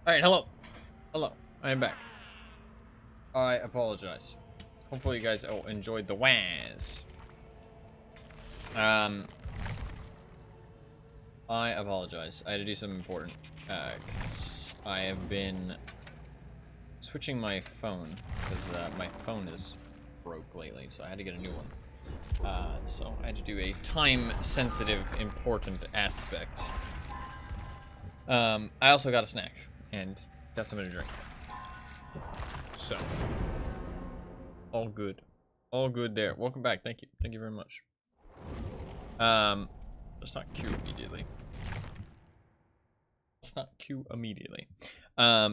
Alright, hello. Hello. I am back. I apologize. Hopefully you guys enjoyed the WAS. I apologize. I had to do something important. 'Cause I have been switching my phone. Because my phone is broke lately, so I had to get a new one. So I had to do a time-sensitive, important aspect. I also got a snack. And got something to drink. So, all good. All good there. Welcome back. Thank you. Thank you very much. Let's not queue immediately.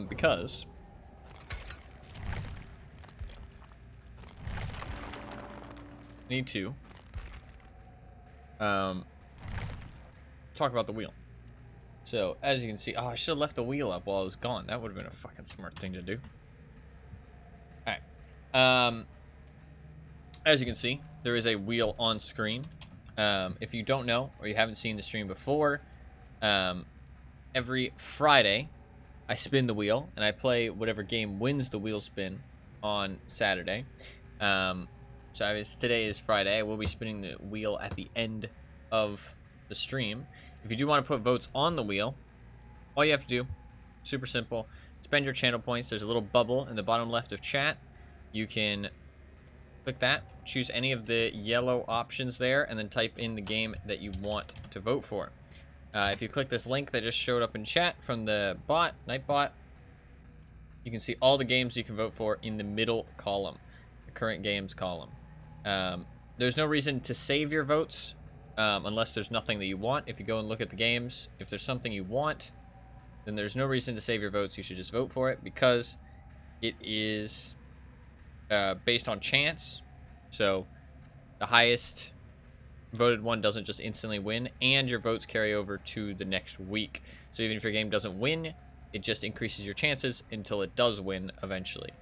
Because I need to talk about the wheel. So, as you can see, I should have left the wheel up while I was gone. That would have been a fucking smart thing to do. Alright. As you can see, there is a wheel on screen. If you don't know, or you haven't seen the stream before, every Friday, I spin the wheel, and I play whatever game wins the wheel spin on Saturday. So today is Friday. I will be spinning the wheel at the end of the stream. If you do want to put votes on the wheel, all you have to do, super simple, spend your channel points. There's a little bubble in the bottom left of chat. You can click that, choose any of the yellow options there, and then type in the game that you want to vote for. If you click this link that just showed up in chat from the bot, Nightbot, you can see all the games you can vote for in the middle column, the current games column. There's no reason to save your votes unless there's nothing that you want. If you go and look at the games, if there's something you want, then there's no reason to save your votes. You should just vote for it because it is based on chance. So the highest voted one doesn't just instantly win, and your votes carry over to the next week. So even if your game doesn't win, it just increases your chances until it does win eventually.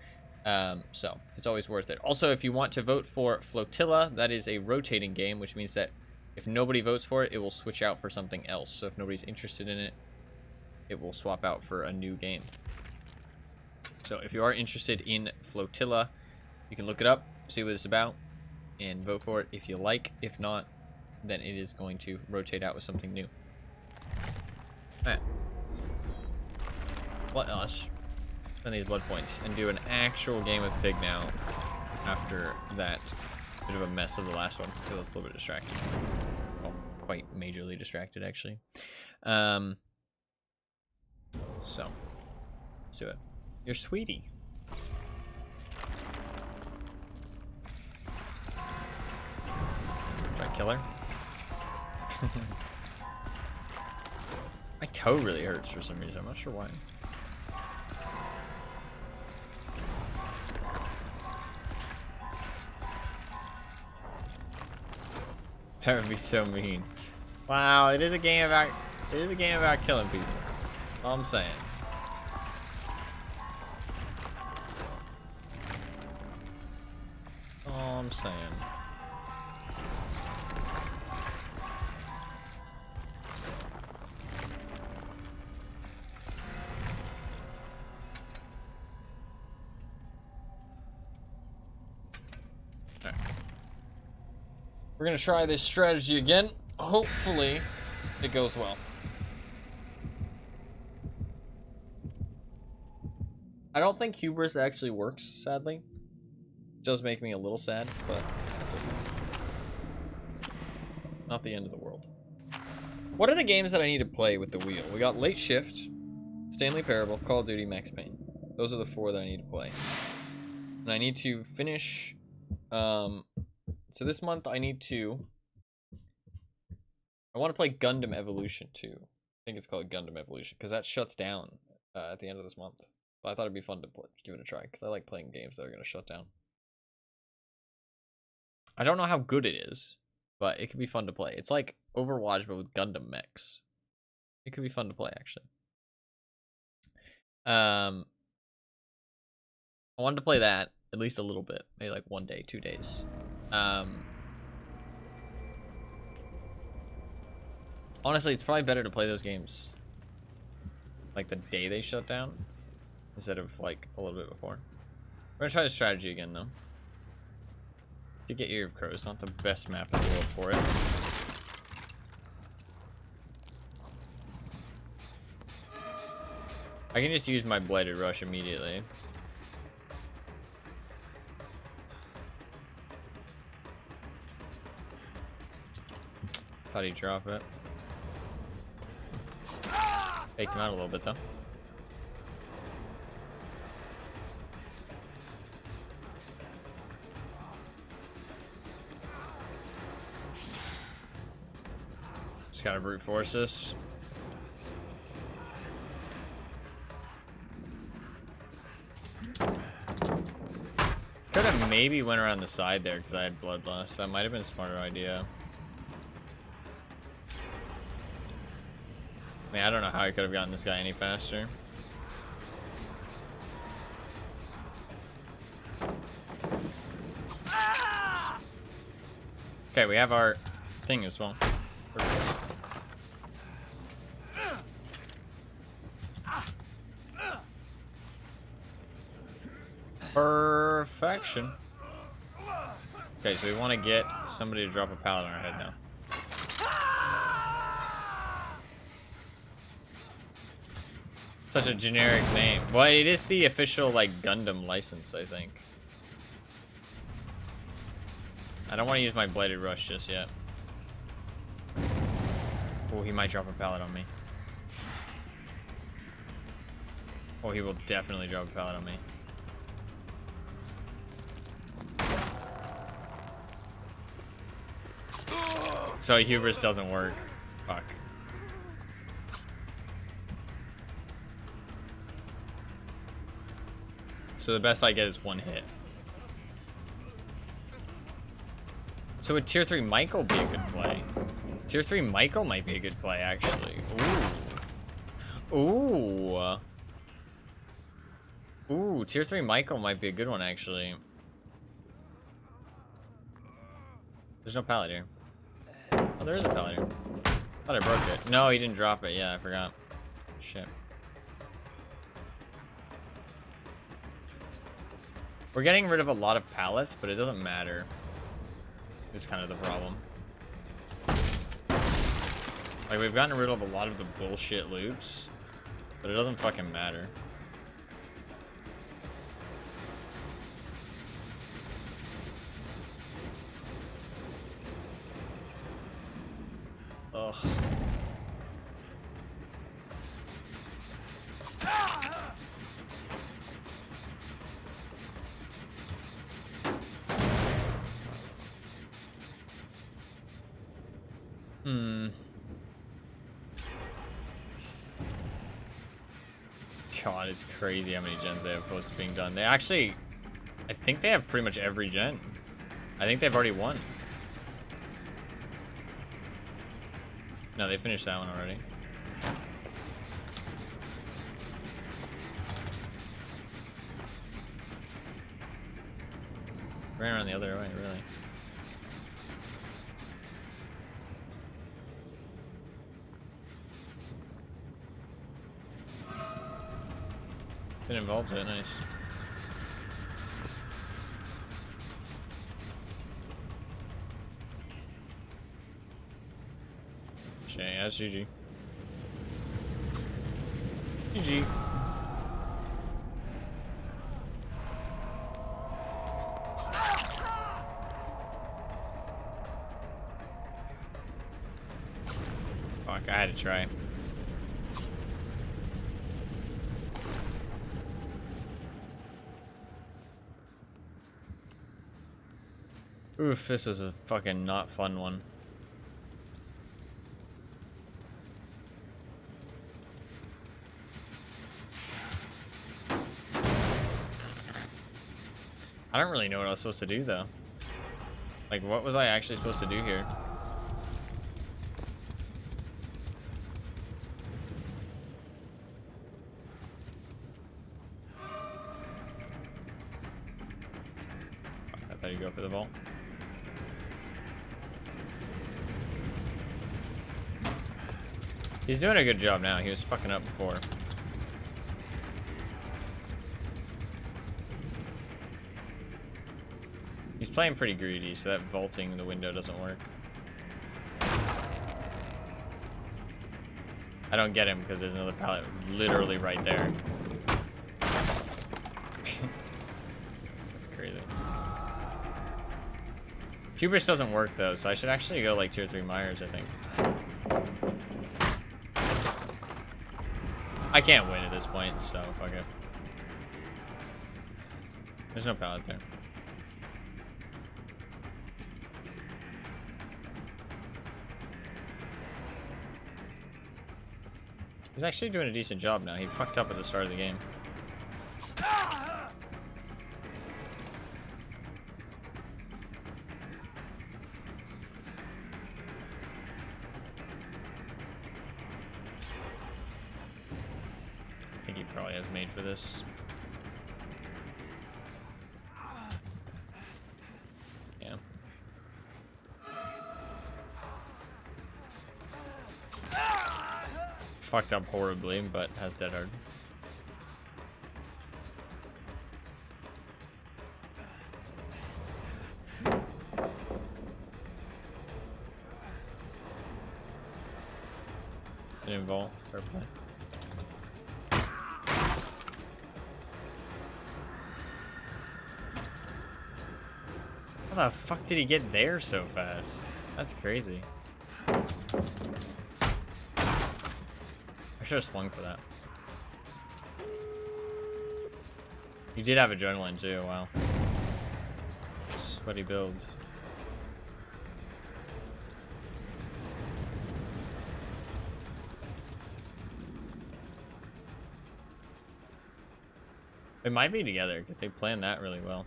So it's always worth it. Also, if you want to vote for Flotilla, that is a rotating game, which means that if nobody votes for it, it will switch out for something else. So if nobody's interested in it, it will swap out for a new game. So if you are interested in Flotilla, you can look it up, see what it's about, and vote for it if you like. If not, then it is going to rotate out with something new. Alright. Let us spend these blood points and do an actual game with Pig now after that bit of a mess of the last one. I feel it's a little bit distracted. Well, quite majorly distracted, actually. So, let's do it. You're sweetie. Try to kill her. My toe really hurts for some reason. I'm not sure why. That would be so mean. Wow, it is a game about killing people. That's all I'm saying. That's all I'm saying. We're gonna try this strategy again. Hopefully, it goes well. I don't think hubris actually works, sadly. It does make me a little sad, but that's okay. Not the end of the world. What are the games that I need to play with the wheel? We got Late Shift, Stanley Parable, Call of Duty, Max Payne. Those are the 4 that I need to play. And I need to finish... So this month I need to... I want to play Gundam Evolution 2. I think it's called Gundam Evolution, because that shuts down at the end of this month. But I thought it'd be fun to give it a try, because I like playing games that are going to shut down. I don't know how good it is, but it could be fun to play. It's like Overwatch, but with Gundam mechs. It could be fun to play, actually. I wanted to play that at least a little bit, maybe like 1 day, 2 days. Honestly, it's probably better to play those games like the day they shut down, instead of like a little bit before. We're gonna try the strategy again though. To get Ear of Crows, not the best map in the world for it. I can just use my Blighted Rush immediately. Thought he'd drop it. Faked him out a little bit though. Just gotta brute force this. Could have maybe went around the side there because I had bloodlust. That might have been a smarter idea. I mean, I don't know how I could have gotten this guy any faster. Okay, we have our thing as well. Perfection. Okay, so we want to get somebody to drop a pallet on our head now. Such a generic name. Well, it is the official, like, Gundam license, I think. I don't want to use my Bladed Rush just yet. Oh, he might drop a pallet on me. Oh, he will definitely drop a pallet on me. So hubris doesn't work. Fuck. So the best I get is one hit. So would Tier 3 Michael be a good play? Tier 3 Michael might be a good play, actually. Ooh. Ooh. Ooh, Tier 3 Michael might be a good one, actually. There's no pallet here. Oh, there is a pallet here. Thought I broke it. No, he didn't drop it. Yeah, I forgot. Shit. We're getting rid of a lot of pallets, but it doesn't matter. It's kind of the problem. Like, we've gotten rid of a lot of the bullshit loops, but it doesn't fucking matter. Ugh. God, it's crazy how many gens they have close to being done. They actually, I think they have pretty much every gen. I think they've already won. No, they finished that one already. Ran around the other way, really. Been involved in it, nice. Okay, that's GG. GG. Fuck, I had to try. Oof, this is a fucking not fun one. I don't really know what I was supposed to do, though. Like, what was I actually supposed to do here? I thought you'd go for the vault. He's doing a good job now. He was fucking up before. He's playing pretty greedy, so that vaulting the window doesn't work. I don't get him because there's another pallet literally right there. That's crazy. Hubris doesn't work though, so I should actually go like 2 or 3 Myers, I think. I can't win at this point, so fuck it. There's no pallet there. He's actually doing a decent job now. He fucked up at the start of the game. I think he probably has made for this. Yeah. Fucked up horribly, but has dead hard. Didn't vault. Fair play. How the fuck did he get there so fast? That's crazy. I should have swung for that. You did have adrenaline too, wow. Sweaty builds. They might be together because they planned that really well.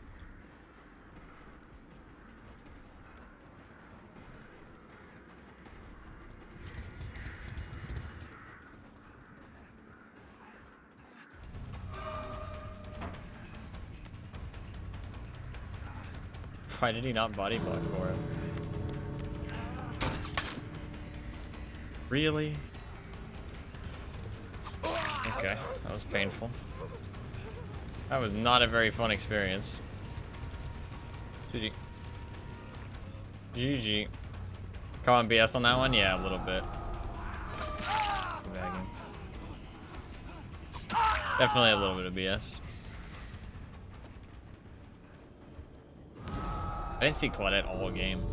Why did he not body block for him? Really? Okay, that was painful. That was not a very fun experience. GG. GG. Come on, BS on that one? Yeah, a little bit. Definitely a little bit of BS. I didn't see Claudette all game.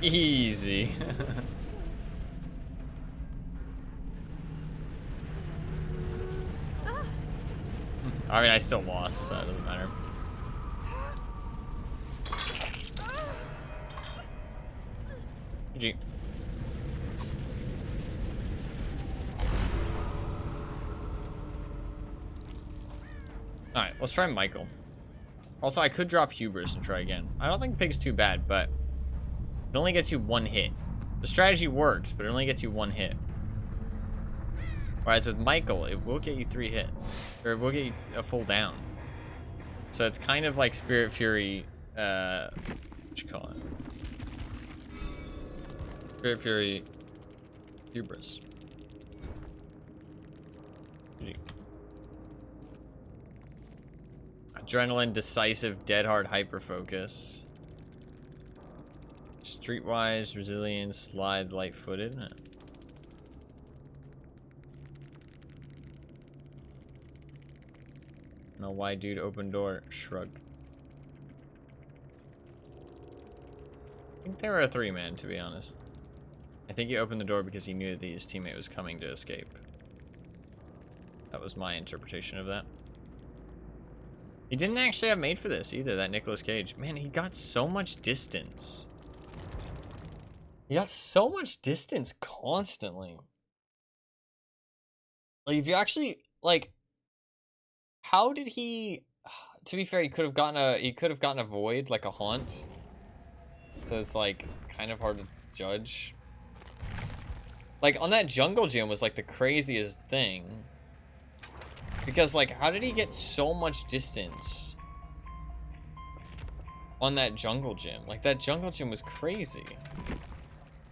Easy. I mean, I still lost, so it doesn't matter. GG. Alright, let's try Michael. Also, I could drop Hubris and try again. I don't think Pig's too bad, but it only gets you 1 hit. The strategy works, but it only gets you 1 hit. Whereas with Michael, it will get you 3 hits. Or it will get you a full down. So it's kind of like Spirit Fury, what you call it? Spirit Fury Hubris. GG. Adrenaline, Decisive, Dead Hard, Hyper Focus. Streetwise, Resilience, Slide, Light-Footed. No, why, dude? Open door. Shrug. I think they were a 3-man, to be honest. I think he opened the door because he knew that his teammate was coming to escape. That was my interpretation of that. He didn't actually have made for this either, that Nicolas Cage. Man, he got so much distance. He got so much distance constantly. Like, if you actually, like, how did he, to be fair, he could have gotten a void, like a haunt. So it's like kind of hard to judge. Like on that jungle gym was like the craziest thing. Because, like, how did he get so much distance on that jungle gym? Like, that jungle gym was crazy.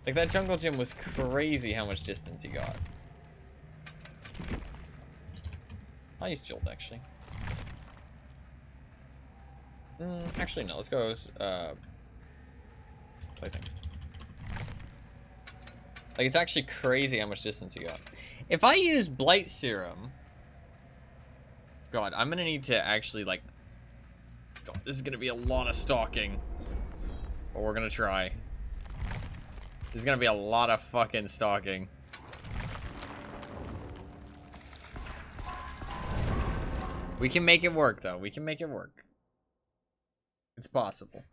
Like, that jungle gym was crazy how much distance he got. I'll use Jolt, actually. Actually, no. Let's go, plaything. Like, it's actually crazy how much distance he got. If I use Blight Serum... God, I'm gonna need to actually, like... God, this is gonna be a lot of stalking. But we're gonna try. There's gonna be a lot of fucking stalking. We can make it work, though. We can make it work. It's possible.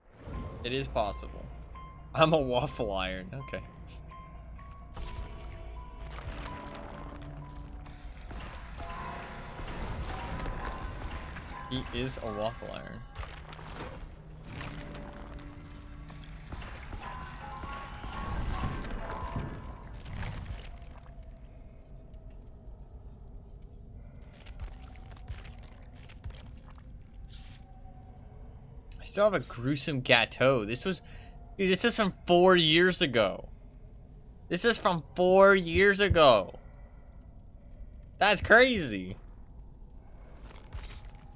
It is possible. I'm a waffle iron. Okay. He is a waffle iron. I still have a gruesome gâteau. This was... Dude, this is from 4 years ago. This is from 4 years ago. That's crazy.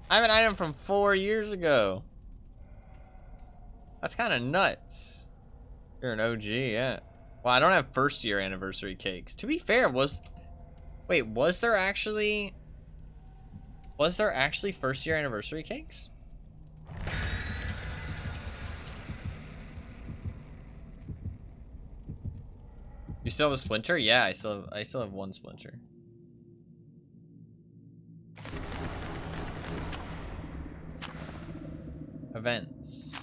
I have an item from 4 years ago. That's kind of nuts. You're an OG, yeah. Well, I don't have first year anniversary cakes. To be fair, wait, was there actually first year anniversary cakes? You still have a splinter? Yeah, I still have one splinter. Events.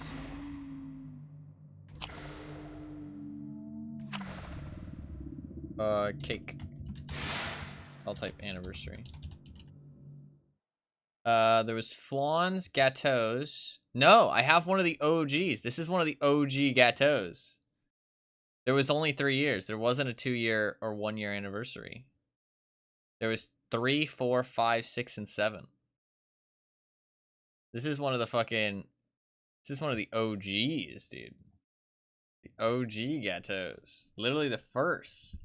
Cake. I'll type anniversary. There was flans, gâteaux. No, I have one of the OGs. This is one of the OG gâteaux. There was only 3 years. There wasn't a 2-year or 1-year anniversary. There was 3, 4, 5, 6, and 7. This is one of the fucking... This is one of the OGs, dude. The OG gâteaux. Literally the first.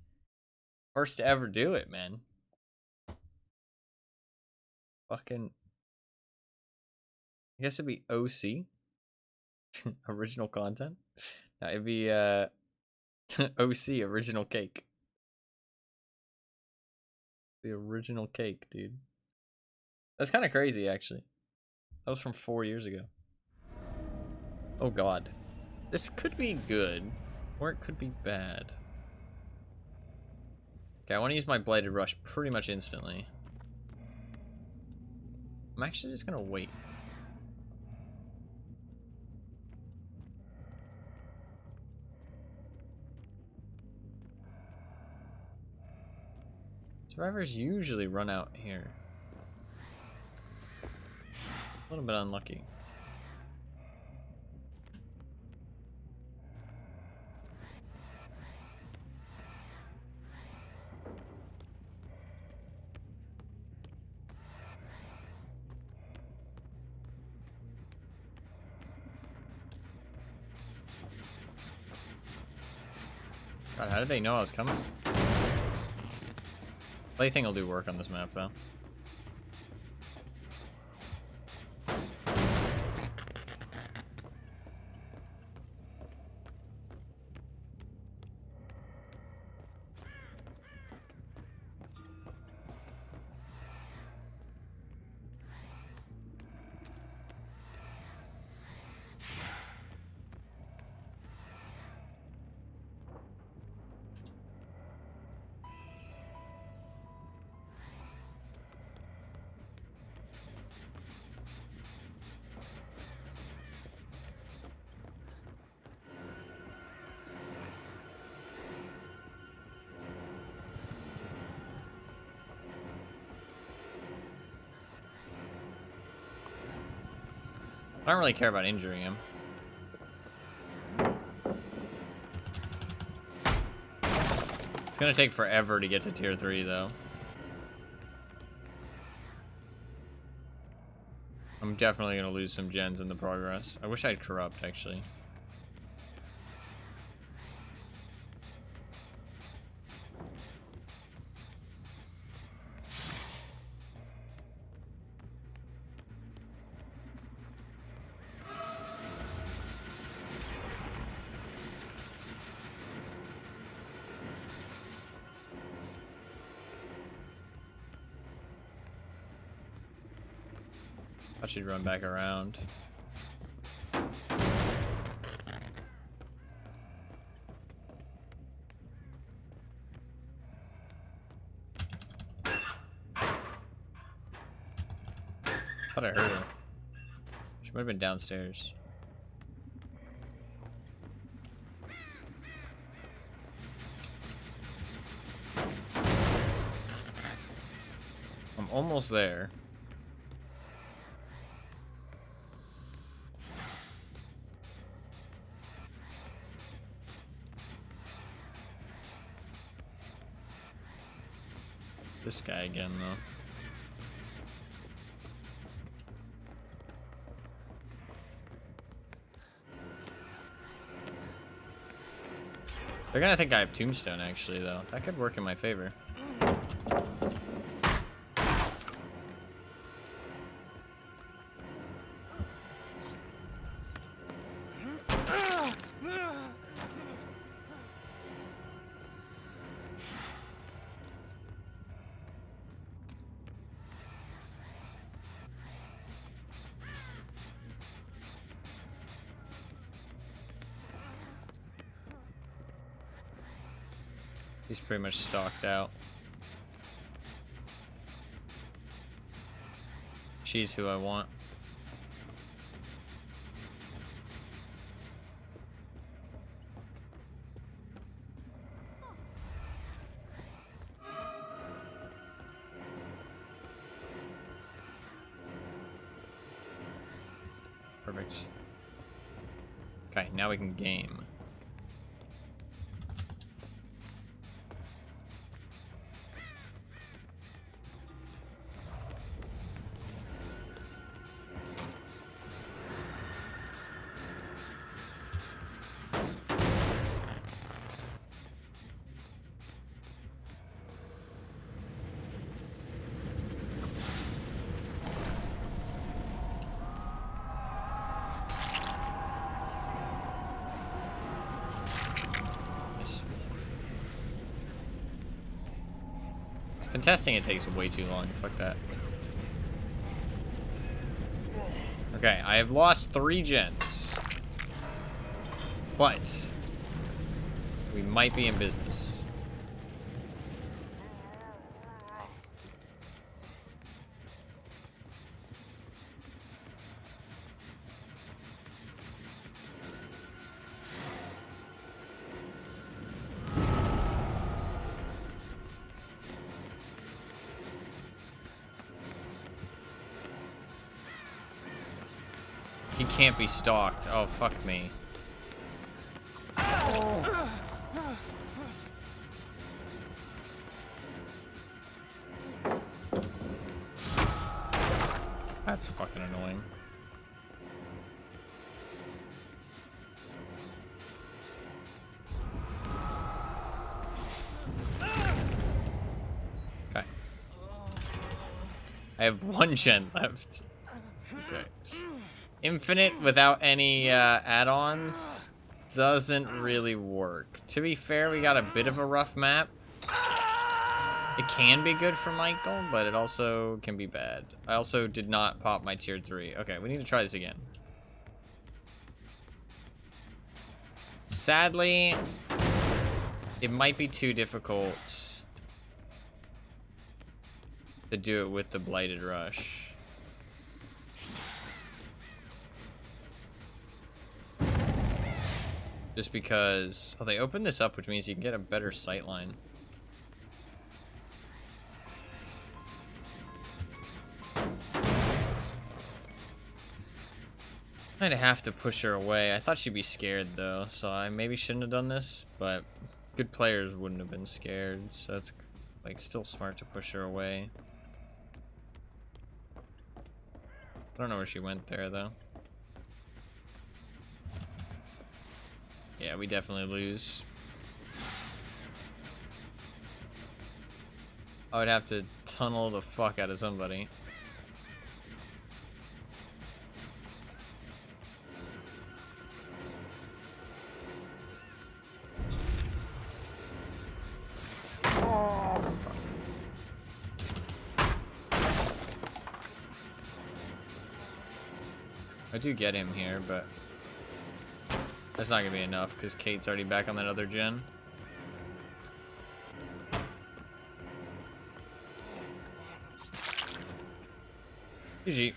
First to ever do it, man. Fucking... I guess it'd be OC. Original content. No, it'd be, OC, original cake. The original cake, dude. That's kind of crazy, actually. That was from 4 years ago. Oh, God. This could be good, or it could be bad. Okay, I want to use my Bladed Rush pretty much instantly. I'm actually just going to wait. Survivors usually run out here. A little bit unlucky. God, how did they know I was coming? Plaything will do work on this map, though. I don't really care about injuring him. It's gonna take forever to get to tier 3, though. I'm definitely gonna lose some gens in the progress. I wish I'd corrupt, actually. Thought she'd run back around. Thought I heard her. She might have been downstairs. I'm almost there. This guy again, though. They're gonna think I have Tombstone, actually, though. That could work in my favor. He's pretty much stalked out. She's who I want. Perfect. Okay, now we can game. Contesting it takes way too long. Fuck that. Okay, I have lost 3 gens. But we might be in business. He can't be stalked. Oh, fuck me. That's fucking annoying. Okay. I have 1 gen left. Okay. Infinite without any add-ons doesn't really work. To be fair, we got a bit of a rough map. It can be good for Michael, but it also can be bad. I also did not pop my tier 3. Okay, we need to try this again. Sadly, it might be too difficult to do it with the Blighted Rush. Just because... Oh, they opened this up, which means you can get a better sightline. I'd have to push her away. I thought she'd be scared, though, so I maybe shouldn't have done this, but good players wouldn't have been scared, so it's, like, still smart to push her away. I don't know where she went there, though. Yeah, we definitely lose. I would have to tunnel the fuck out of somebody. I do get him here, but that's not gonna be enough because Kate's already back on that other gen. GG.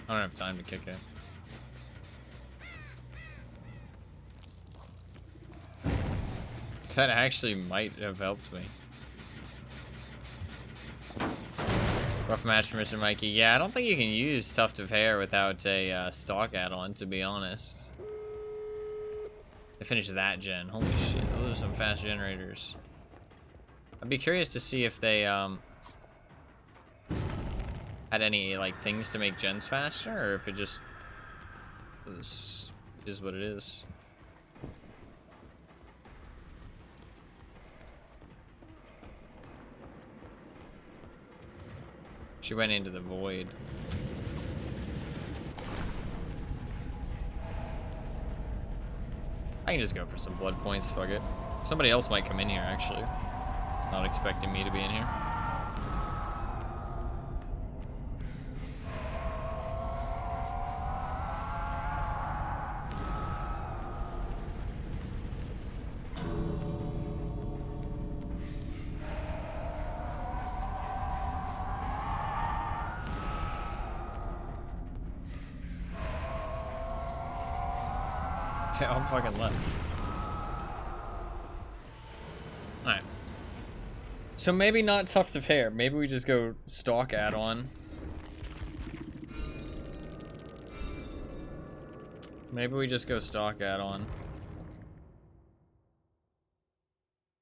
I don't have time to kick it. That actually might have helped me. Rough match for Mr. Mikey. Yeah, I don't think you can use Tuft of Hair without a stock add-on, to be honest. To finish that gen. Holy shit, those are some fast generators. I'd be curious to see if they had any like things to make gens faster, or if it just is what it is. She went into the void. I can just go for some blood points, fuck it. Somebody else might come in here, actually. Not expecting me to be in here. Yeah, I'm fucking left. Alright. So maybe not Tuft of Hair. Maybe we just go stock add-on. Maybe we just go stock add-on.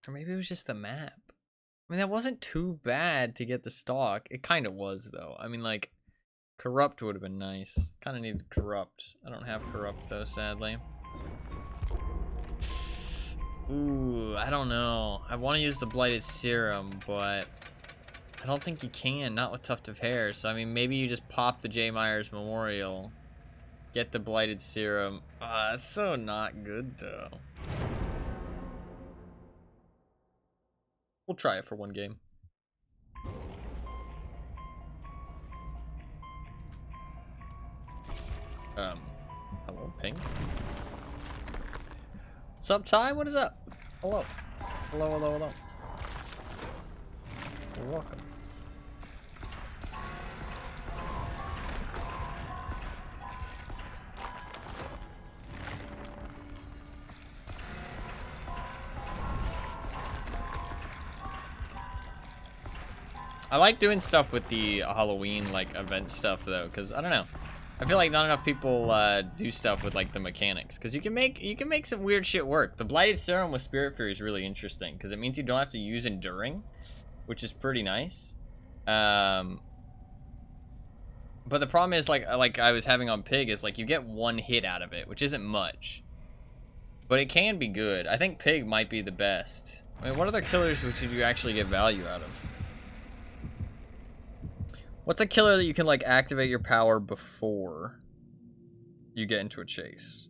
Or maybe it was just the map. I mean, that wasn't too bad to get the stock. It kind of was, though. I mean, like, Corrupt would have been nice. Kind of needed Corrupt. I don't have Corrupt, though, sadly. Ooh, I don't know. I want to use the Blighted Serum, but I don't think you can. Not with Tuft of Hair. So, I mean, maybe you just pop the J. Myers Memorial. Get the Blighted Serum. Ah, that's so not good, though. We'll try it for one game. Hello, Pink. What's up, Ty? What is up? Hello. Hello, hello, hello. You're welcome. I like doing stuff with the Halloween, like, event stuff, though, because, I don't know. I feel like not enough people do stuff with like the mechanics, because you can make some weird shit work. The Blighted Serum with Spirit Fury is really interesting because it means you don't have to use Enduring, which is pretty nice. But the problem is like I was having on Pig is like you get one hit out of it, which isn't much, but it can be good. I think Pig might be the best. I mean, what other killers would you actually get value out of? What's a killer that you can, like, activate your power before you get into a chase?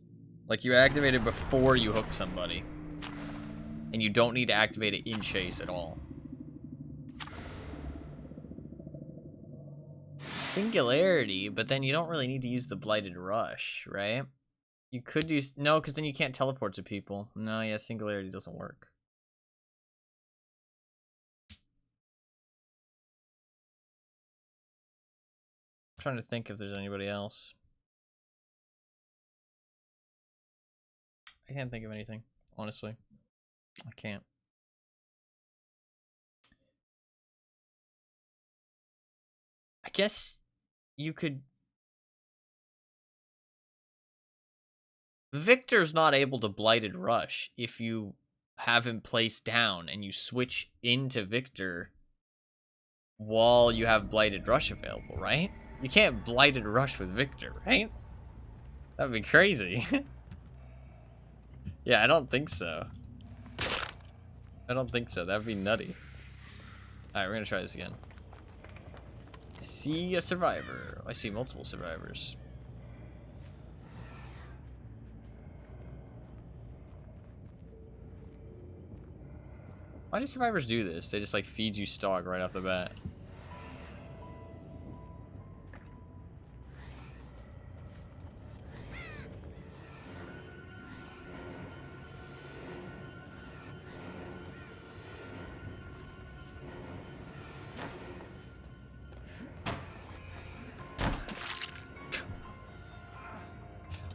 Like, you activate it before you hook somebody. And you don't need to activate it in chase at all. Singularity, but then you don't really need to use the Blighted Rush, right? You could use... No, because then you can't teleport to people. No, yeah, Singularity doesn't work. I'm trying to think if there's anybody else. I can't think of anything, honestly. I can't. I guess you could Victor's not able to Blighted Rush if you have him placed down and you switch into Victor while you have Blighted Rush available, right? You can't Blighted Rush with Victor, right? That'd be crazy. Yeah, I don't think so. I don't think so. That'd be nutty. Alright, we're gonna try this again. I see a survivor. I see multiple survivors. Why do survivors do this? They just like feed you stock right off the bat.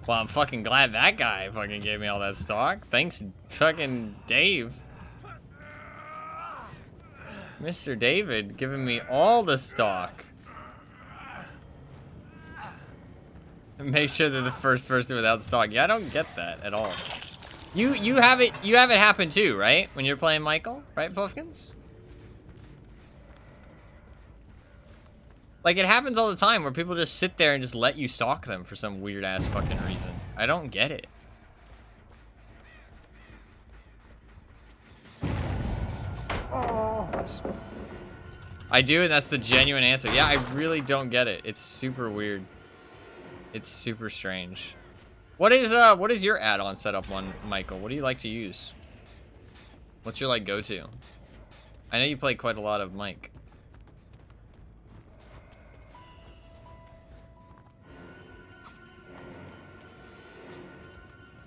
Well, I'm fucking glad that guy fucking gave me all that stock. Thanks, fucking Dave. Mr. David giving me all the stock. Make sure they're the first person without stock. Yeah, I don't get that at all. You have it happen too, right? When you're playing Michael, right, Fluffkins? Like, it happens all the time where people just sit there and just let you stalk them for some weird-ass fucking reason. I don't get it. I do, and that's the genuine answer. Yeah, I really don't get it. It's super weird. It's super strange. What is your add-on setup on Michael? What do you like to use? What's your, like, go-to? I know you play quite a lot of Mike.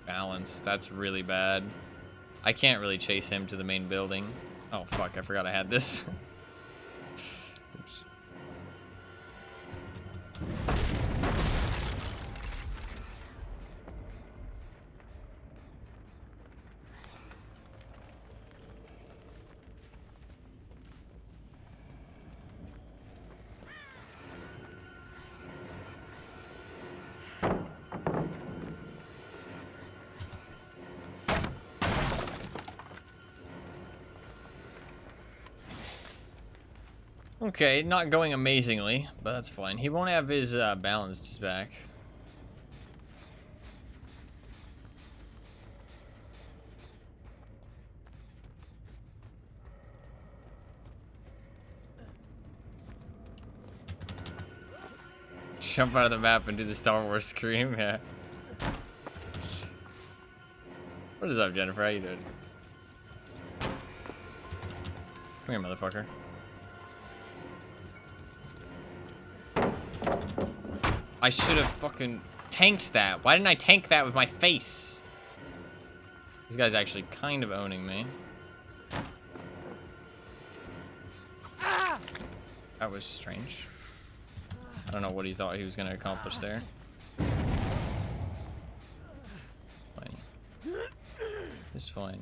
Balance. That's really bad. I can't really chase him to the main building. Oh, fuck. I forgot I had this. Oops. Okay, not going amazingly, but that's fine. He won't have his balance back. Jump out of the map and do the Star Wars scream, yeah. What is up, Jennifer? How you doing? Come here, motherfucker. I should have fucking tanked that. Why didn't I tank that with my face? This guy's actually kind of owning me. That was strange. I don't know what he thought he was going to accomplish there. Fine. It's fine.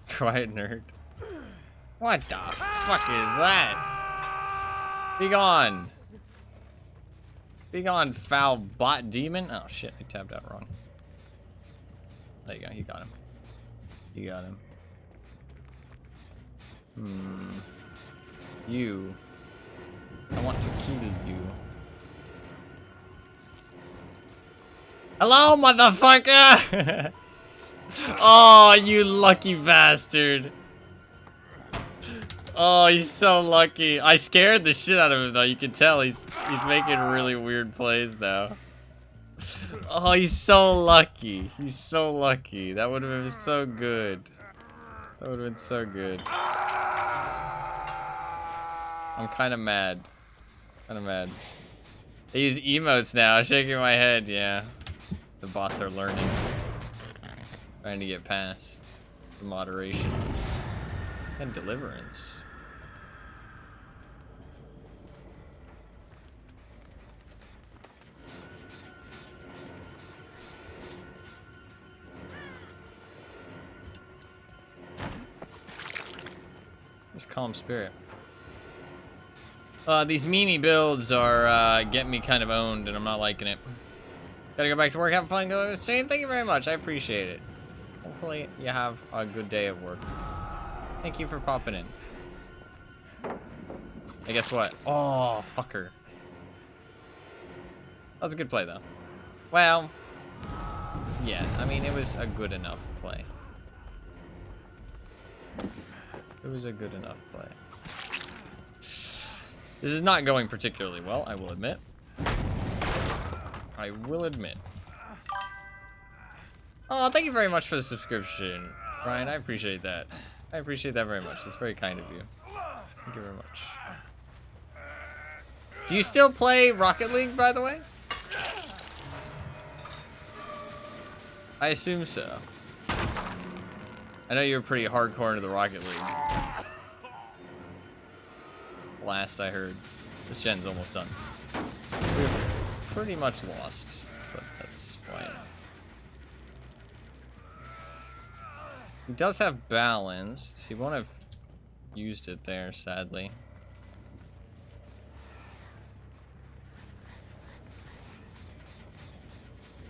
Quiet nerd. What the fuck is that? Be gone. Be gone, foul bot demon. Oh shit, I tapped out wrong. There you go, he got him. He got him. You. I want to kill you. Hello, motherfucker! Oh, you lucky bastard. Oh, he's so lucky. I scared the shit out of him, though. You can tell he's making really weird plays now. Oh, he's so lucky. He's so lucky. That would have been so good. That would have been so good. I'm kind of mad. Kind of mad. They use emotes now. Shaking my head. Yeah. The bots are learning. Trying to get past the moderation. And deliverance. This calm spirit. These meme builds are getting me kind of owned, and I'm not liking it. Gotta go back to work, have fun, go to the stream. Thank you very much, I appreciate it. Hopefully you have a good day at work. Thank you for popping in. Hey, guess what? Oh, fucker. That was a good play, though. Well, yeah, I mean, it was a good enough play. It was a good enough play. This is not going particularly well, I will admit. I will admit. Oh, thank you very much for the subscription, Ryan. I appreciate that. I appreciate that very much. That's very kind of you. Thank you very much. Do you still play Rocket League, by the way? I assume so. I know you're pretty hardcore into the Rocket League. Last I heard. This gen's almost done. We're pretty much lost, but that's fine. He does have balanced. He won't have used it there, sadly.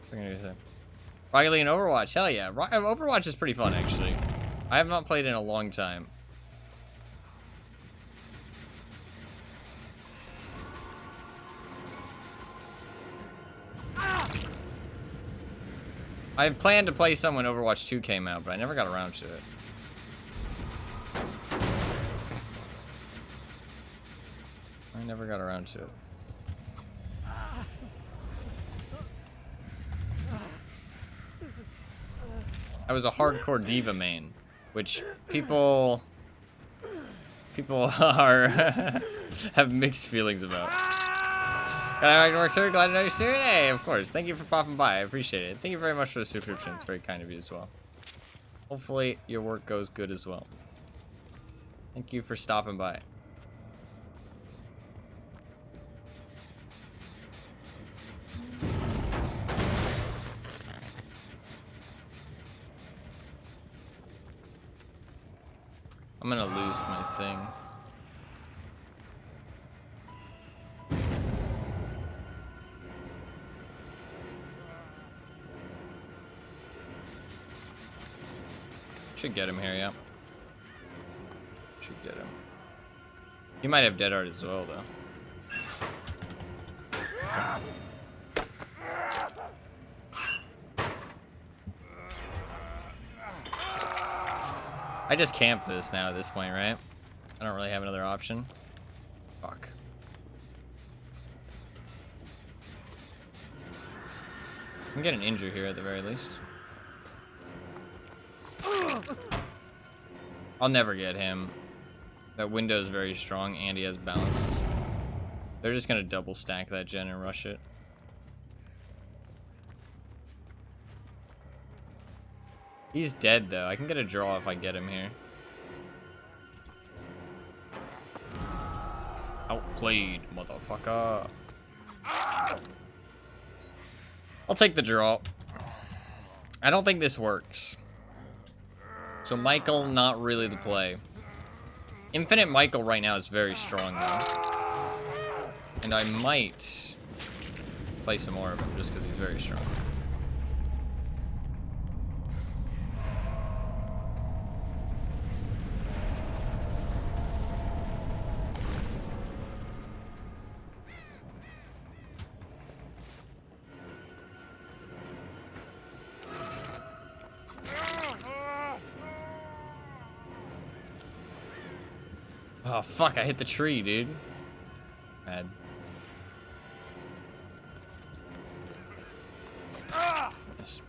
What are you gonna do? Rocket League and Overwatch, hell yeah. Overwatch is pretty fun, actually. I have not played in a long time. I had planned to play some when Overwatch 2 came out, but I never got around to it. I never got around to it. I was a hardcore diva main, which people are have mixed feelings about. Got back to work, sir. Glad to know you're soon. Hey, of course. Thank you for popping by. I appreciate it. Thank you very much for the subscription. It's very kind of you as well. Hopefully your work goes good as well. Thank you for stopping by. I'm gonna lose my thing. Should get him here, yeah. Should get him. He might have dead art as well, though. I just camp this now at this point, right? I don't really have another option. Fuck. I can get an injury here at the very least. I'll never get him. That window is very strong and he has balanced. They're just gonna double stack that gen and rush it. He's dead though. I can get a draw if I get him here. Outplayed, motherfucker. I'll take the draw. I don't think this works. So Michael, not really the play. Infinite Michael right now is very strong though. And I might play some more of him just because he's very strong. Oh, fuck, I hit the tree, dude. Bad. Yes.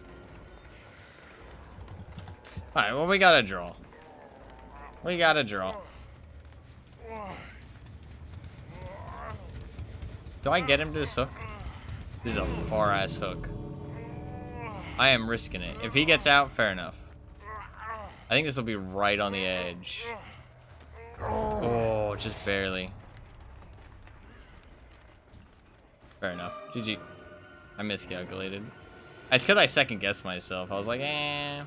Alright, well, we gotta draw. We gotta draw. Do I get him to this hook? This is a far-ass hook. I am risking it. If he gets out, fair enough. I think this will be right on the edge. Oh, just barely. Fair enough. GG. I miscalculated. It's because I second-guessed myself. I was like, eh.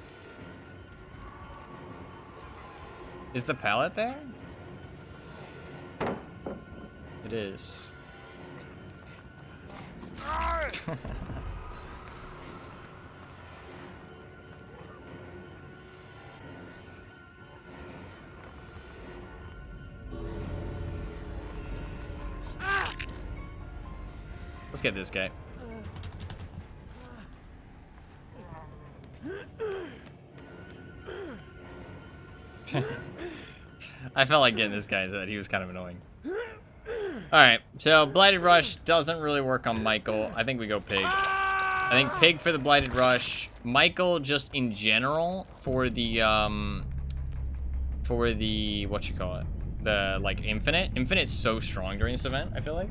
Is the pallet there? It It is. Let's get this guy. I felt like getting this guy's head. He was kind of annoying. Alright, so Blighted Rush doesn't really work on Michael. I think we go Pig. I think Pig for the Blighted Rush. Michael just in general for the, what you call it? The, like, Infinite. Infinite's so strong during this event, I feel like.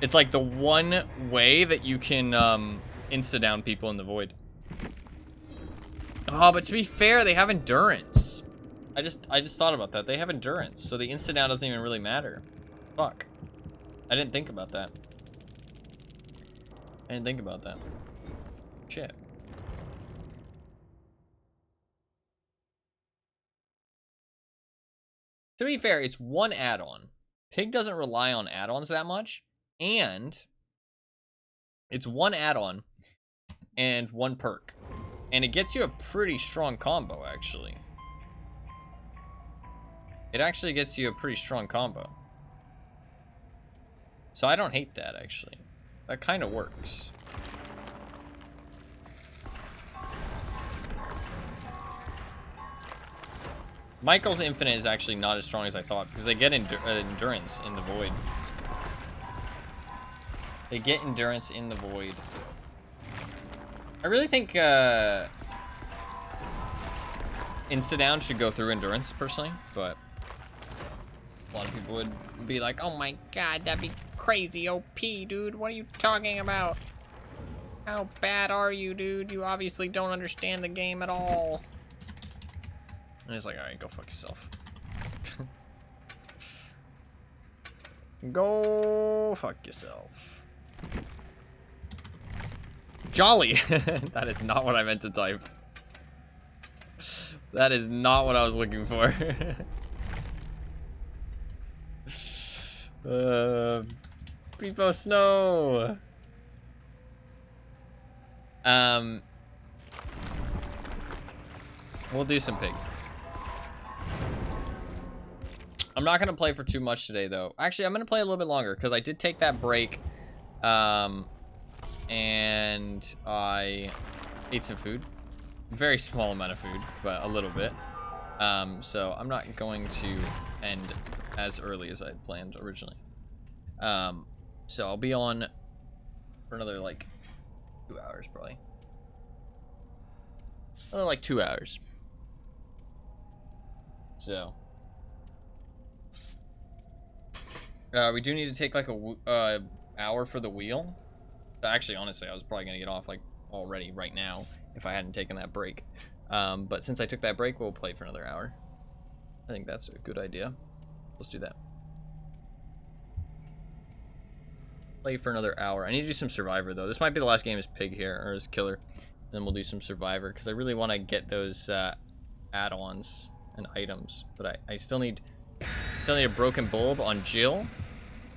It's like the one way that you can, insta-down people in the void. Oh, but to be fair, they have endurance. I just thought about that. They have endurance, so the insta-down doesn't even really matter. Fuck. I didn't think about that. I didn't think about that. Shit. To be fair, it's one add-on. Pig doesn't rely on add-ons that much, and it's one add-on and one perk. And it gets you a pretty strong combo, actually. It actually gets you a pretty strong combo. So I don't hate that, actually. That kind of works. Michael's Infinite is actually not as strong as I thought, because they get endurance in the void. They get endurance in the void. I really think insta-down should go through endurance, personally, but a lot of people would be like, oh my god, that'd be crazy OP, dude. What are you talking about? How bad are you, dude? You obviously don't understand the game at all. And it's like, alright, go fuck yourself. Go fuck yourself. Jolly! That is not what I meant to type. That is not what I was looking for. People Snow! We'll do some Pig. I'm not gonna play for too much today, though. Actually, I'm gonna play a little bit longer, because I did take that break. And I ate some food. Very small amount of food, but a little bit. So I'm not going to end as early as I had planned originally. So I'll be on for another, like, 2 hours, probably. Another, like, 2 hours. So. We do need to take, like, a hour for the wheel. Actually, honestly, I was probably gonna get off like already right now if I hadn't taken that break. But since I took that break, we'll play for another hour. I think that's a good idea. Let's do that. Play for another hour. I need to do some Survivor though. This might be the last game as Pig here, or as Killer. Then we'll do some Survivor because I really want to get those add-ons and items. But I still need a broken bulb on Jill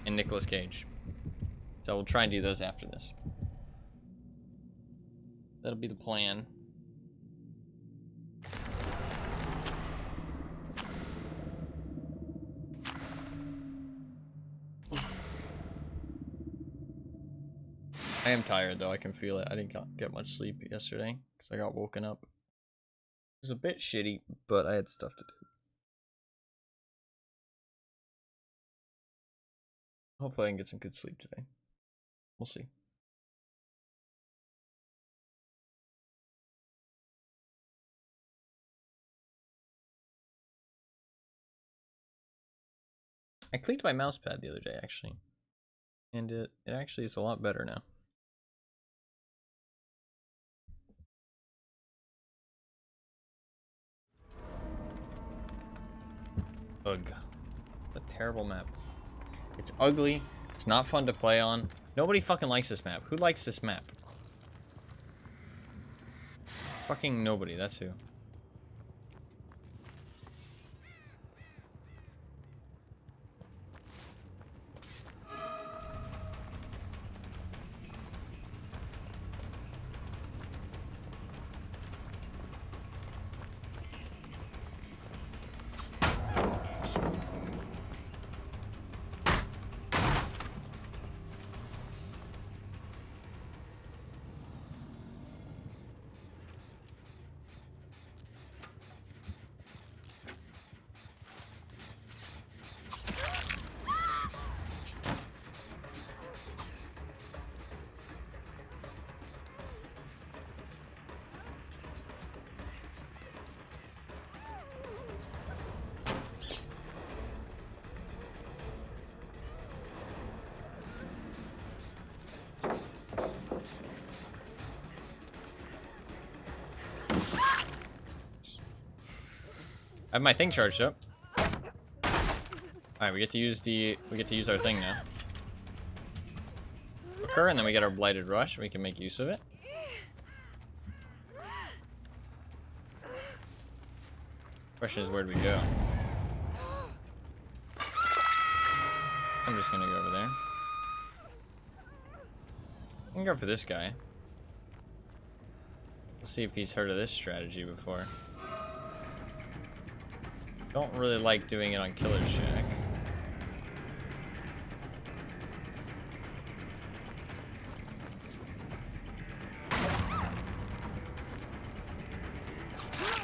and Nicolas Cage. So we'll try and do those after this. That'll be the plan. I am tired though, I can feel it. I didn't get much sleep yesterday because I got woken up. It was a bit shitty, but I had stuff to do. Hopefully I can get some good sleep today. We'll see. I cleaned my mouse pad the other day, actually. And it actually is a lot better now. Ugh. A terrible map. It's ugly. It's not fun to play on. Nobody fucking likes this map. Who likes this map? Fucking nobody, that's who. I have my thing charged up. Alright, we get to use our thing now. Occur, and then we get our blighted rush. We can make use of it. Question is, where do we go? I'm just gonna go over there. I can go for this guy. Let's see if he's heard of this strategy before. Don't really like doing it on Killer Shack.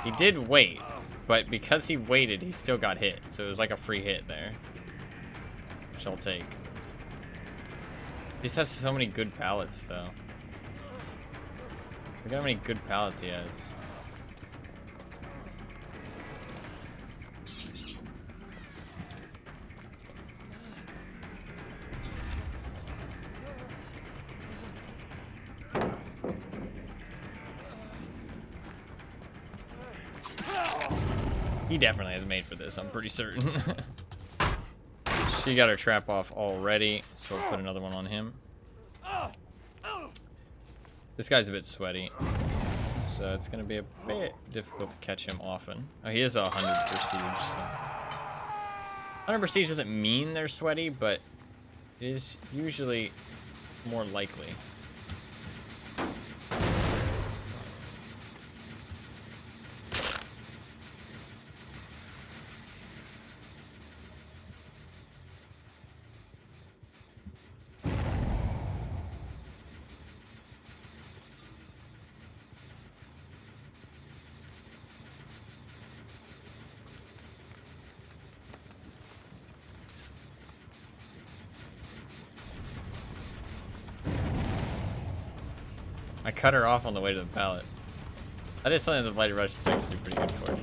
He did wait, but because he waited, he still got hit. So it was like a free hit there, which I'll take. He has so many good pallets, though. Look how many good pallets he has. He definitely is made for this, I'm pretty certain. She got her trap off already, so we'll put another one on him. This guy's a bit sweaty, so it's going to be a bit difficult to catch him often. Oh, he is 100 prestige. So. 100 prestige doesn't mean they're sweaty, but it is usually more likely. I cut her off on the way to the pallet. That is something the Blighted Rush is actually pretty good for.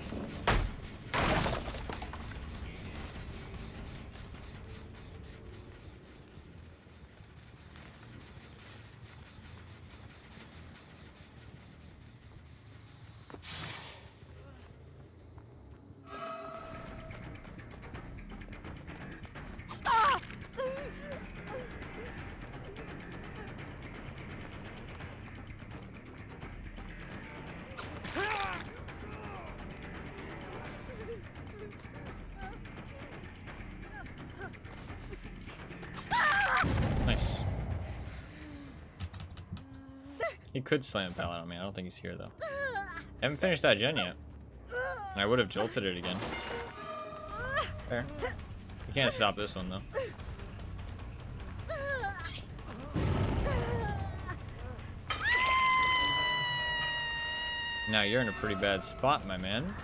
Nice. He could slam a pallet on me. I don't think he's here, though. I haven't finished that gen yet. I would have jolted it again. Fair. You can't stop this one, though. Now you're in a pretty bad spot, my man.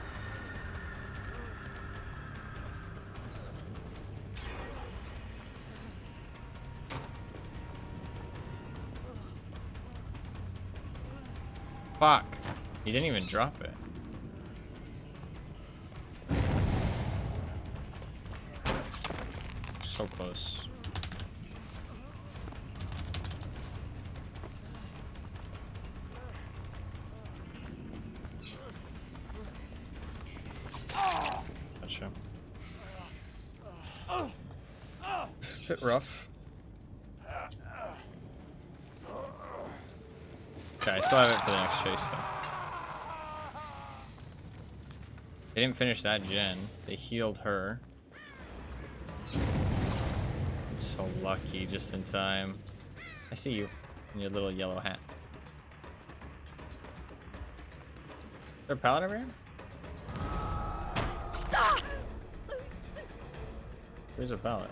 Fuck. He didn't even drop it. So close. Gotcha. Bit rough. Okay, I still have it for the next chase, though. They didn't finish that gen. They healed her. So lucky, just in time. I see you in your little yellow hat. Is there a pallet over here? Where's a pallet?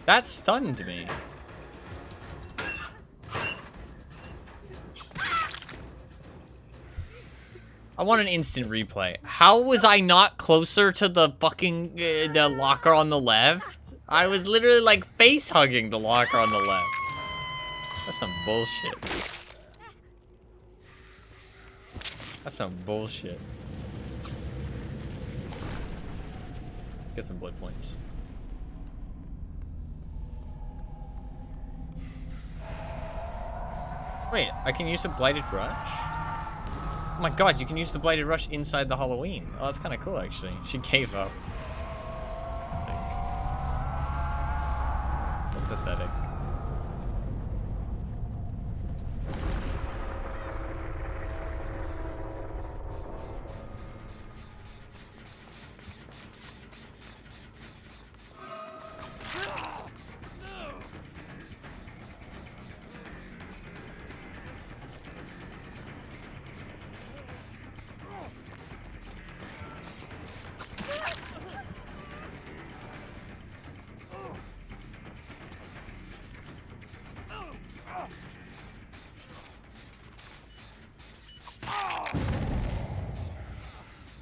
That stunned me. I want an instant replay. How was I not closer to the fucking the locker on the left? I was literally like face hugging the locker on the left. That's some bullshit. That's some bullshit. Get some blood points. Wait, I can use a Blighted Rush? Oh my god, you can use the Blighted Rush inside the Halloween. Oh, that's kind of cool, actually. She gave up. Pathetic.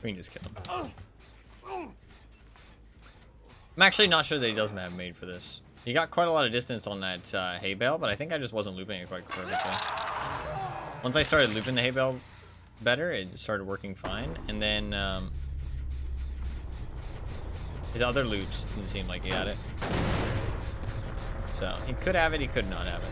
We can just kill him. I'm actually not sure that he doesn't have made for this. He got quite a lot of distance on that hay bale, but I think I just wasn't looping it quite perfectly. Once I started looping the hay bale better, it started working fine. And then his other loops didn't seem like he had it. So he could have it, he could not have it.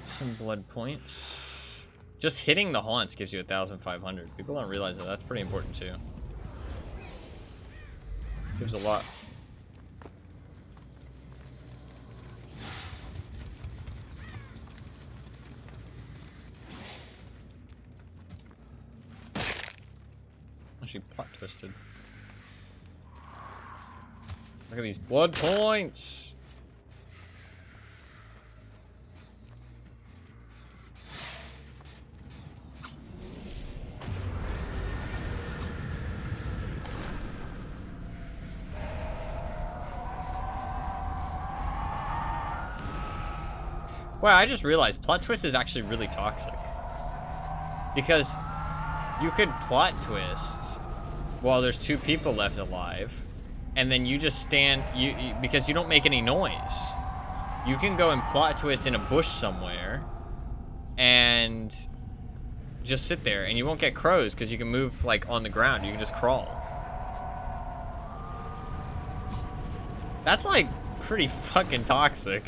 Some blood points. Just hitting the haunts gives you 1,500. People don't realize that. That's pretty important too. Gives a lot. Actually, plot twisted. Look at these blood points. Wow, I just realized plot twist is actually really toxic. Because you could plot twist while there's 2 people left alive, and then you just stand, because you don't make any noise. You can go and plot twist in a bush somewhere and just sit there, and you won't get crows because you can move like on the ground. You can just crawl. That's like pretty fucking toxic.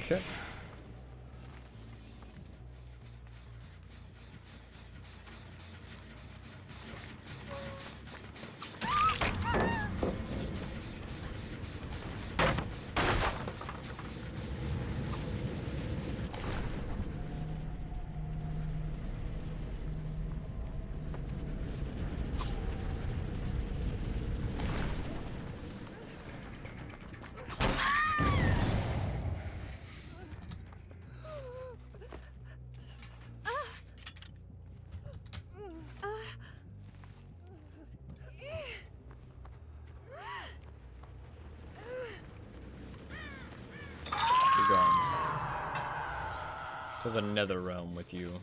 To the nether realm with you.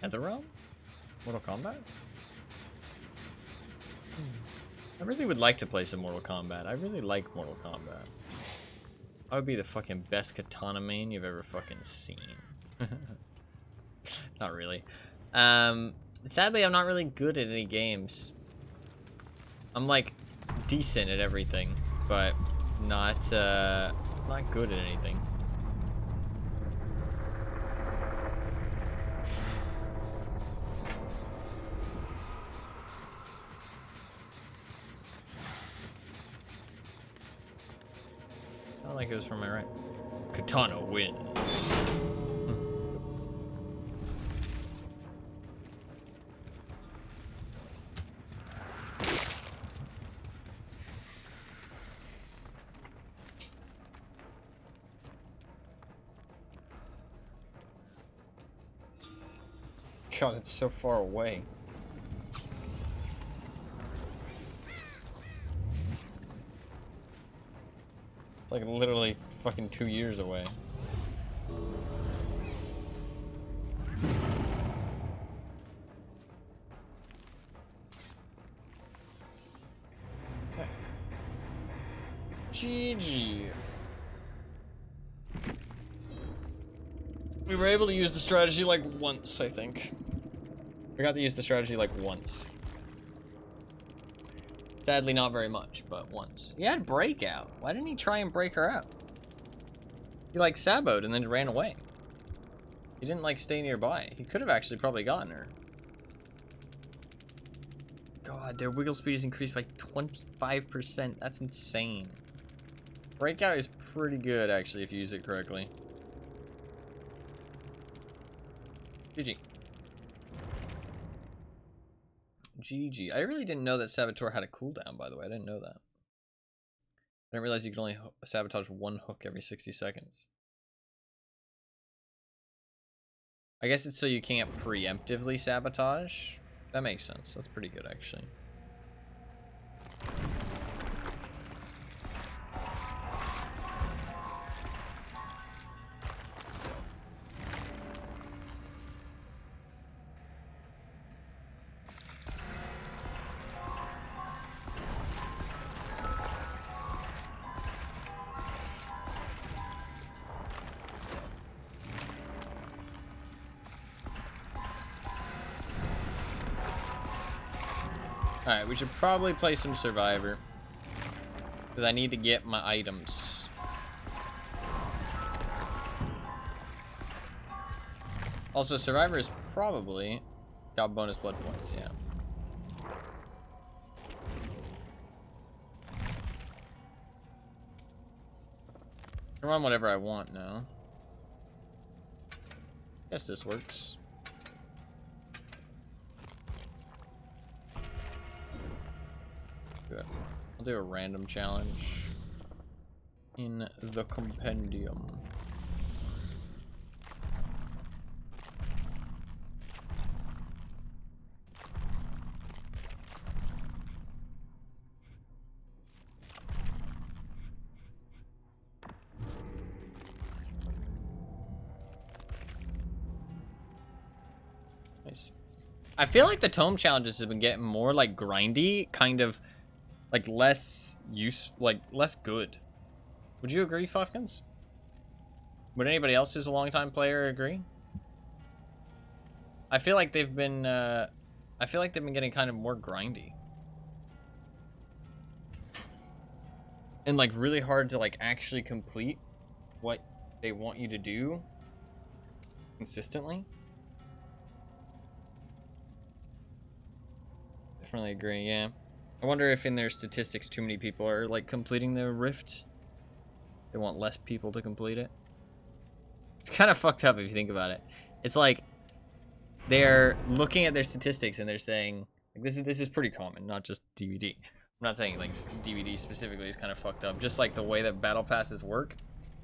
Nether realm? Mortal Kombat? I really would like to play some Mortal Kombat. I really like Mortal Kombat. I would be the fucking best katana main you've ever fucking seen. Not really. Sadly, I'm not really good at any games. I'm like decent at everything, but not good at anything. I like it was from my right. Katana wins. God, it's so far away. It's like literally fucking 2 years away. Okay. GG. We were able to use the strategy like once, I think. We got to use the strategy like once. Sadly, not very much, but once. He had breakout. Why didn't he try and break her out? He like saboed and then ran away. He didn't like stay nearby. He could have actually probably gotten her. God, their wiggle speed is increased by 25%. That's insane. Breakout is pretty good, actually, if you use it correctly. GG. GG. I really didn't know that Saboteur had a cooldown, by the way. I didn't know that. I didn't realize you could only sabotage one hook every 60 seconds. I guess it's so you can't preemptively sabotage. That makes sense. That's pretty good, actually. Alright, we should probably play some Survivor. Because I need to get my items. Also, Survivor is probably got bonus blood points, yeah. I can run whatever I want now. Guess this works. Good. I'll do a random challenge in the compendium. Nice. I feel like the tome challenges have been getting more like grindy, kind of like less less good. Would you agree, Fufkins? Would anybody else who's a longtime player agree? I feel like they've been getting kind of more grindy. And like really hard to like actually complete what they want you to do consistently. Definitely agree, yeah. I wonder if in their statistics too many people are like completing the rift. They want less people to complete it. It's kind of fucked up if you think about it. It's like they're looking at their statistics and they're saying like this is pretty common, not just DVD. I'm not saying like DVD specifically is kind of fucked up, just like the way that battle passes work,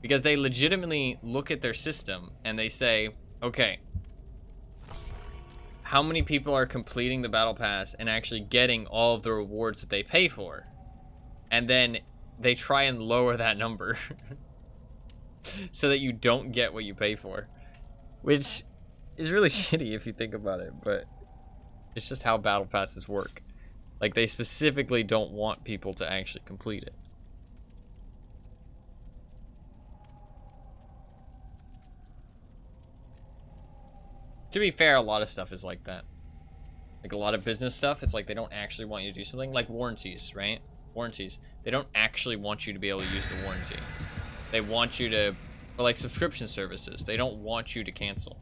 because they legitimately look at their system and they say, okay, how many people are completing the battle pass and actually getting all of the rewards that they pay for? And then they try and lower that number so that you don't get what you pay for, which is really shitty if you think about it, but it's just how battle passes work. Like, they specifically don't want people to actually complete it. To be fair, a lot of stuff is like that. Like, a lot of business stuff, it's like they don't actually want you to do something. Like warranties, right? Warranties. They don't actually want you to be able to use the warranty. They want you to... Or like subscription services. They don't want you to cancel.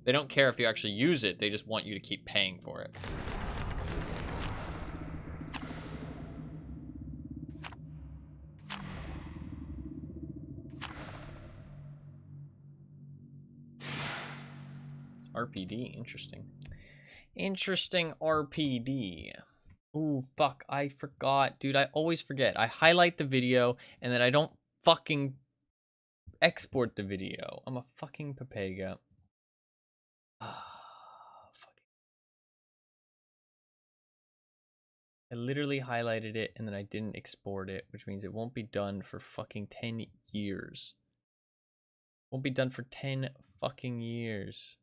They don't care if you actually use it. They just want you to keep paying for it. RPD, interesting. Interesting RPD. Ooh, fuck, I forgot. Dude, I always forget. I highlight the video, and then I don't fucking export the video. I'm a fucking papega. Fuck. I literally highlighted it, and then I didn't export it, which means it won't be done for fucking 10 years. Won't be done for 10 fucking years.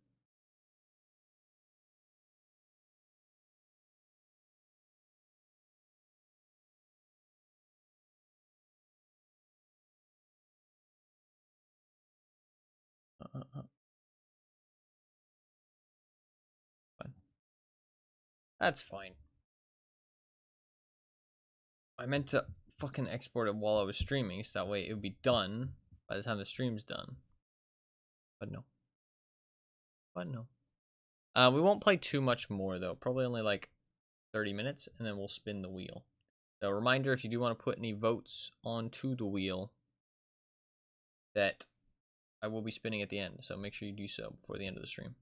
Fine. That's fine. I meant to fucking export it while I was streaming, so that way it would be done by the time the stream's done. But no. We won't play too much more though. Probably only like 30 minutes, and then we'll spin the wheel. So reminder, if you do want to put any votes onto the wheel, that I will be spinning at the end. So make sure you do so before the end of the stream.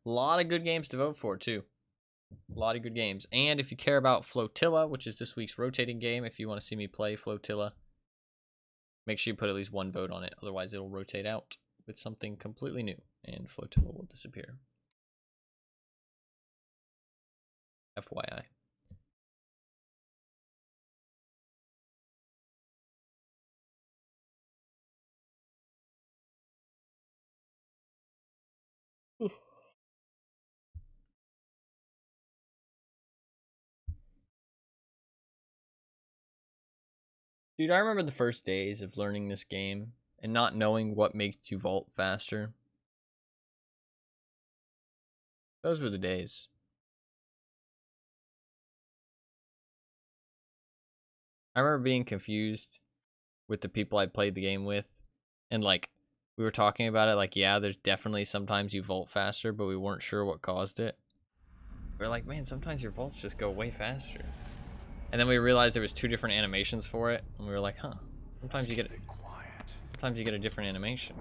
A lot of good games to vote for too. A lot of good games. And if you care about Flotilla, which is this week's rotating game, if you want to see me play Flotilla, make sure you put at least one vote on it. Otherwise, it'll rotate out with something completely new, and Flotilla will disappear. FYI. Dude, I remember the first days of learning this game and not knowing what makes you vault faster. Those were the days. I remember being confused with the people I played the game with, and like we were talking about it, like, yeah, there's definitely sometimes you vault faster, but we weren't sure what caused it. We were like, man, sometimes your vaults just go way faster. And then we realized there was 2 different animations for it, and we were like, huh, sometimes you get a different animation.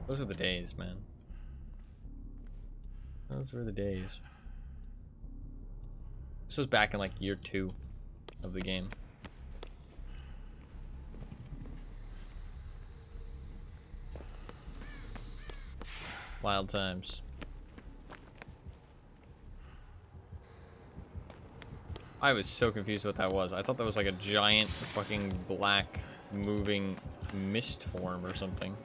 Those were the days, man. Those were the days. This was back in like year 2 of the game. Wild times. I was so confused what that was. I thought that was like a giant fucking black moving mist form or something.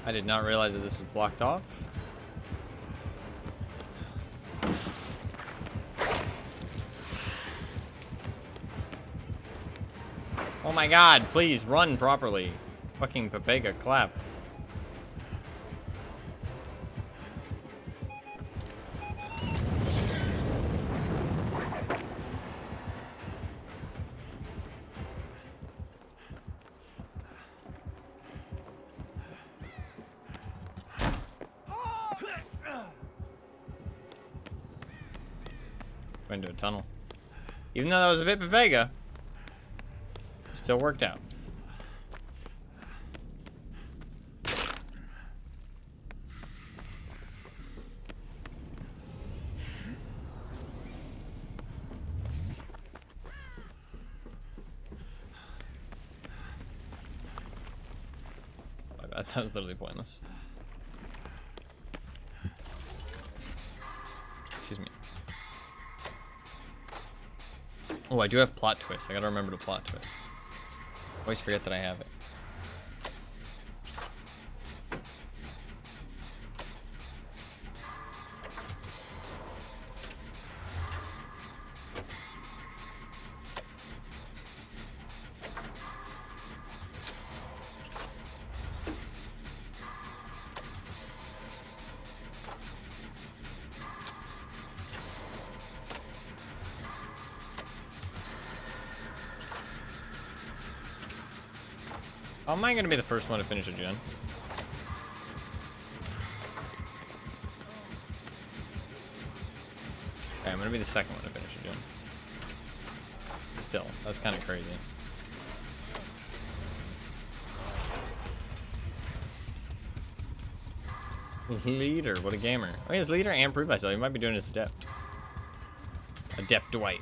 I did not realize that this was blocked off. Oh my god, please run properly. Fucking Pepega, clap. Went into a tunnel. Even though that was a bit Pepega, it still worked out. That was literally pointless. Excuse me. Oh, I do have plot twist. I gotta remember the plot twist. Always forget that I have it. How am I gonna be the first one to finish a gen? Okay, I'm gonna be the second one to finish a gen. Still, that's kind of crazy. Leader, what a gamer. Oh, he's leader and prove myself. He might be doing his adept. Adept Dwight.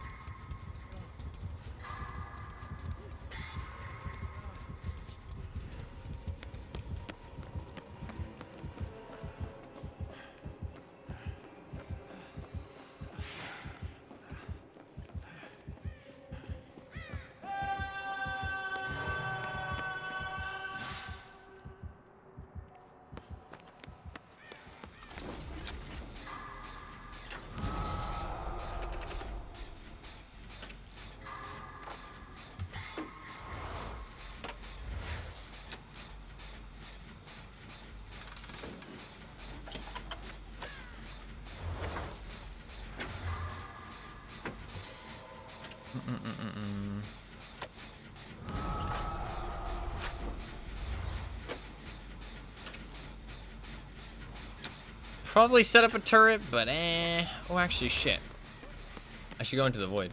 Probably set up a turret, but oh, actually, shit. I should go into the void.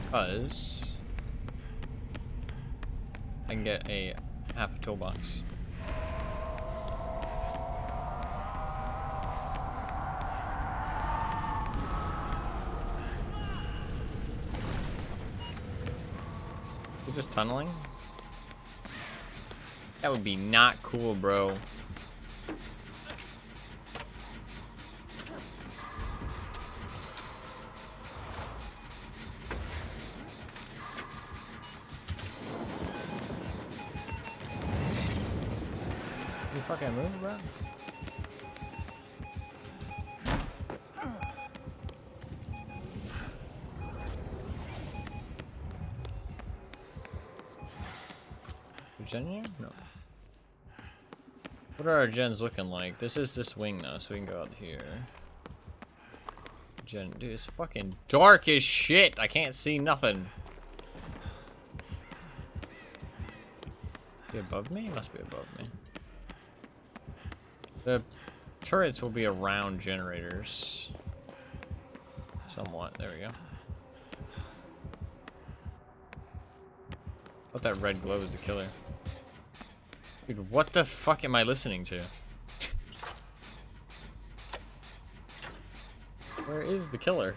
Because I can get a half a toolbox. Is this tunneling? That would be not cool, bro. You fucking move, bro? Gen here? No. What are our gens looking like? This is this wing though, so we can go out here. Gen, dude, it's fucking dark as shit. I can't see nothing. Is he above me? He must be above me. The turrets will be around generators. Somewhat. There we go. What that red glow is the killer. Dude, what the fuck am I listening to? Where is the killer?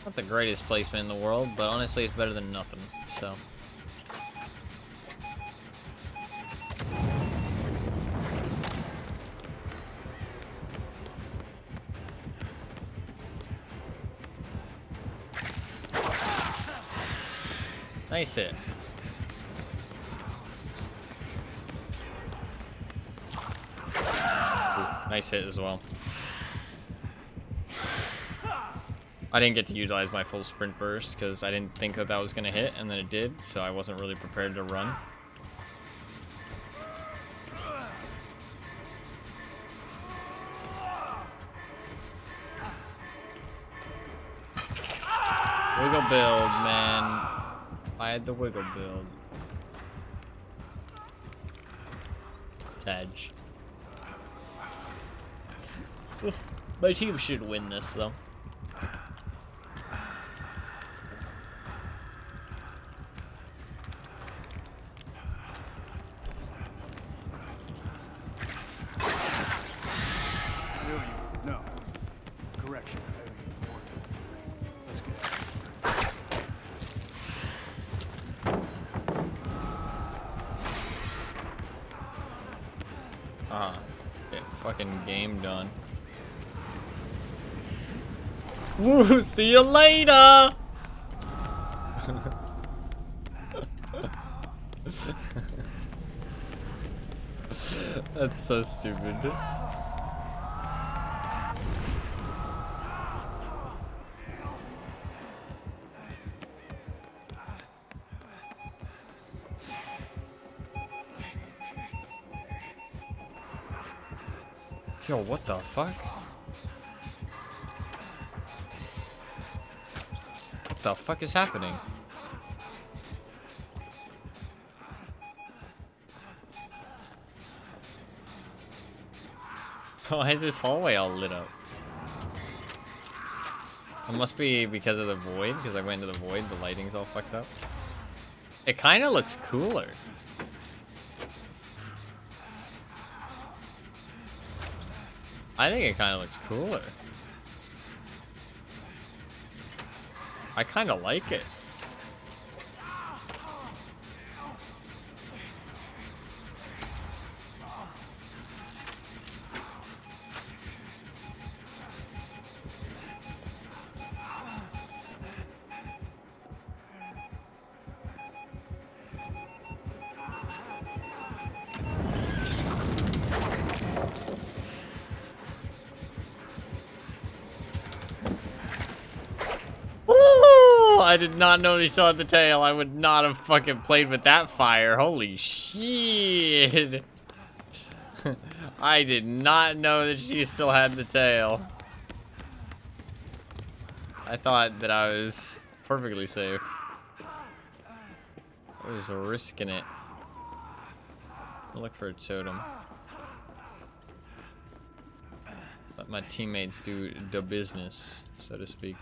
Not the greatest placement in the world, but honestly it's better than nothing, so. Nice hit. Ooh, nice hit as well. I didn't get to utilize my full sprint burst because I didn't think that was going to hit, and then it did, so I wasn't really prepared to run. Wiggle build, man. I had the wiggle build. Tadge. My team should win this, though. Fucking game done. Woo, see you later! That's so stupid. Yo, what the fuck? What the fuck is happening? Why is this hallway all lit up? It must be because of the void, because I went into the void, the lighting's all fucked up. It kind of looks cooler. I think it kind of looks cooler. I kind of like it. I did not know he still had the tail. I would not have fucking played with that fire. Holy shit. I did not know that she still had the tail. I thought that I was perfectly safe. I was risking it. I'll look for a totem. Let my teammates do the business, so to speak.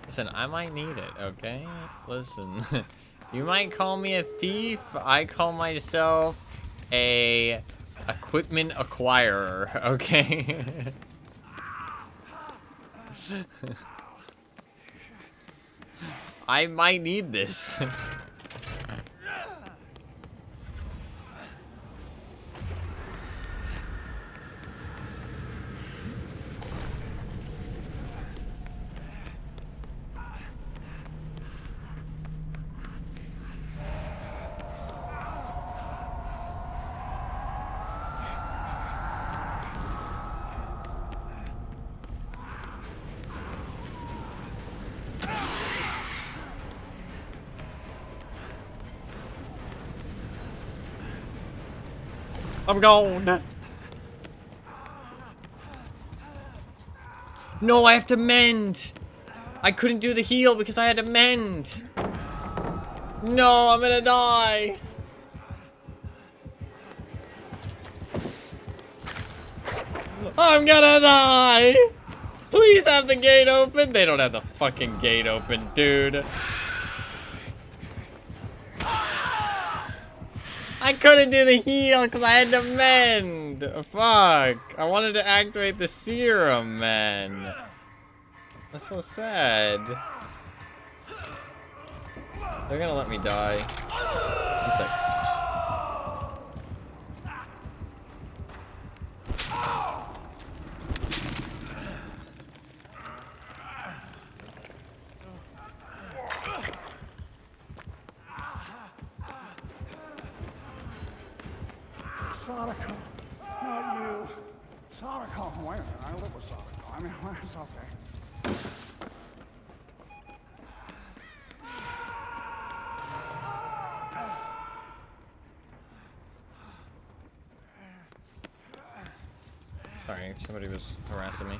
Listen, I might need it, okay? Listen, you might call me a thief. I call myself a equipment acquirer, okay? I might need this. I'm gone. No, I have to mend. I couldn't do the heal because I had to mend. No, I'm gonna die. I'm gonna die. Please have the gate open. They don't have the fucking gate open, dude. I couldn't do the heal because I had to mend. Fuck. I wanted to activate the serum, man. That's so sad. They're gonna let me die. One sec. Sadako, not you. Sadako, wait a minute, I live with Sadako. I mean, it's okay. Sorry, somebody was harassing me.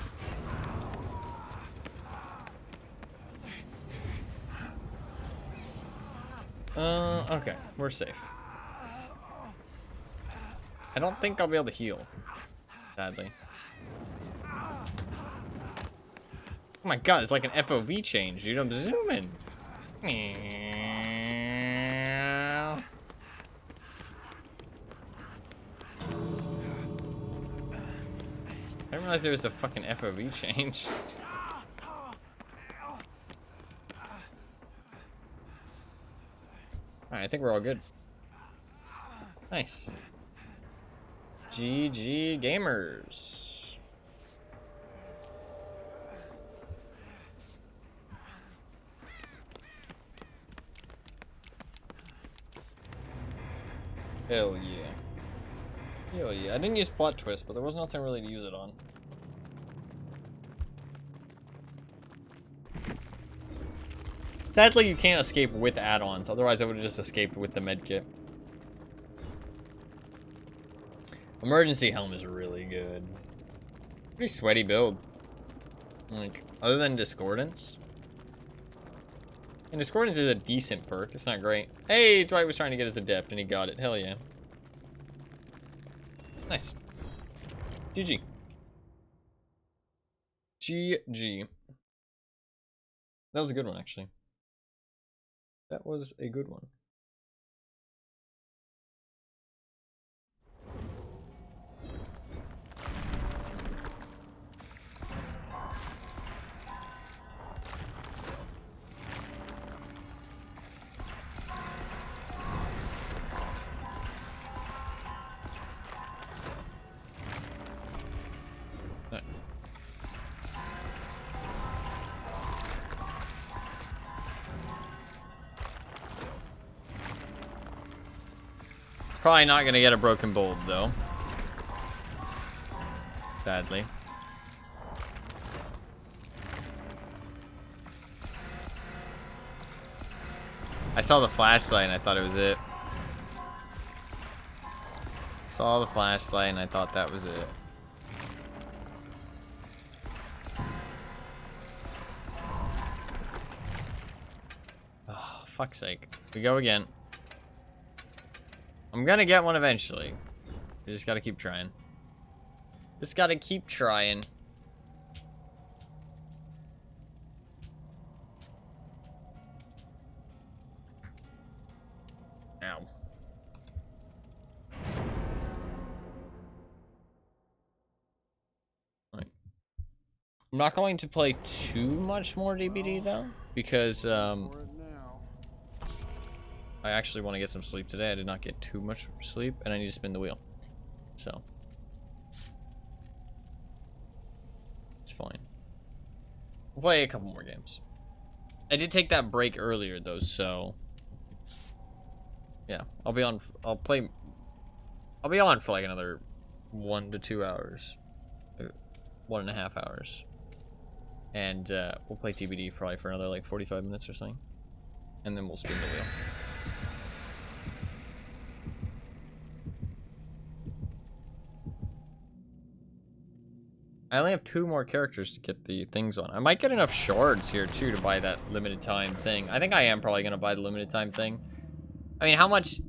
Okay, we're safe. I don't think I'll be able to heal, sadly. Oh my god, it's like an FOV change, dude. I'm zooming. I didn't realize there was a fucking FOV change. Alright, I think we're all good. Nice. GG gamers. Hell yeah. Hell yeah. I didn't use plot twist, but there was nothing really to use it on. Sadly, you can't escape with add-ons. Otherwise, I would have just escaped with the medkit. Emergency helm is really good. Pretty sweaty build. Like, other than Discordance. And Discordance is a decent perk. It's not great. Hey, Dwight was trying to get his Adept, and he got it. Hell yeah. Nice. GG. GG. That was a good one, actually. That was a good one. Probably not gonna get a broken bolt though. Sadly. I saw the flashlight and I thought it was it. Saw the flashlight and I thought that was it. Oh, fuck's sake. We go again. I'm gonna get one eventually. We just gotta keep trying. Just gotta keep trying. Ow. Right. I'm not going to play too much more DBD though, because I actually want to get some sleep today. I did not get too much sleep, and I need to spin the wheel. So it's fine. We'll play a couple more games. I did take that break earlier though, so yeah, I'll be on for like another 1 to 2 hours, 1.5 hours, and we'll play TBD probably for another like 45 minutes or something, and then we'll spin the wheel. I only have 2 more characters to get the things on. I might get enough shards here too to buy that limited time thing. I think I am probably gonna buy the limited time thing. I mean, how much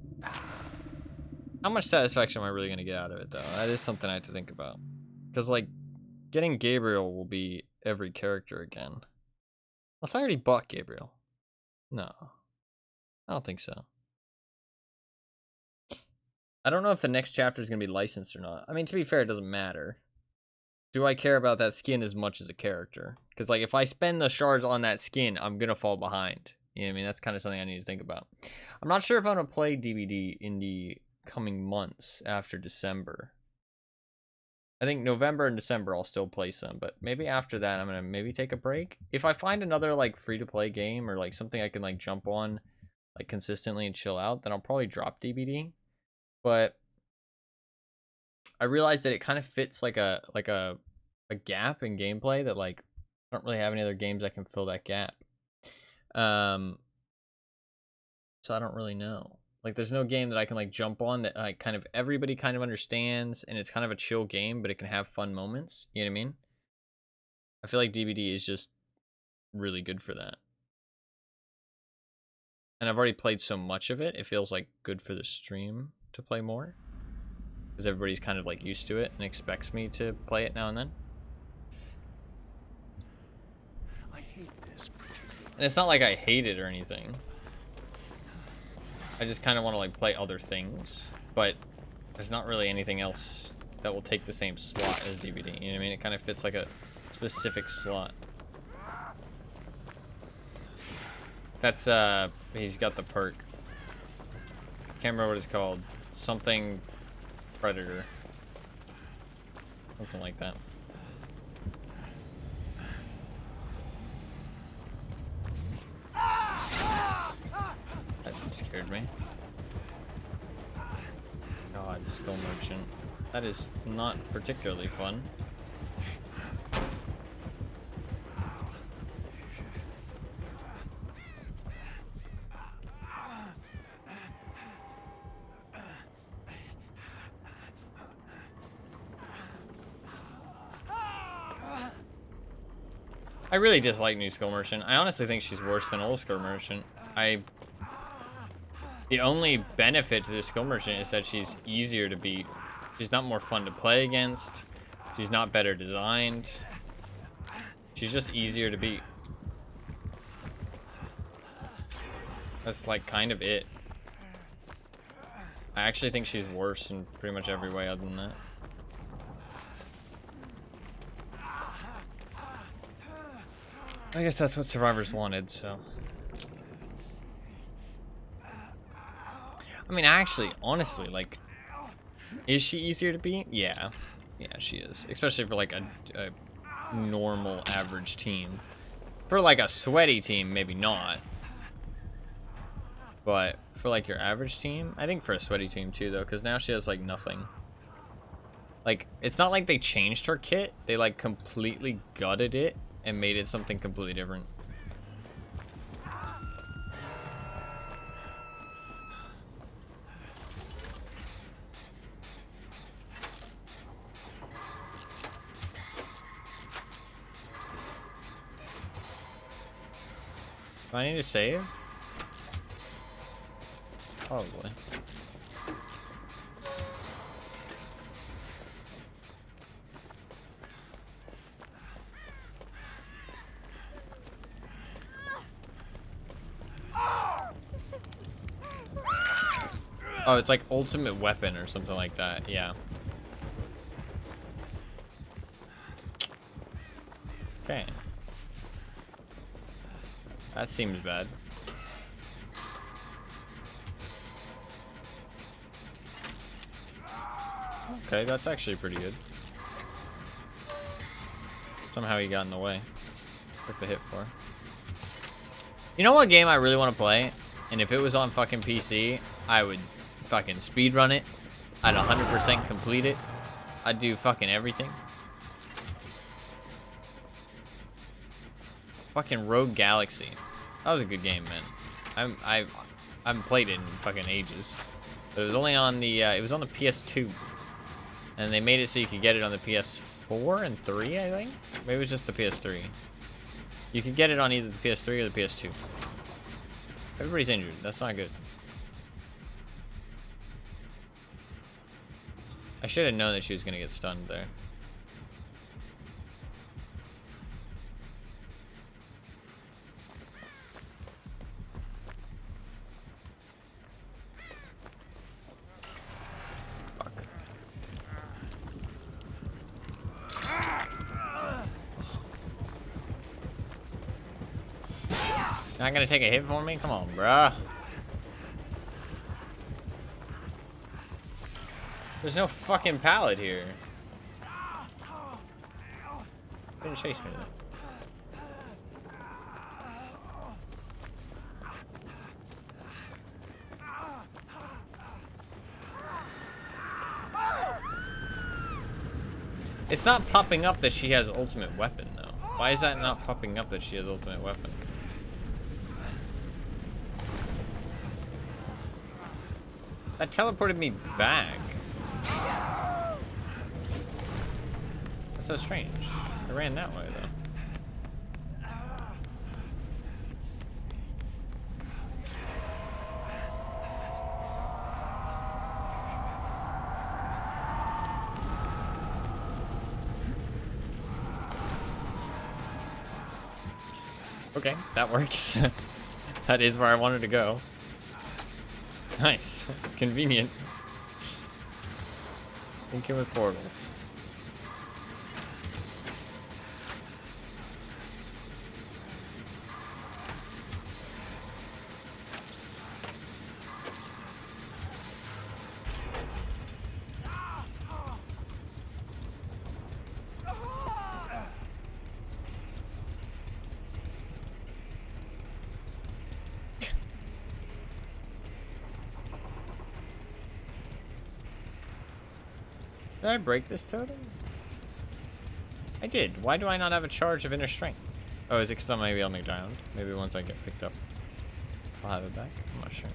satisfaction am I really gonna get out of it though? That is something I have to think about. Because like, getting Gabriel will be every character again. Unless I already bought Gabriel. No, I don't think so. I don't know if the next chapter is gonna be licensed or not. I mean, to be fair, it doesn't matter. Do I care about that skin as much as a character? Because like, if I spend the shards on that skin, I'm gonna fall behind. You know what I mean? That's kind of something I need to think about. I'm not sure if I'm gonna play DVD in the coming months after December. I think November and December I'll still play some, but maybe after that I'm gonna maybe take a break. If I find another like free-to-play game or like something I can like jump on like consistently and chill out, then I'll probably drop DVD. But I realized that it kind of fits like a gap in gameplay that like I don't really have any other games that can fill that gap. So I don't really know. Like, there's no game that I can like jump on that like kind of everybody kind of understands, and it's kind of a chill game, but it can have fun moments. You know what I mean? I feel like DVD is just really good for that. And I've already played so much of it, it feels like good for the stream to play more. Because everybody's kind of like used to it and expects me to play it now and then. I hate this. And it's not like I hate it or anything. I just kind of want to like play other things, but there's not really anything else that will take the same slot as DVD. You know what I mean? It kind of fits like a specific slot. That's he's got the perk. Can't remember what it's called. Something Predator. Something like that. That scared me. God, Skull Merchant. That is not particularly fun. I really dislike New Skull Merchant. I honestly think she's worse than Old Skull Merchant. The only benefit to this Skull Merchant is that she's easier to beat. She's not more fun to play against. She's not better designed. She's just easier to beat. That's like kind of it. I actually think she's worse in pretty much every way other than that. I guess that's what survivors wanted, so. I mean, actually, honestly, like, is she easier to beat? Yeah. Yeah, she is. Especially for, like, a normal, average team. For, like, a sweaty team, maybe not. But for like your average team. I think for a sweaty team too though, because now she has like nothing. Like, it's not like they changed her kit. They like completely gutted it and made it something completely different. Do I need to save? Probably. Oh, it's like ultimate weapon or something like that. Yeah. Okay. That seems bad. Okay, that's actually pretty good. Somehow he got in the way. Took the hit for. You know what game I really want to play? And if it was on fucking PC, I would fucking speedrun it. I'd 100% complete it. I'd do fucking everything. Fucking Rogue Galaxy. That was a good game, man. I haven't played it in fucking ages. But it was only on the it was on the PS2. And they made it so you could get it on the PS4 and 3, I think. Maybe it was just the PS3. You could get it on either the PS3 or the PS2. Everybody's injured. That's not good. I should have known that she was gonna get stunned there. Not gonna take a hit for me? Come on, bruh. There's no fucking pallet here. Didn't chase me though. It's not popping up that she has ultimate weapon though. Why is that not popping up that she has ultimate weapon? That teleported me back. That's so strange. I ran that way though. Okay, that works. That is where I wanted to go. Nice. Convenient. Thinking with portals. Did I break this totem? I did. Why do I not have a charge of inner strength? Oh, is it because I might be on the ground? Maybe once I get picked up, I'll have it back. I'm not sure.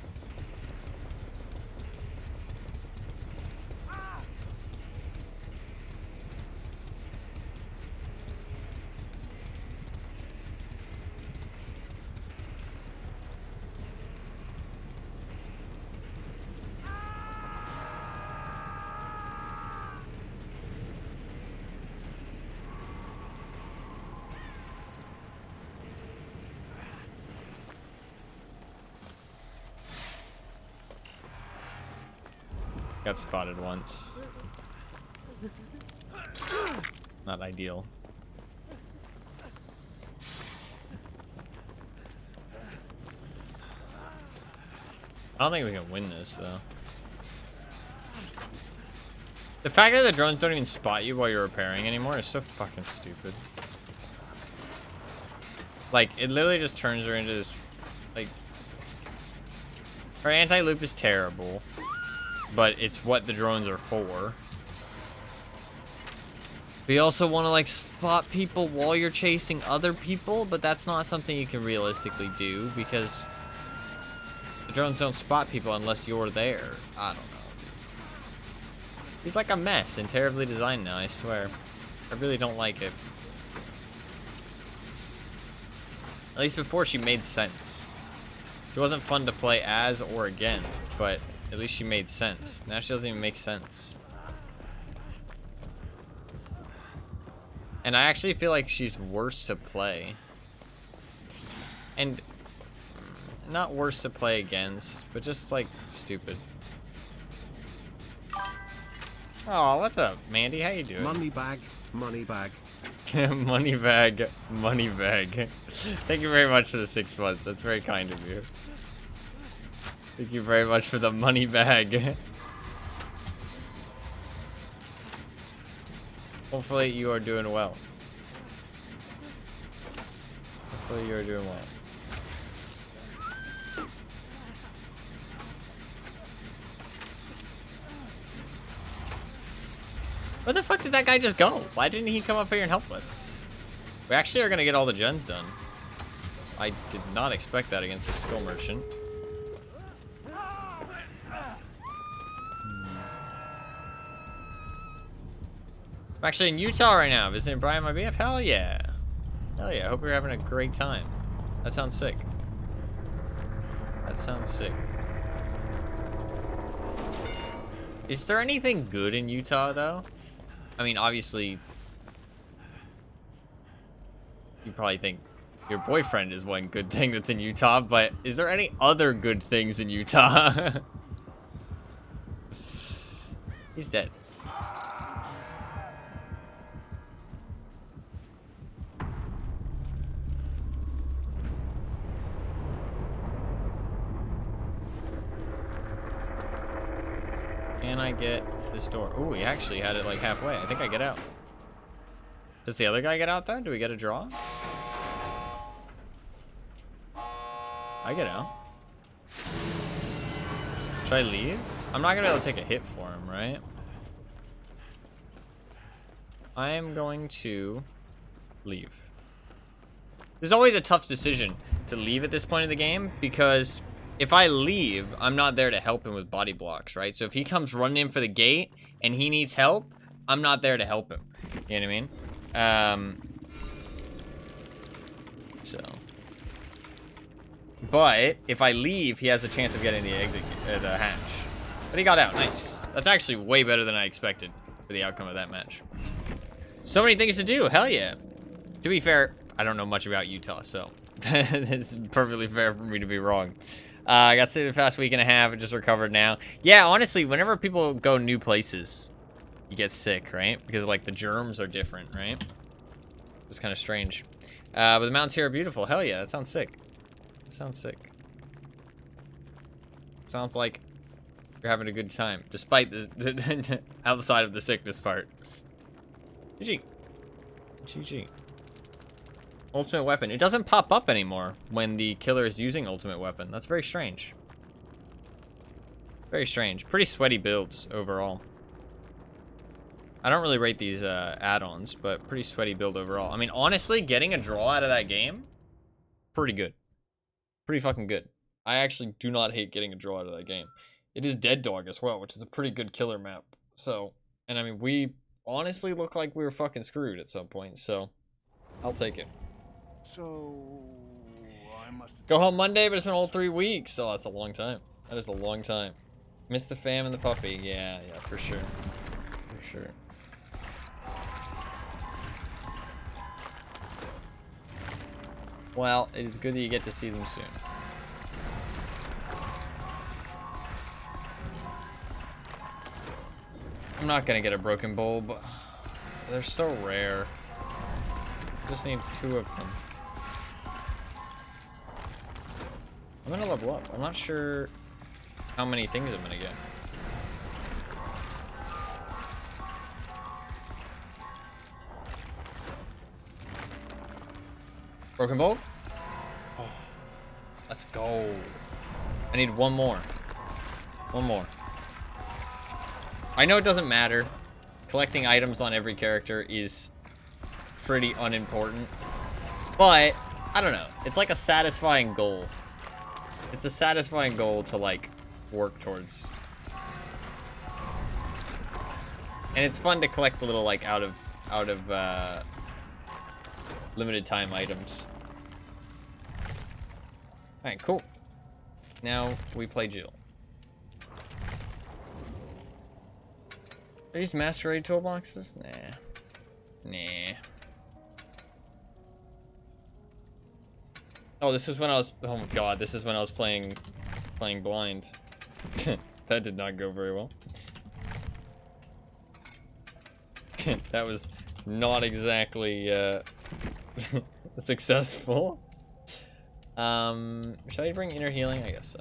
Got spotted once. Not ideal. I don't think we can win this though. The fact that the drones don't even spot you while you're repairing anymore is so fucking stupid. Like, it literally just turns her into this, like, Her anti-loop is terrible, but it's what the drones are for. We also want to like spot people while you're chasing other people, but that's not something you can realistically do because the drones don't spot people unless you're there. I don't know. He's like a mess and terribly designed now, I swear. I really don't like it. At least before she made sense. She wasn't fun to play as or against, but at least she made sense. Now she doesn't even make sense. And I actually feel like she's worse to play. And not worse to play against, but just like stupid. Oh, what's up, Mandy? How you doing? Money bag, money bag. Money bag, money bag. Thank you very much for the 6 months. That's very kind of you. Thank you very much for the money bag. Hopefully you are doing well. Hopefully you are doing well. Where the fuck did that guy just go? Why didn't he come up here and help us? We actually are gonna get all the gens done. I did not expect that against a skull merchant. I'm actually in Utah right now, visiting Brian, my BF. Hell yeah. Hell yeah. I hope you're having a great time. That sounds sick. That sounds sick. Is there anything good in Utah, though? I mean, obviously, you probably think your boyfriend is one good thing that's in Utah, but is there any other good things in Utah? He's dead. Can I get this door? Ooh, he actually had it like halfway. I think I get out. Does the other guy get out though? Do we get a draw? I get out. Should I leave? I'm not gonna be able to take a hit for him, right? I am going to leave. This is always a tough decision to leave at this point in the game because if I leave, I'm not there to help him with body blocks, right? So if he comes running in for the gate and he needs help, I'm not there to help him. You know what I mean? But if I leave, he has a chance of getting the exit, the hatch. But he got out, nice. That's actually way better than I expected for the outcome of that match. So many things to do, hell yeah. To be fair, I don't know much about Utah, so it's perfectly fair for me to be wrong. I got sick the past week and a half. I just recovered now. Yeah, honestly, whenever people go new places, you get sick, right? Because like the germs are different, right? It's kind of strange. But the mountains here are beautiful. Hell yeah, that sounds sick. That sounds sick. Sounds like you're having a good time, despite the outside of the sickness part. GG. GG. Ultimate weapon. It doesn't pop up anymore when the killer is using ultimate weapon. That's very strange. Very strange. Pretty sweaty builds overall. I don't really rate these add-ons, but pretty sweaty build overall. I mean, honestly, getting a draw out of that game, pretty good. Pretty fucking good. I actually do not hate getting a draw out of that game. It is Dead Dog as well, which is a pretty good killer map. So, and I mean, we honestly look like we were fucking screwed at some point, so I'll take it. So, I must Go home Monday, but it's been all 3 weeks. Oh, that's a long time. That is a long time. Miss the fam and the puppy. Yeah, for sure. For sure. Well, it is good that you get to see them soon. I'm not gonna get a broken bulb. They're so rare. I just need 2 of them. I'm gonna level up. I'm not sure how many things I'm gonna get. Broken bolt? Oh, let's go. I need one more. One more. I know it doesn't matter. Collecting items on every character is pretty unimportant. But, I don't know. It's like a satisfying goal. It's a satisfying goal to, like, work towards. And it's fun to collect the little, like, out of limited time items. Alright, cool. Now we play Jill. Are these masquerade toolboxes? Nah. Oh, this is when I was, oh my god, this is when I was playing blind. That did not go very well. That was not exactly successful. Should I bring inner healing? I guess so.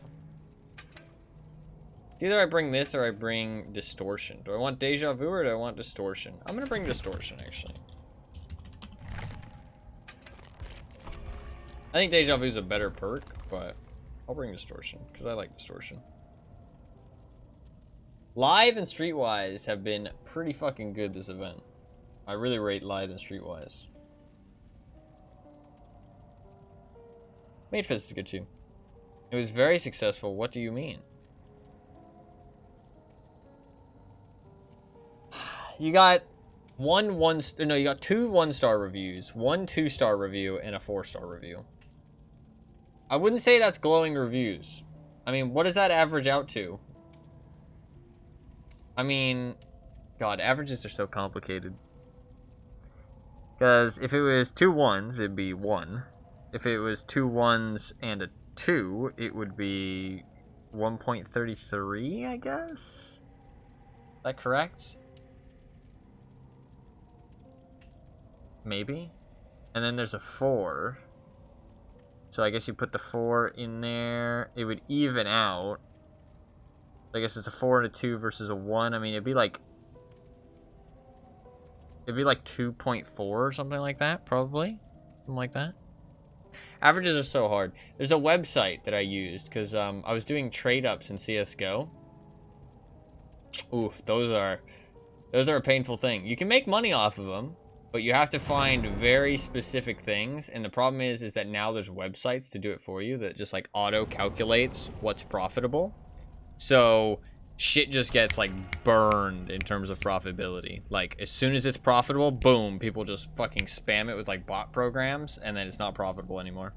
It's either I bring this or I bring distortion. Do I want deja vu or do I want distortion? I'm gonna bring distortion, actually. I think deja vu is a better perk, but I'll bring distortion because I like distortion. Live and Streetwise have been pretty fucking good this event. I really rate Live and Streetwise. Made Fist is good too. It was very successful. What do you mean? You got you got 2 1-star reviews, 1 2-star review, and a 4-star review. I wouldn't say that's glowing reviews. I mean, what does that average out to? I mean, God, averages are so complicated. Because if it was 2 1s, it'd be 1. If it was 2 1s and a 2, it would be 1.33, I guess? Is that correct? Maybe? And then there's a 4. So I guess you put the 4 in there. It would even out. I guess it's a 4 and a 2 versus a 1. I mean, it'd be like 2.4 or something like that, probably. Something like that. Averages are so hard. There's a website that I used because I was doing trade-ups in CSGO. Oof, those are a painful thing. You can make money off of them, but you have to find very specific things. And the problem is that now there's websites to do it for you that just like auto-calculates what's profitable. So shit just gets like burned in terms of profitability. Like as soon as it's profitable, boom, people just fucking spam it with like bot programs, and then it's not profitable anymore.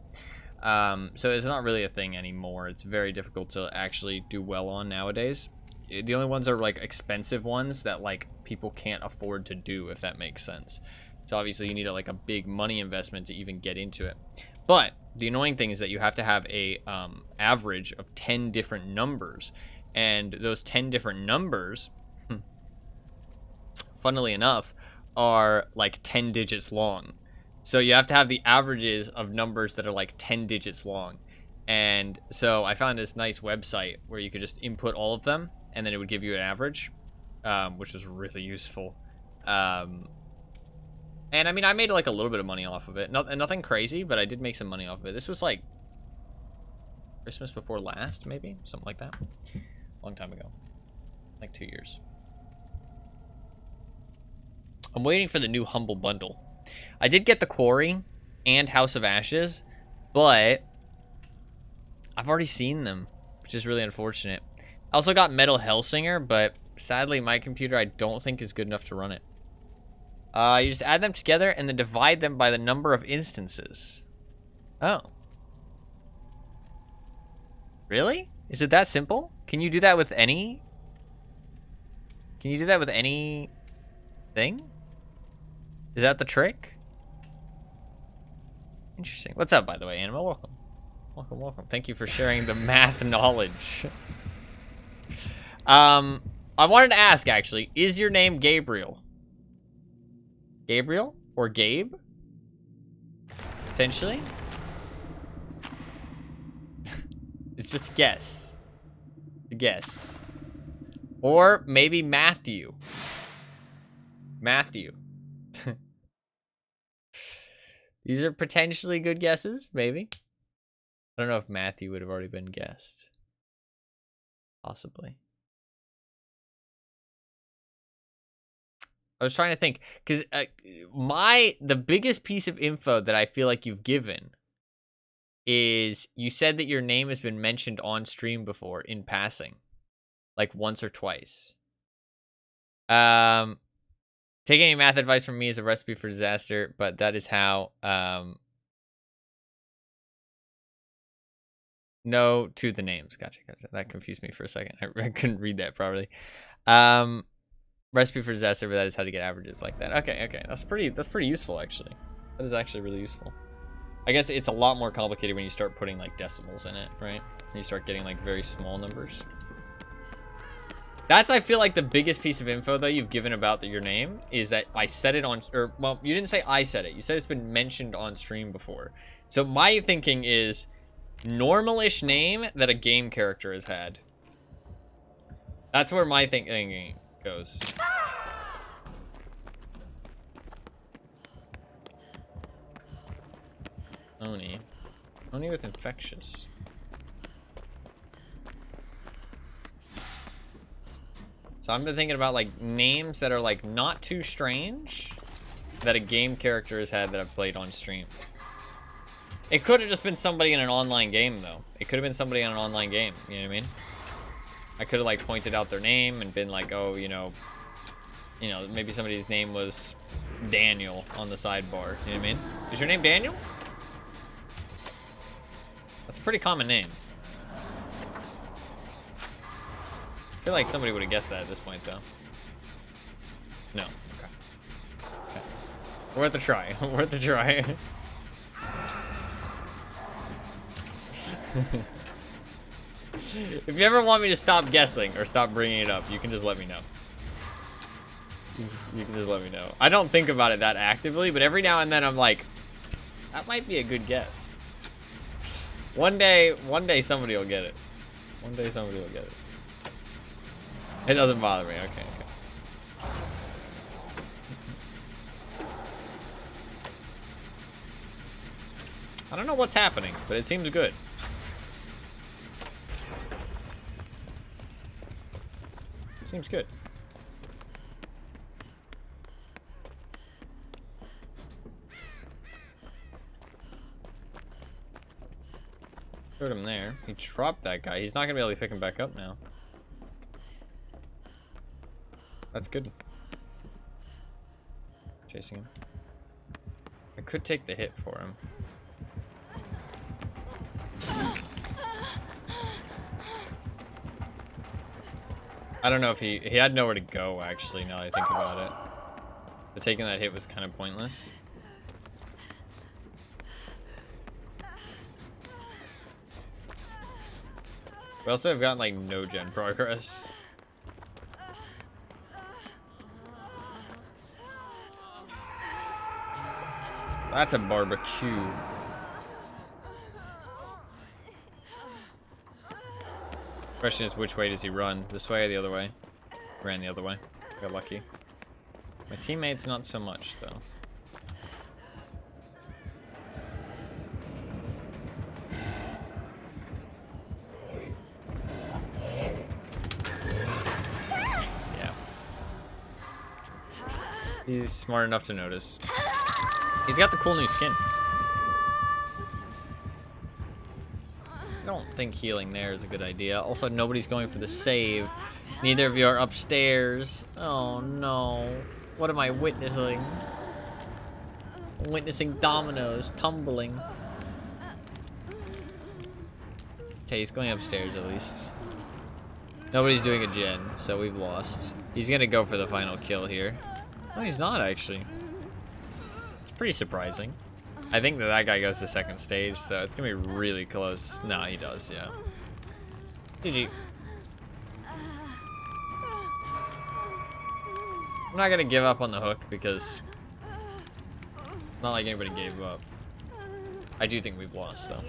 So it's not really a thing anymore. It's very difficult to actually do well on nowadays. The only ones are like expensive ones that like people can't afford to do, if that makes sense. So obviously you need like a big money investment to even get into it. But the annoying thing is that you have to have a average of 10 different numbers. And those 10 different numbers, funnily enough, are like 10 digits long. So you have to have the averages of numbers that are like 10 digits long. And so I found this nice website where you could just input all of them, and then it would give you an average, which was really useful. And I mean, I made like a little bit of money off of it. Nothing crazy, but I did make some money off of it. This was like Christmas before last, maybe? Something like that. Long time ago. Like 2 years. I'm waiting for the new Humble Bundle. I did get the Quarry and House of Ashes, but I've already seen them, which is really unfortunate. I also got Metal Hellsinger, but sadly my computer I don't think is good enough to run it. You just add them together and then divide them by the number of instances. Oh. Really? Is it that simple? Can you do that with any? Can you do that with any thing? Is that the trick? Interesting. What's up, by the way, Anima? Welcome. Welcome, welcome. Thank you for sharing the math knowledge. I wanted to ask, actually, is your name Gabriel? Gabriel? Or Gabe? Potentially? It's just a guess. A guess. Or maybe Matthew. Matthew. These are potentially good guesses, maybe. I don't know if Matthew would have already been guessed. Possibly. I was trying to think, because the biggest piece of info that I feel like you've given is you said that your name has been mentioned on stream before in passing, like once or twice. Taking any math advice from me is a recipe for disaster, but that is how. No to the names. Gotcha. That confused me for a second. I couldn't read that properly. Recipe for disaster, but that is how to get averages like that. Okay. That's pretty useful, actually. That is actually really useful. I guess it's a lot more complicated when you start putting like decimals in it, right? And you start getting like very small numbers. That's, I feel like, the biggest piece of info though you've given about your name is that I said it on, or well, you didn't say I said it. You said it's been mentioned on stream before. So my thinking is normal-ish name that a game character has had. That's where my thinking goes. Oni with infectious. So I've been thinking about like names that are like not too strange that a game character has had that I've played on stream. It could have just been somebody in an online game though. It could have been somebody in an online game, you know what I mean? I could have like pointed out their name and been like, oh, you know, maybe somebody's name was Daniel on the sidebar, you know what I mean? Is your name Daniel? That's a pretty common name. I feel like somebody would have guessed that at this point, though. No. Okay. Worth a try. Worth a try. If you ever want me to stop guessing or stop bringing it up, you can just let me know. You can just let me know. I don't think about it that actively, but every now and then I'm like, that might be a good guess. One day somebody will get it. One day somebody will get it. It doesn't bother me. Okay. I don't know what's happening, but it seems good. Seems good. Put him there. He dropped that guy. He's not gonna be able to pick him back up now. That's good. Chasing him. I could take the hit for him. I don't know if he had nowhere to go, actually, now that I think about it. But taking that hit was kind of pointless. We also have gotten, like, no gen progress. That's a barbecue. Question is, which way does he run? This way or the other way? Ran the other way. Got lucky. My teammates, not so much, though. Yeah. He's smart enough to notice. He's got the cool new skin. I don't think healing there is a good idea. Also, nobody's going for the save. Neither of you are upstairs. Oh no. What am I witnessing? I'm witnessing dominoes tumbling. Okay, he's going upstairs at least. Nobody's doing a gen, so we've lost. He's gonna go for the final kill here. No, he's not actually. It's pretty surprising. I think that guy goes to second stage, so it's gonna be really close. No, he does, yeah. GG. I'm not gonna give up on the hook because it's not like anybody gave up. I do think we've lost though.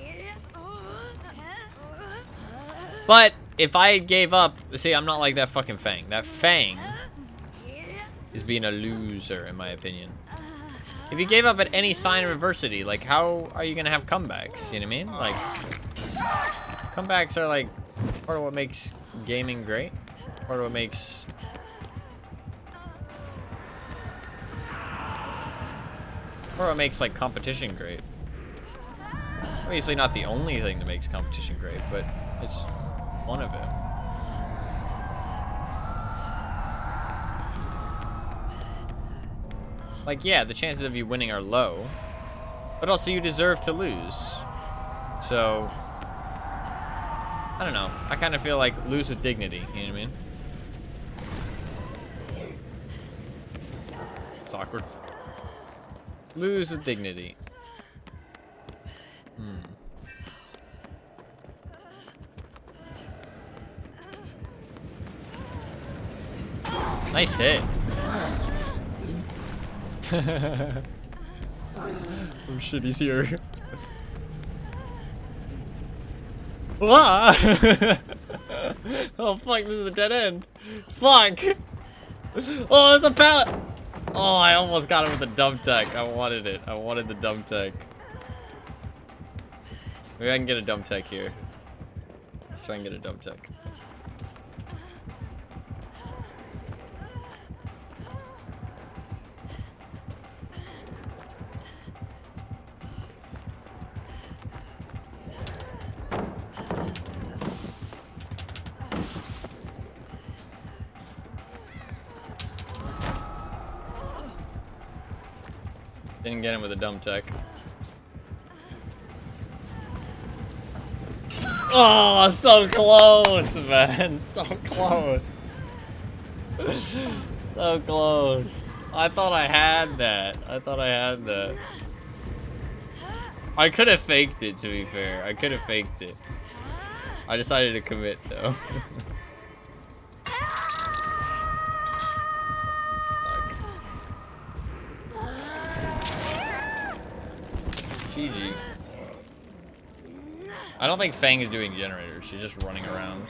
But if I gave up, see, I'm not like that fucking Fang. That Fang is being a loser, in my opinion. If you gave up at any sign of adversity, like, how are you gonna have comebacks? You know what I mean? Like, comebacks are like part of what makes gaming great. Part of what makes like competition great. Obviously not the only thing that makes competition great, but it's one of it. Like, yeah, the chances of you winning are low, but also you deserve to lose. So, I don't know. I kind of feel like lose with dignity, you know what I mean? It's awkward. Lose with dignity. Nice hit. Oh shit, he's here. Oh fuck, this is a dead end. Fuck! Oh, there's a pallet! Oh, I almost got him with the dump tech. I wanted it. I wanted the dump tech. Maybe I can get a dump tech here. Let's try and get a dump tech. Didn't get him with a dump tech. Oh, so close, man. So close. So close. I thought I had that. I could have faked it, to be fair. I could have faked it. I decided to commit, though. GG. I don't think Fang is doing generators. She's just running around.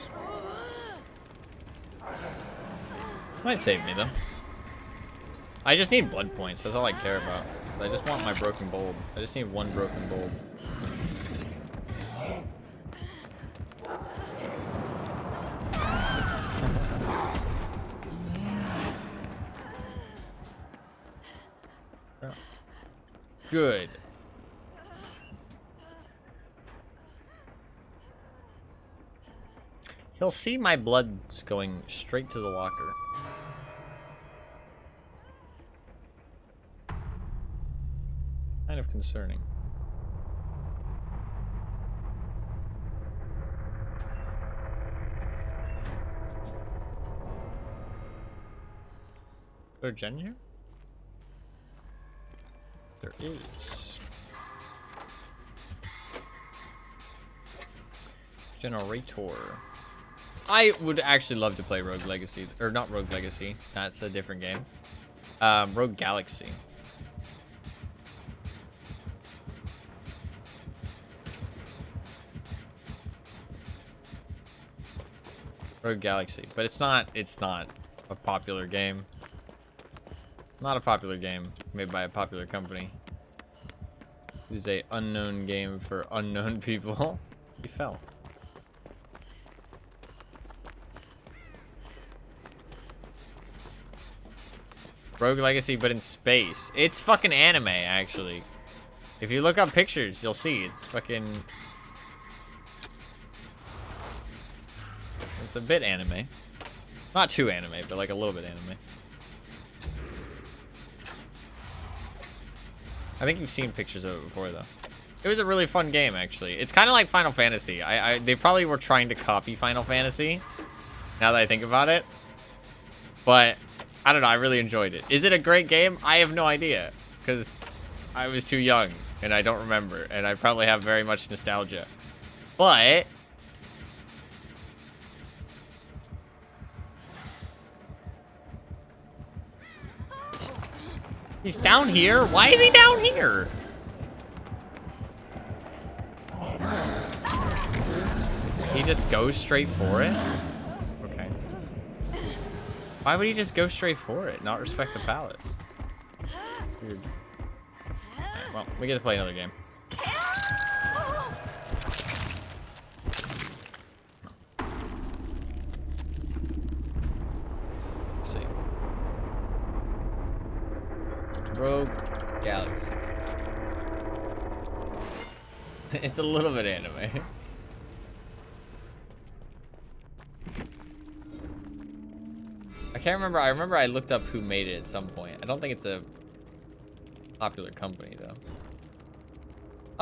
Might save me, though. I just need blood points. That's all I care about. I just want my broken bulb. I just need one broken bulb. Good. He'll see my blood's going straight to the locker. Kind of concerning. Is there a gen here? There is. Generator. I would actually love to play Rogue Legacy, or not Rogue Legacy. That's a different game. Rogue Galaxy. Rogue Galaxy, but it's not a popular game. Not a popular game made by a popular company. It is a unknown game for unknown people. He fell. Rogue Legacy, but in space. It's fucking anime, actually. If you look up pictures, you'll see it's fucking... It's a bit anime. Not too anime, but like a little bit anime. I think you've seen pictures of it before, though. It was a really fun game, actually. It's kind of like Final Fantasy. They probably were trying to copy Final Fantasy, now that I think about it. But, I don't know, I really enjoyed it. Is it a great game? I have no idea, because I was too young, and I don't remember, and I probably have very much nostalgia. But... He's down here? Why is he down here? He just goes straight for it? Okay. Why would he just go straight for it, not respect the pallet? Weird. Alright, well, we get to play another game. Rogue Galaxy. It's a little bit anime. I can't remember. I remember I looked up who made it at some point. I don't think it's a popular company, though.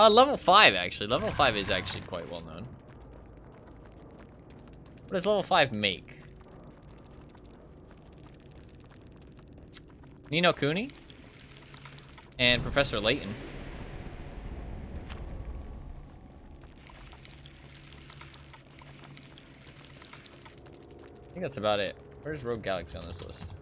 Level 5, actually. Level 5 is actually quite well known. What does level 5 make? Ni no Kuni? And Professor Layton. I think that's about it. Where's Rogue Galaxy on this list?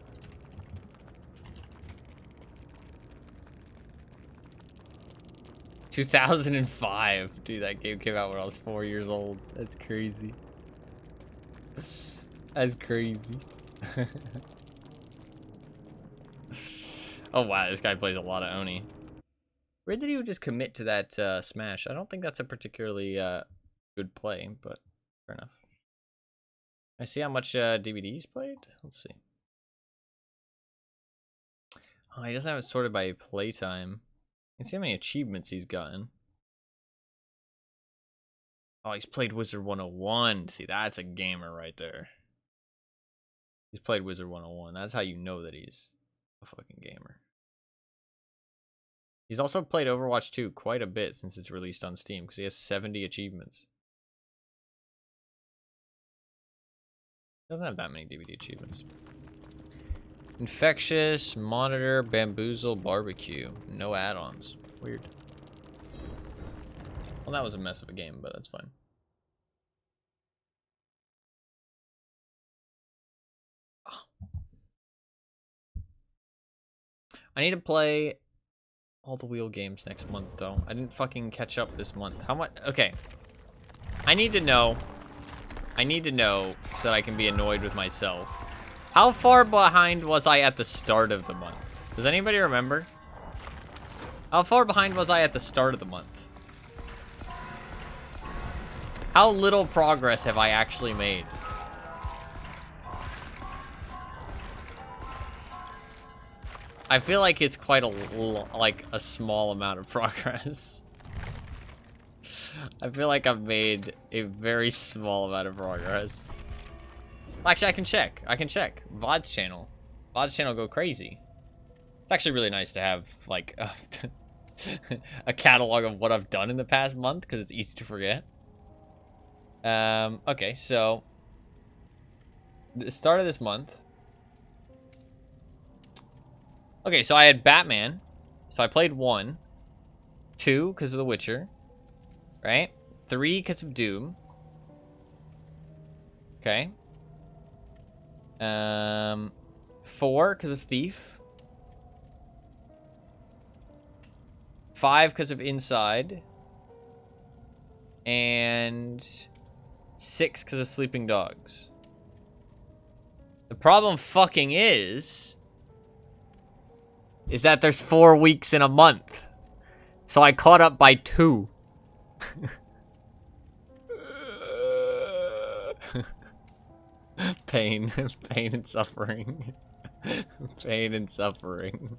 "2005. Dude, that game came out when I was 4 years old. That's crazy. That's crazy. Oh wow, this guy plays a lot of Oni. Where did he just commit to that smash? I don't think that's a particularly good play, but fair enough. I see how much DVDs played. Let's see. Oh, he doesn't have it sorted by playtime. You can see how many achievements he's gotten. Oh, he's played Wizard 101. See, that's a gamer right there. He's played Wizard 101. That's how you know that he's a fucking gamer. He's also played Overwatch 2 quite a bit since it's released on Steam, because he has 70 achievements. Doesn't have that many DVD achievements. Infectious, Monitor, Bamboozle, Barbecue. No add-ons. Weird. Well, that was a mess of a game, but that's fine. I need to play all the wheel games next month, though. I didn't fucking catch up this month. How much? Okay. I need to know so that I can be annoyed with myself. How far behind was I at the start of the month? Does anybody remember? How far behind was I at the start of the month? How little progress have I actually made? I feel like it's quite a small amount of progress. I feel like I've made a very small amount of progress. Actually, I can check. VODs channel. VODs channel go crazy. It's actually really nice to have, like, a catalog of what I've done in the past month, because it's easy to forget. Okay, so the start of this month. Okay, so I had Batman. So I played 1. 2, because of The Witcher. Right? 3, because of Doom. Okay. 4, because of Thief. 5, because of Inside. And 6, because of Sleeping Dogs. The problem fucking is that there's 4 weeks in a month. So I caught up by 2. Pain and suffering. Pain and suffering.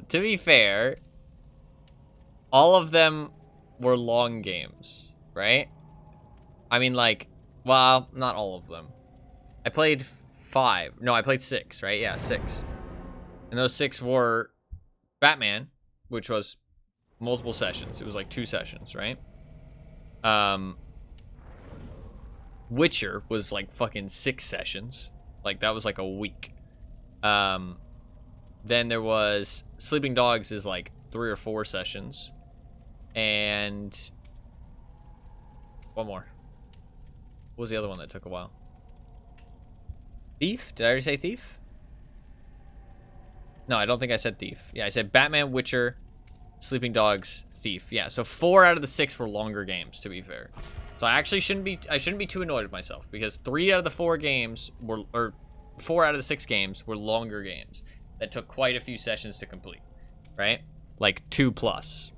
To be fair, all of them were long games, right? I mean, like, well, not all of them. I played 5. No, I played 6, right? Yeah, 6. And those 6 were Batman, which was multiple sessions. It was like 2 sessions, right? Witcher was like fucking 6 sessions. Like, that was like a week. Then there was Sleeping Dogs is like 3 or 4 sessions. And one more. What was the other one that took a while? Thief? Did I already say Thief? No, I don't think I said Thief. Yeah, I said Batman, Witcher, Sleeping Dogs, Thief. Yeah, so 4 out of the 6 were longer games, to be fair. So I actually shouldn't be too annoyed with myself, because 3 out of the 4 games were, or 4 out of the 6 games were longer games that took quite a few sessions to complete, right? Like 2+.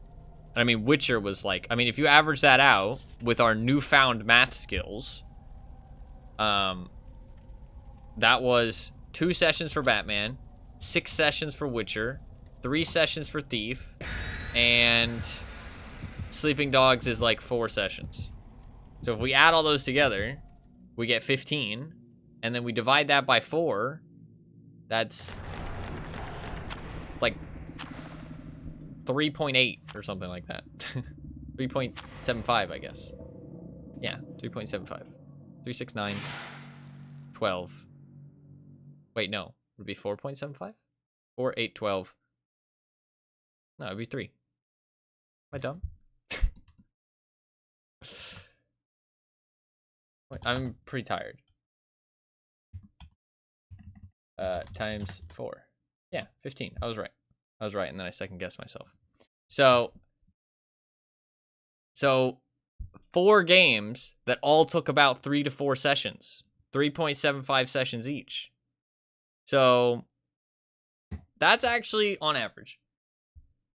And I mean, Witcher was like, I mean, if you average that out with our newfound math skills, that was 2 sessions for Batman, 6 sessions for Witcher, 3 sessions for Thief, and Sleeping Dogs is like 4 sessions. So if we add all those together, we get 15, and then we divide that by 4, that's like 3.8 or something like that. 3.75, I guess. Yeah, 3.75. 369, 12. Wait, no. Would it be 4.75? 4, 8, 12. No, it'd be 3. Am I dumb? Wait, I'm pretty tired. Times 4. Yeah, 15. I was right. And then I second guessed myself. So 4 games that all took about 3 to 4 sessions. 3.75 sessions each. So that's actually on average.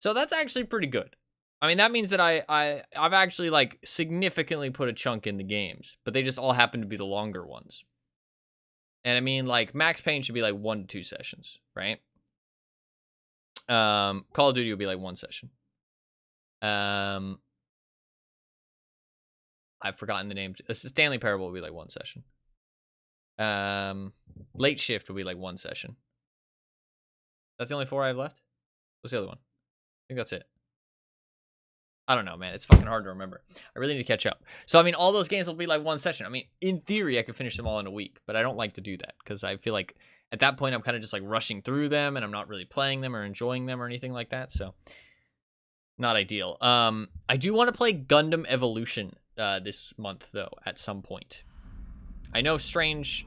So that's actually pretty good. I mean, that means that I've actually like significantly put a chunk in the games, but they just all happen to be the longer ones. And I mean, like Max Payne should be like 1 to 2 sessions, right? Call of Duty would be like 1 session. I've forgotten the name. Stanley Parable would be like 1 session. Late Shift would be like 1 session. That's the only 4 I have left? What's the other one? I think that's it. I don't know, man. It's fucking hard to remember. I really need to catch up. So, I mean, all those games will be like 1 session. I mean, in theory, I could finish them all in a week, but I don't like to do that because I feel like at that point, I'm kind of just like rushing through them and I'm not really playing them or enjoying them or anything like that. So, not ideal. I do want to play Gundam Evolution this month, though, at some point. I know Strange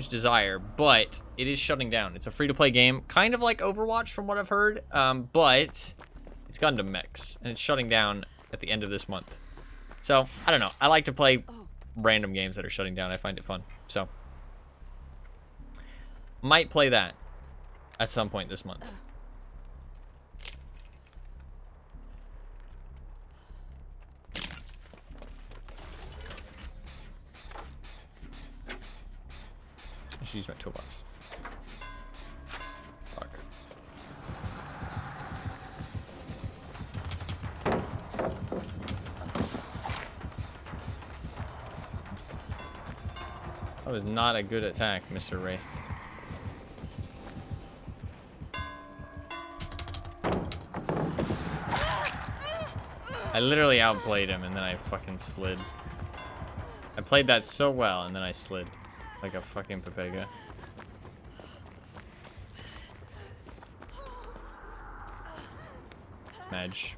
Desire, but it is shutting down. It's a free-to-play game, kind of like Overwatch from what I've heard, but it's Gundam Mechs, and it's shutting down at the end of this month. So, I don't know. I like to play random games that are shutting down. I find it fun. So, might play that at some point this month. I should use my toolbox. Fuck. That was not a good attack, Mr. Wraith. I literally outplayed him and then I fucking slid. I played that so well and then I slid. Like a fucking Pepega. Madge.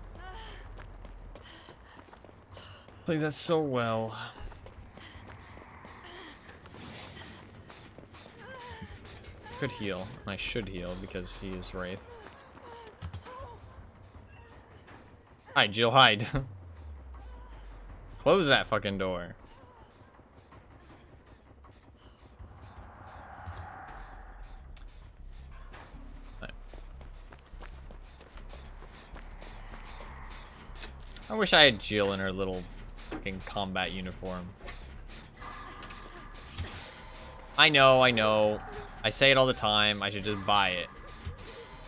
Played that so well. Could heal. I should heal because he is Wraith. Hi, Jill, hide. Close that fucking door. I wish I had Jill in her little fucking combat uniform. I know. I say it all the time. I should just buy it.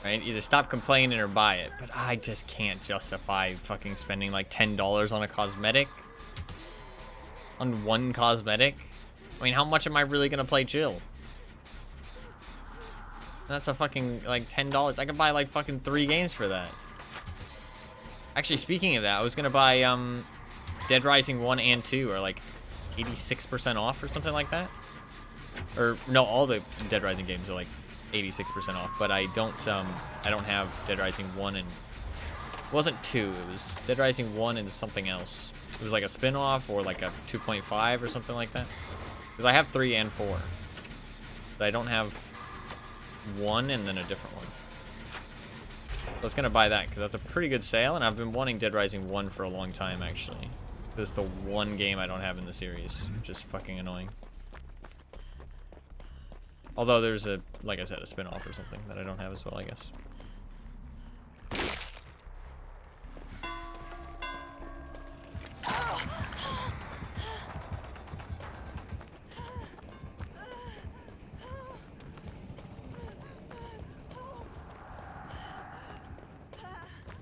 Right? Either stop complaining or buy it. But I just can't justify fucking spending like $10 on a cosmetic. On one cosmetic. I mean, how much am I really gonna play Jill? That's a fucking like $10. I could buy like fucking 3 games for that. Actually, speaking of that, I was gonna buy Dead Rising 1 and 2 are like 86% off or something like that. Or no, all the Dead Rising games are like 86% off, but I don't have Dead Rising 1 and it wasn't 2, it was Dead Rising 1 and something else. It was like a spin-off or like a 2.5 or something like that. Because I have 3 and 4. But I don't have 1 and then a different one. So I was gonna buy that because that's a pretty good sale, and I've been wanting Dead Rising 1 for a long time actually. This is the one game I don't have in the series, which is fucking annoying. Although there's a, like I said, a spin-off or something that I don't have as well, I guess.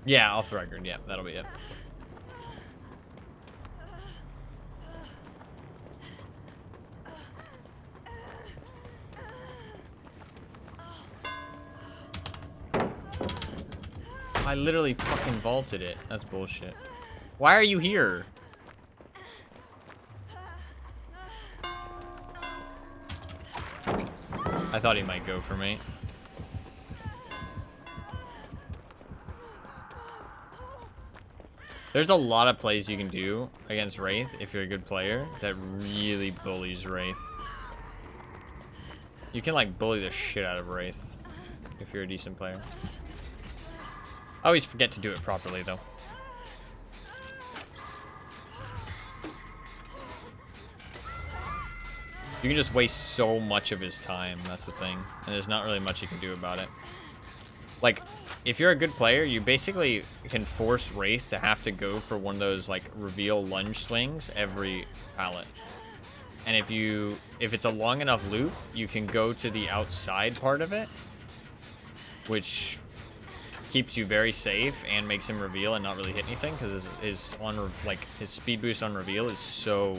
Yeah, off the record. Yeah, that'll be it. I literally fucking vaulted it. That's bullshit. Why are you here? I thought he might go for me. There's a lot of plays you can do against Wraith if you're a good player that really bullies Wraith. You can like bully the shit out of Wraith if you're a decent player. I always forget to do it properly though. You can just waste so much of his time, that's the thing. And there's not really much you can do about it. Like, if you're a good player, you basically can force Wraith to have to go for one of those, like, reveal lunge swings every pallet. And if it's a long enough loop, you can go to the outside part of it, which keeps you very safe and makes him reveal and not really hit anything, because his speed boost on reveal is so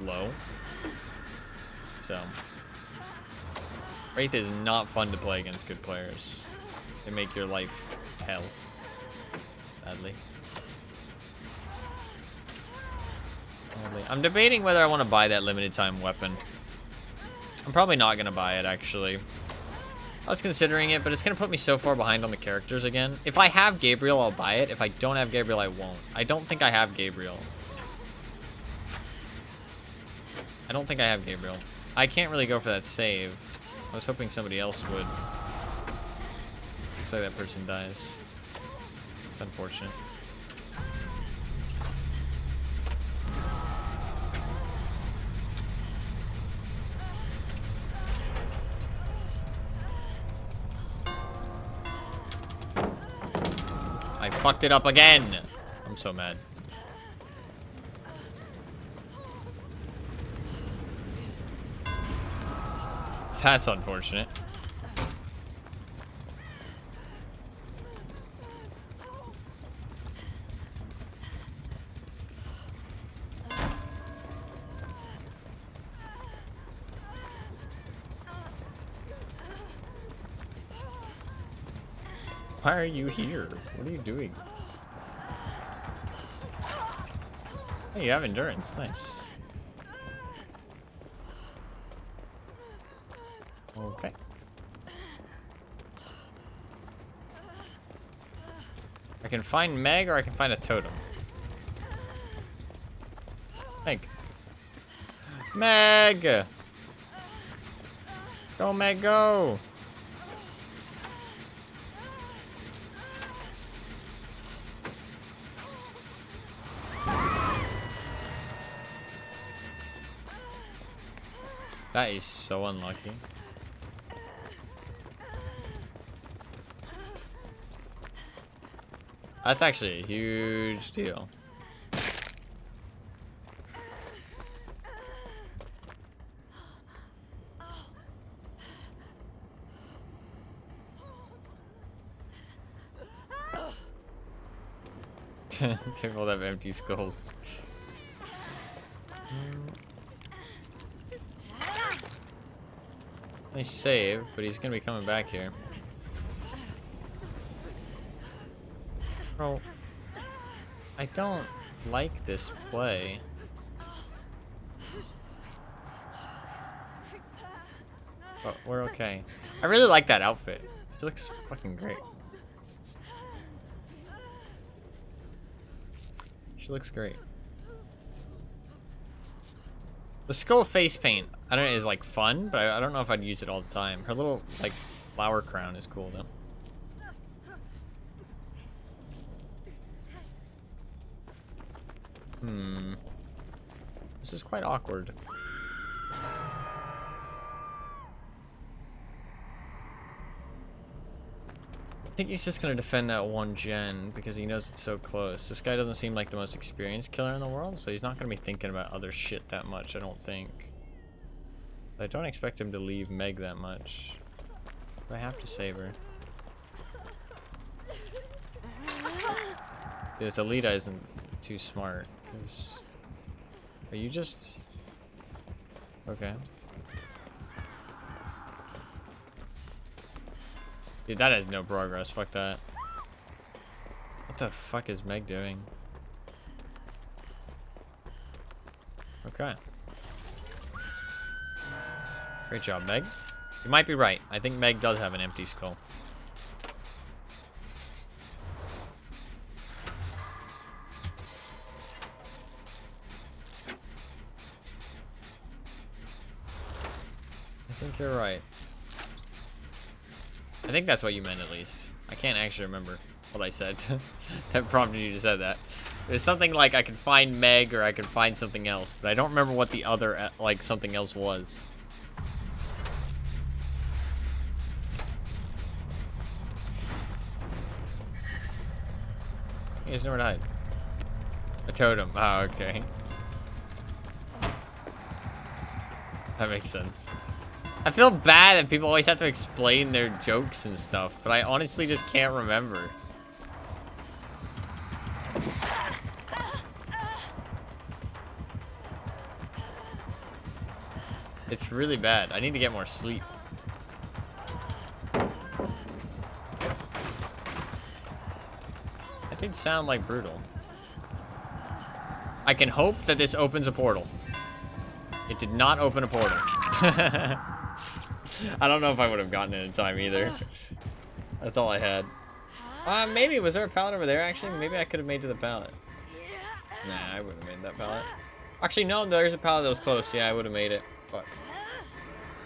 low. So, Wraith is not fun to play against good players. They make your life hell, sadly. I'm debating whether I want to buy that limited time weapon. I'm probably not going to buy it, actually. I was considering it, but it's going to put me so far behind on the characters again. If I have Gabriel, I'll buy it. If I don't have Gabriel, I won't. I don't think I have Gabriel. I don't think I have Gabriel. I can't really go for that save. I was hoping somebody else would. Looks like that person dies. It's unfortunate. I fucked it up again. I'm so mad. That's unfortunate. Why are you here? What are you doing? Hey, you have endurance. Nice. Okay. I can find Meg or I can find a totem. Meg. Meg! Go, Meg, go! That is so unlucky. That's actually a huge deal. They both have empty skulls. Nice save, but he's gonna be coming back here. Bro, I don't like this play. But we're okay. I really like that outfit. She looks fucking great. She looks great. The skull face paint, I don't know, is like fun, but I don't know if I'd use it all the time. Her little like flower crown is cool though. This is quite awkward. I think he's just gonna defend that one gen because he knows it's so close. This guy doesn't seem like the most experienced killer in the world, so he's not gonna be thinking about other shit that much, I don't think. But I don't expect him to leave Meg that much. But I have to save her. This Alita isn't too smart. Are you just... Okay. Dude, that has no progress. Fuck that. What the fuck is Meg doing? Okay. Great job, Meg. You might be right. I think Meg does have an empty skull. I think you're right. I think that's what you meant, at least. I can't actually remember what I said that prompted you to say that. There's something like I can find Meg or I can find something else, but I don't remember what the other, like, something else was. There's nowhere to hide. A totem. Oh, okay. That makes sense. I feel bad that people always have to explain their jokes and stuff, but I honestly just can't remember. It's really bad. I need to get more sleep. That did sound like brutal. I can hope that this opens a portal. It did not open a portal. I don't know if I would have gotten it in time either. That's all I had. Maybe. Was there a pallet over there, actually? Maybe I could have made to the pallet. Nah, I wouldn't have made that pallet. Actually, no, there's a pallet that was close. Yeah, I would have made it. Fuck.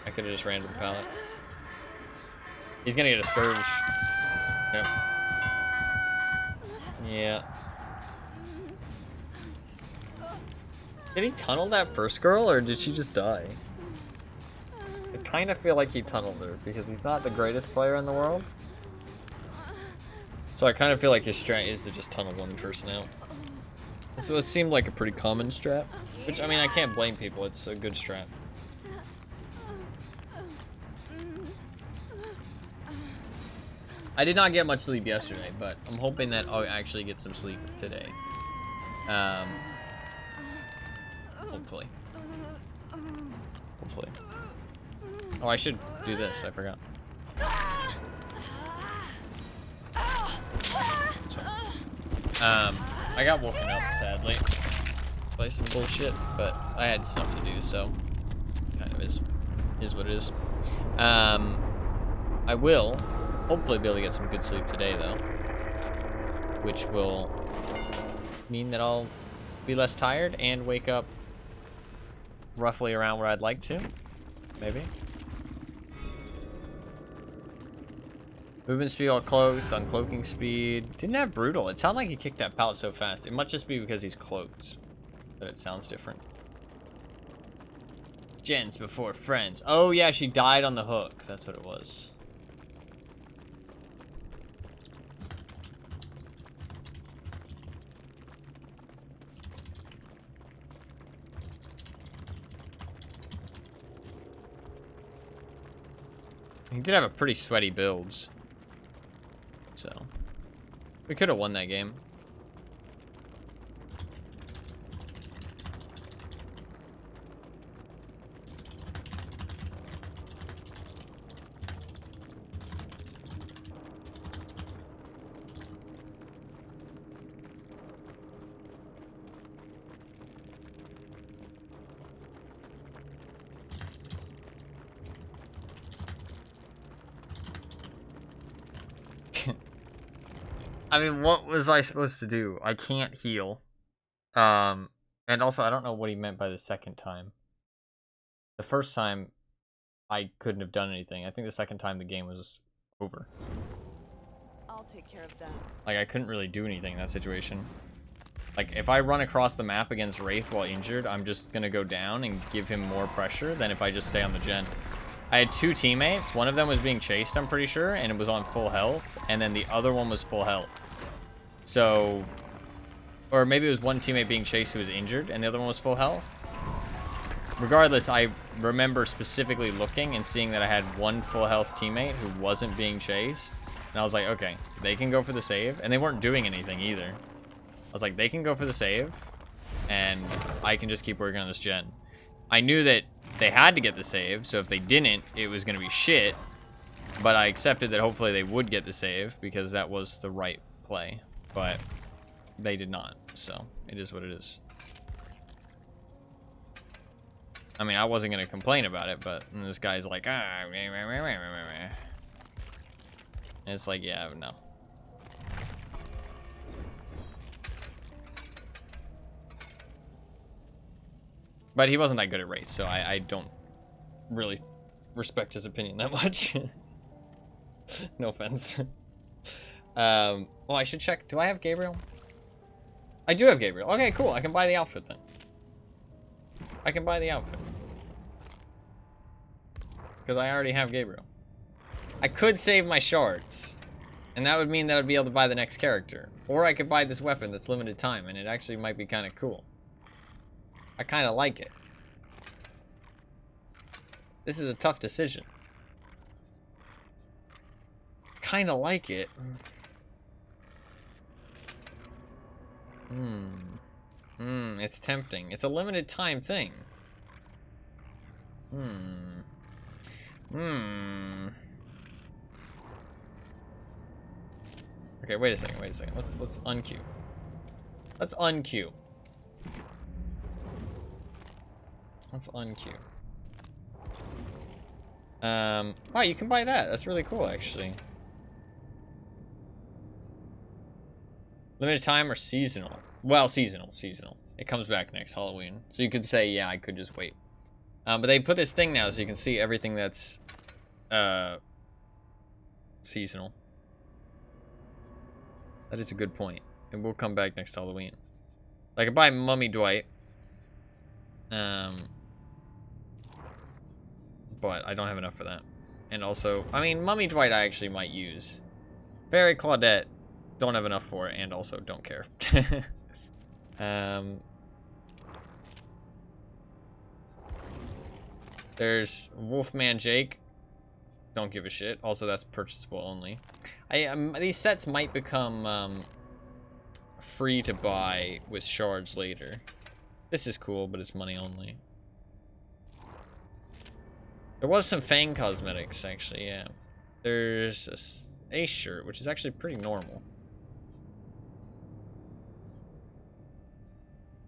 I could have just ran to the pallet. He's gonna get a scourge. Yep. Yeah. Did he tunnel that first girl, or did she just die? I kind of feel like he tunneled her, because he's not the greatest player in the world. So I kind of feel like his strat is to just tunnel one person out. So it seemed like a pretty common strat. Which, I mean, I can't blame people. It's a good strat. I did not get much sleep yesterday, but I'm hoping that I'll actually get some sleep today. Hopefully. Hopefully. Oh, I should do this. I forgot. I got woken up, sadly, by some bullshit, but I had stuff to do, so kind of is what it is. I will hopefully be able to get some good sleep today, though, which will mean that I'll be less tired and wake up roughly around where I'd like to, maybe. Movement speed all cloaked, uncloaking speed. Didn't have brutal. It sounded like he kicked that pallet so fast. It might just be because he's cloaked that it sounds different. Gens before friends. Oh yeah, she died on the hook. That's what it was. He did have a pretty sweaty build. So, we could have won that game. I mean, what was I supposed to do? I can't heal. And also, I don't know what he meant by the second time. The first time, I couldn't have done anything. I think the second time the game was over. I'll take care of that. Like, I couldn't really do anything in that situation. Like, if I run across the map against Wraith while injured, I'm just gonna go down and give him more pressure than if I just stay on the gen. I had two teammates. One of them was being chased, I'm pretty sure, and it was on full health. And then the other one was full health. So, or maybe it was one teammate being chased who was injured, and the other one was full health. Regardless, I remember specifically looking and seeing that I had one full health teammate who wasn't being chased. And I was like, okay, they can go for the save. And they weren't doing anything either. I was like, they can go for the save, and I can just keep working on this gen. I knew that they had to get the save, so if they didn't, it was going to be shit. But I accepted that hopefully they would get the save, because that was the right play. But they did not, so it is what it is. I mean, I wasn't going to complain about it, but this guy's like, ah, and it's like, yeah, no. But he wasn't that good at race, so I don't really respect his opinion that much. No offense. Well, I should check. Do I have Gabriel? I do have Gabriel. Okay, cool. I can buy the outfit then. I can buy the outfit. Because I already have Gabriel. I could save my shards. And that would mean that I'd be able to buy the next character. Or I could buy this weapon that's limited time, and it actually might be kind of cool. I kind of like it. This is a tough decision. Kind of like it. It's tempting. It's a limited time thing. Okay, wait a second. Let's unqueue. Let's unqueue. Oh, you can buy that. That's really cool, actually. Limited time or seasonal? Well, seasonal. It comes back next Halloween. So you could say, yeah, I could just wait. But they put this thing now so you can see everything that's seasonal. That is a good point. It will come back next Halloween. I could buy Mummy Dwight. But I don't have enough for that. And also, I mean, Mummy Dwight I actually might use. Fairy Claudette, don't have enough for it, and also don't care. There's Wolfman Jake. Don't give a shit. Also, that's purchasable only. These sets might become free to buy with shards later. This is cool, but it's money only. There was some Fang cosmetics, actually, yeah. There's a Ace shirt, which is actually pretty normal.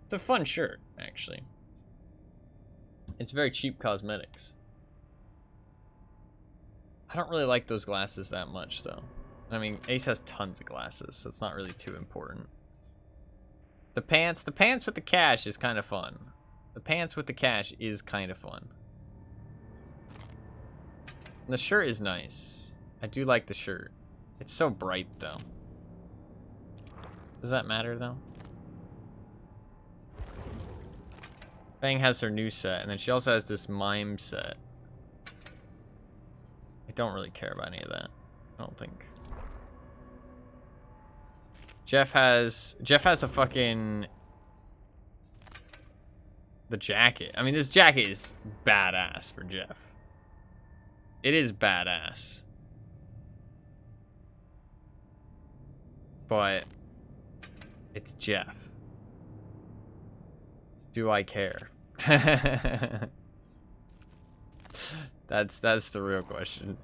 It's a fun shirt, actually. It's very cheap cosmetics. I don't really like those glasses that much, though. I mean, Ace has tons of glasses, so it's not really too important. The pants with the cash is kind of fun. The pants with the cash is kind of fun. And the shirt is nice. I do like the shirt. It's so bright, though. Does that matter, though? Fang has her new set, and then she also has this mime set. I don't really care about any of that. I don't think. Jeff has a fucking... the jacket. I mean, this jacket is badass for Jeff. It is badass. But it's Jeff. Do I care? That's the real question.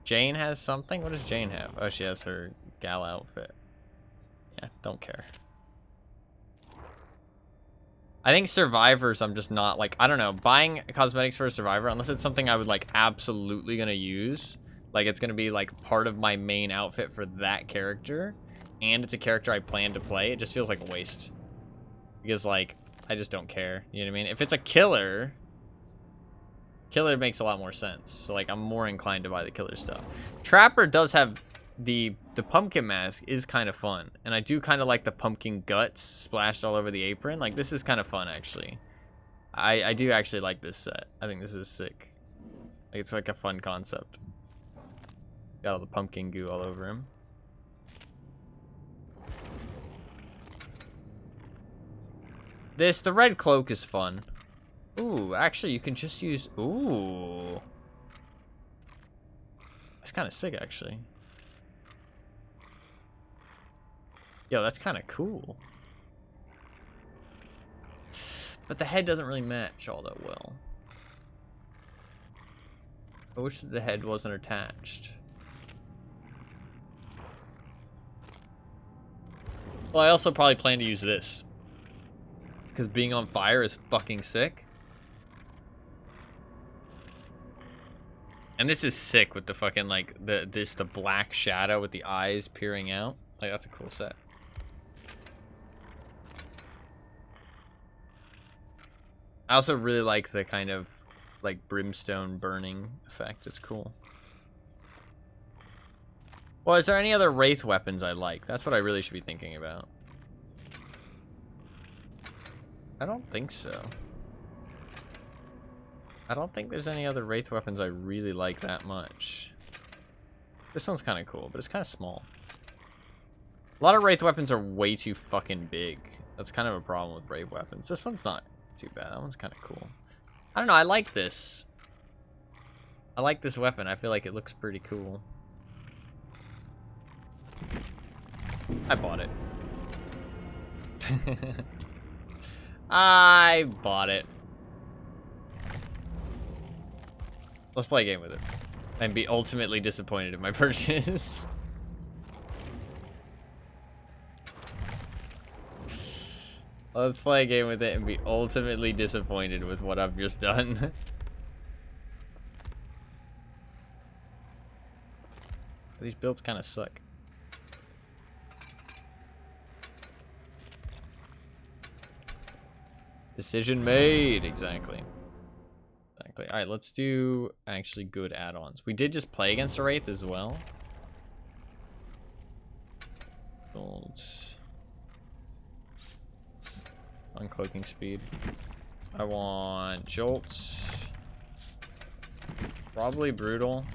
Jane has something? What does Jane have? Oh, she has her gala outfit. Yeah, don't care. I think Survivors, I'm just not, like, I don't know, buying cosmetics for a Survivor, unless it's something I would, like, absolutely gonna use, like, it's gonna be, like, part of my main outfit for that character, and it's a character I plan to play, it just feels like a waste. Because, like, I just don't care, you know what I mean? If it's a killer makes a lot more sense, so, like, I'm more inclined to buy the killer stuff. Trapper does have the pumpkin mask is kind of fun, and I do kind of like the pumpkin guts splashed all over the apron. Like, this is kind of fun, actually. I do actually like this set. I think this is sick. Like, it's like a fun concept. Got all the pumpkin goo all over him. The red cloak is fun. Ooh, actually, you can just use... Ooh. That's kind of sick, actually. Yo, that's kind of cool. But the head doesn't really match all that well. I wish the head wasn't attached. Well, I also probably plan to use this. Because being on fire is fucking sick. And this is sick with the fucking, like, the black shadow with the eyes peering out. Like, that's a cool set. I also really like the kind of, like, brimstone burning effect. It's cool. Well, is there any other Wraith weapons I like? That's what I really should be thinking about. I don't think so. I don't think there's any other Wraith weapons I really like that much. This one's kind of cool, but it's kind of small. A lot of Wraith weapons are way too fucking big. That's kind of a problem with Wraith weapons. This one's not too bad. That one's kind of cool. I don't know. I like this. I like this weapon. I feel like it looks pretty cool. I bought it. I bought it. Let's play a game with it. And be ultimately disappointed in my purchase. Let's play a game with it and be ultimately disappointed with what I've just done. These builds kind of suck. Decision made. Exactly. Exactly. Alright, let's do actually good add-ons. We did just play against a Wraith as well. Gold. Uncloaking speed. I want Jolt. Probably Brutal.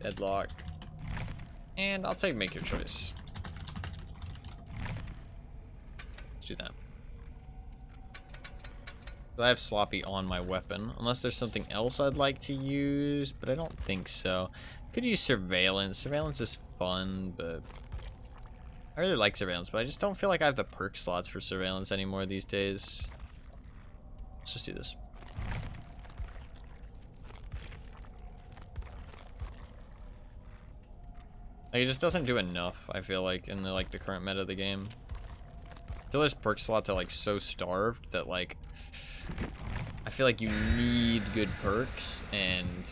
Deadlock. And I'll take Make Your Choice. Let's do that. So I have Sloppy on my weapon. Unless there's something else I'd like to use, but I don't think so. Could use Surveillance. Surveillance is fun, but I really like Surveillance, but I just don't feel like I have the perk slots for Surveillance anymore these days. Let's just do this. Like, it just doesn't do enough, I feel like, in the current meta of the game. I feel those perk slots are like so starved that like I feel like you need good perks, and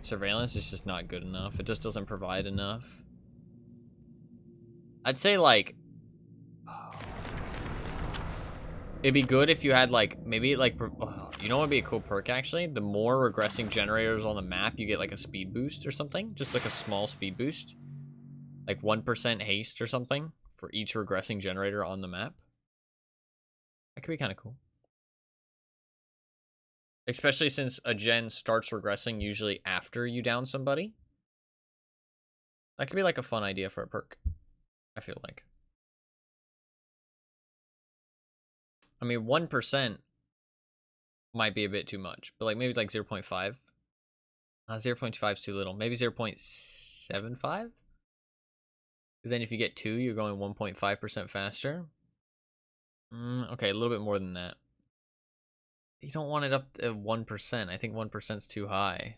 Surveillance is just not good enough. It just doesn't provide enough. I'd say like it'd be good if you had like maybe like you know what would be a cool perk actually? The more regressing generators on the map, you get like a speed boost or something, just like a small speed boost, like 1% haste or something for each regressing generator on the map. That could be kind of cool. Especially since a gen starts regressing usually after you down somebody. That could be like a fun idea for a perk, I feel like. I mean, 1% might be a bit too much, but like maybe like 0.5. 0.5 is too little. Maybe 0.75? Because then if you get 2, you're going 1.5% faster. Okay, a little bit more than that. You don't want it up to 1%. I think 1% is too high.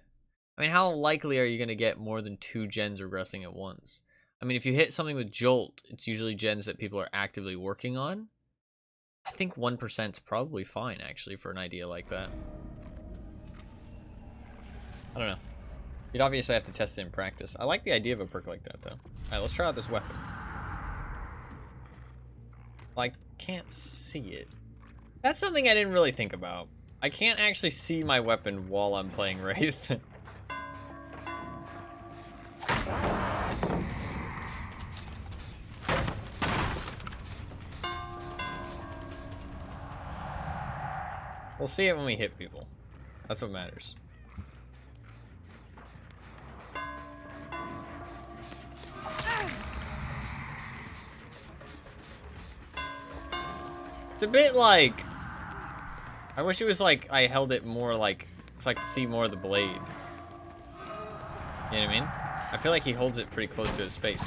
I mean, how likely are you going to get more than 2 gens regressing at once? I mean, if you hit something with Jolt, it's usually gens that people are actively working on. I think 1% is probably fine, actually, for an idea like that. I don't know. You'd obviously have to test it in practice. I like the idea of a perk like that, though. Alright, let's try out this weapon. Well, I can't see it. That's something I didn't really think about. I can't actually see my weapon while I'm playing Wraith. We'll see it when we hit people. That's what matters. It's a bit like... I wish it was like I held it more like... so I could see more of the blade. You know what I mean? I feel like he holds it pretty close to his face.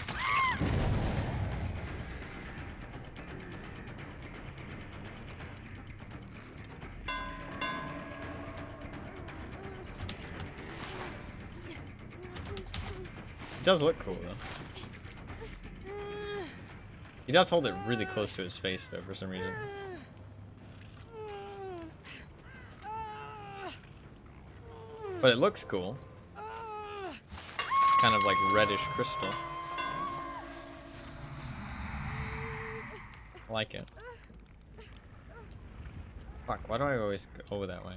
It does look cool though. He does hold it really close to his face though for some reason. But it looks cool. Kind of like reddish crystal. I like it. Fuck, why do I always go that way?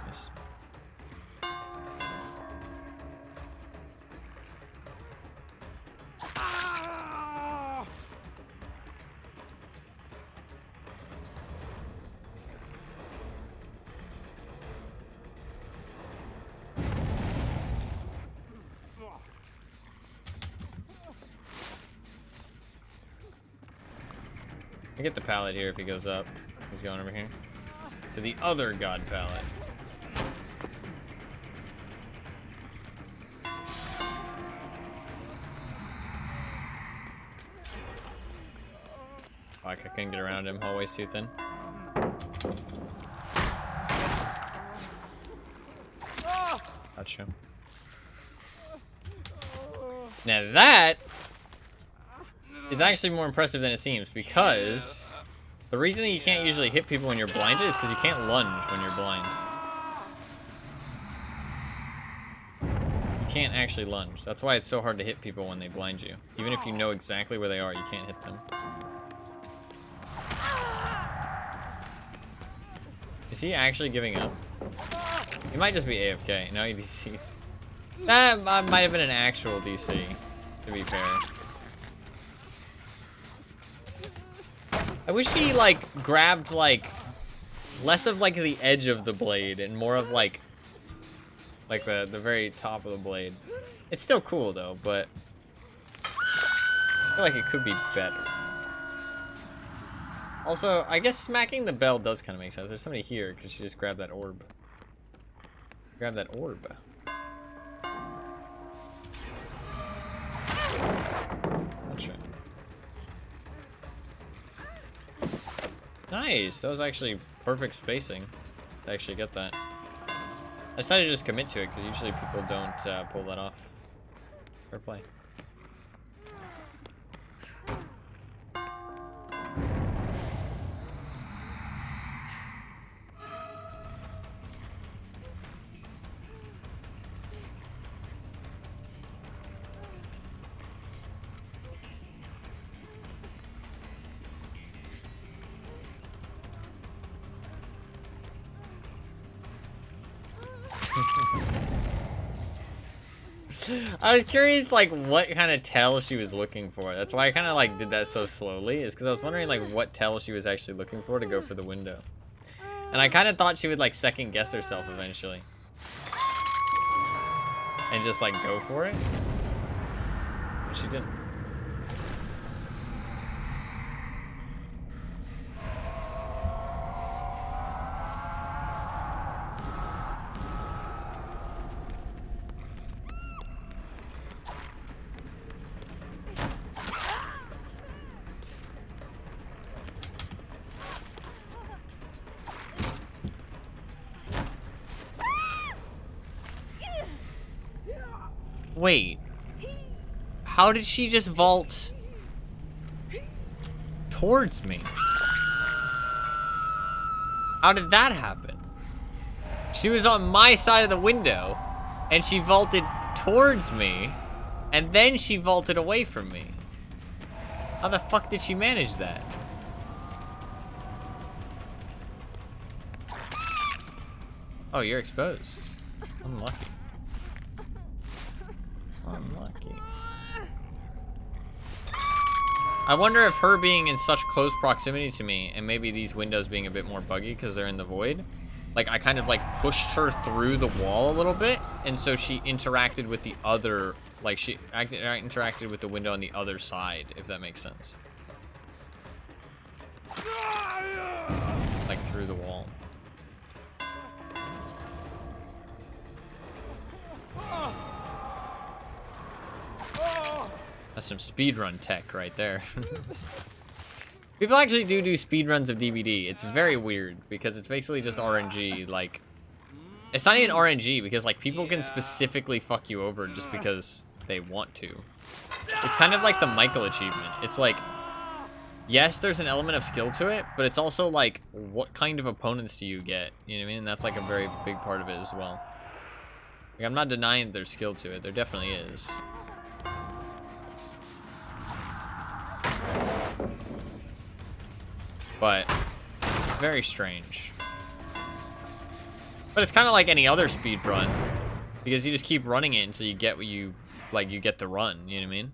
Yes. I get the pallet here if he goes up. He's going over here. To the other god pallet. Fuck, I couldn't get around him. Hallway's too thin. Gotcha. Now that is actually more impressive than it seems, because the reason that you can't usually hit people when you're blinded is because you can't lunge when you're blind. You can't actually lunge. That's why it's so hard to hit people when they blind you. Even if you know exactly where they are, you can't hit them. Is he actually giving up? He might just be AFK. No, he DC'd. That might have been an actual DC, to be fair. I wish he, like, grabbed, like, less of, like, the edge of the blade and more of, like the very top of the blade. It's still cool, though, but I feel like it could be better. Also, I guess smacking the bell does kind of make sense. There's somebody here, because she just grabbed that orb. Grab that orb. Gotcha. Nice! That was actually perfect spacing to actually get that. I decided to just commit to it, because usually people don't pull that off. Fair play. I was curious, like, what kind of tell she was looking for. That's why I kind of, like, did that so slowly. Is because I was wondering, like, what tell she was actually looking for to go for the window. And I kind of thought she would, like, second guess herself eventually. And just, like, go for it. But she didn't. Wait, how did she just vault towards me? How did that happen? She was on my side of the window, and she vaulted towards me, and then she vaulted away from me. How the fuck did she manage that? Oh, you're exposed. Unlucky. Unlucky. I wonder if her being in such close proximity to me, and maybe these windows being a bit more buggy because they're in the void, like I kind of like pushed her through the wall a little bit, and so she interacted with the other, like she interacted with the window on the other side, if that makes sense. That's some speedrun tech right there. People actually do speedruns of DVD. It's very weird because it's basically just RNG. Like, it's not even RNG because like people can specifically fuck you over just because they want to. It's kind of like the Michael achievement. It's like, yes, there's an element of skill to it, but it's also like, what kind of opponents do you get? You know what I mean? And that's like a very big part of it as well. Like, I'm not denying there's skill to it. There definitely is. But it's very strange. But it's kind of like any other speed run, because you just keep running it until you get what you get the run. You know what I mean?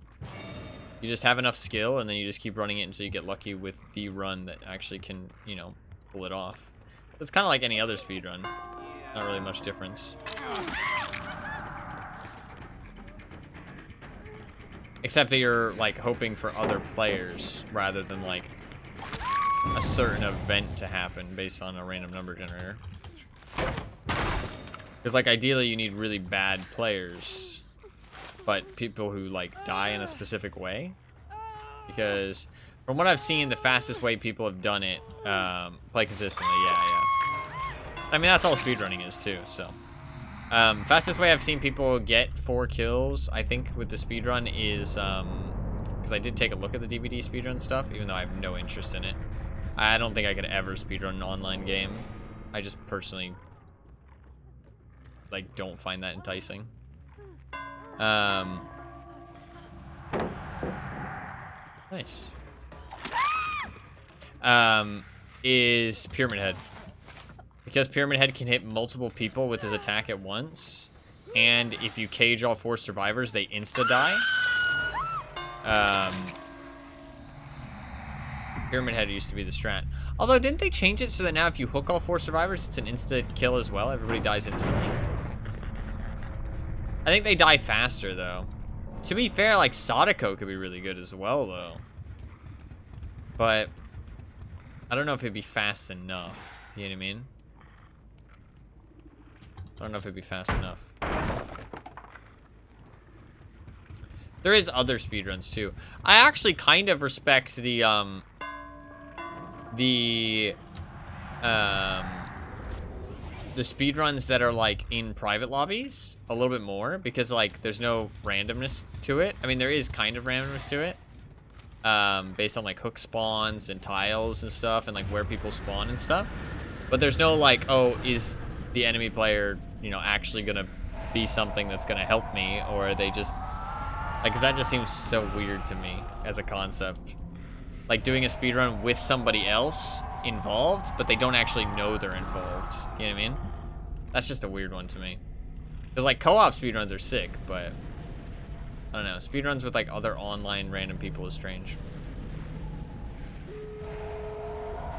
You just have enough skill, and then you just keep running it until you get lucky with the run that actually can, you know, pull it off. It's kind of like any other speed run. Not really much difference. Except that you're like hoping for other players rather than like a certain event to happen based on a random number generator. Because like ideally you need really bad players, but people who like die in a specific way. Because from what I've seen, the fastest way people have done it, play consistently, yeah. I mean, that's all speedrunning is too, so. Fastest way I've seen people get 4 kills, I think, with the speedrun is, because I did take a look at the DVD speedrun stuff, even though I have no interest in it. I don't think I could ever speedrun an online game. I just personally, like, don't find that enticing. Nice. Is Pyramid Head. Because Pyramid Head can hit multiple people with his attack at once, and if you cage all 4 survivors, they insta-die. Pyramid Head used to be the strat. Although, didn't they change it so that now if you hook all 4 survivors, it's an insta-kill as well? Everybody dies instantly? I think they die faster, though. To be fair, like, Sadako could be really good as well, though. But I don't know if it'd be fast enough. You know what I mean? I don't know if it'd be fast enough. There is other speedruns too. I actually kind of respect the speedruns that are like in private lobbies a little bit more, because like there's no randomness to it. I mean, there is kind of randomness to it, based on like hook spawns and tiles and stuff, and like where people spawn and stuff. But there's no like, oh, is the enemy player, you know, actually gonna be something that's gonna help me, or are they just like, 'cause that just seems so weird to me as a concept. Like doing a speedrun with somebody else involved, but they don't actually know they're involved. You know what I mean? That's just a weird one to me. Because like co-op speedruns are sick, but I don't know. Speedruns with like other online random people is strange.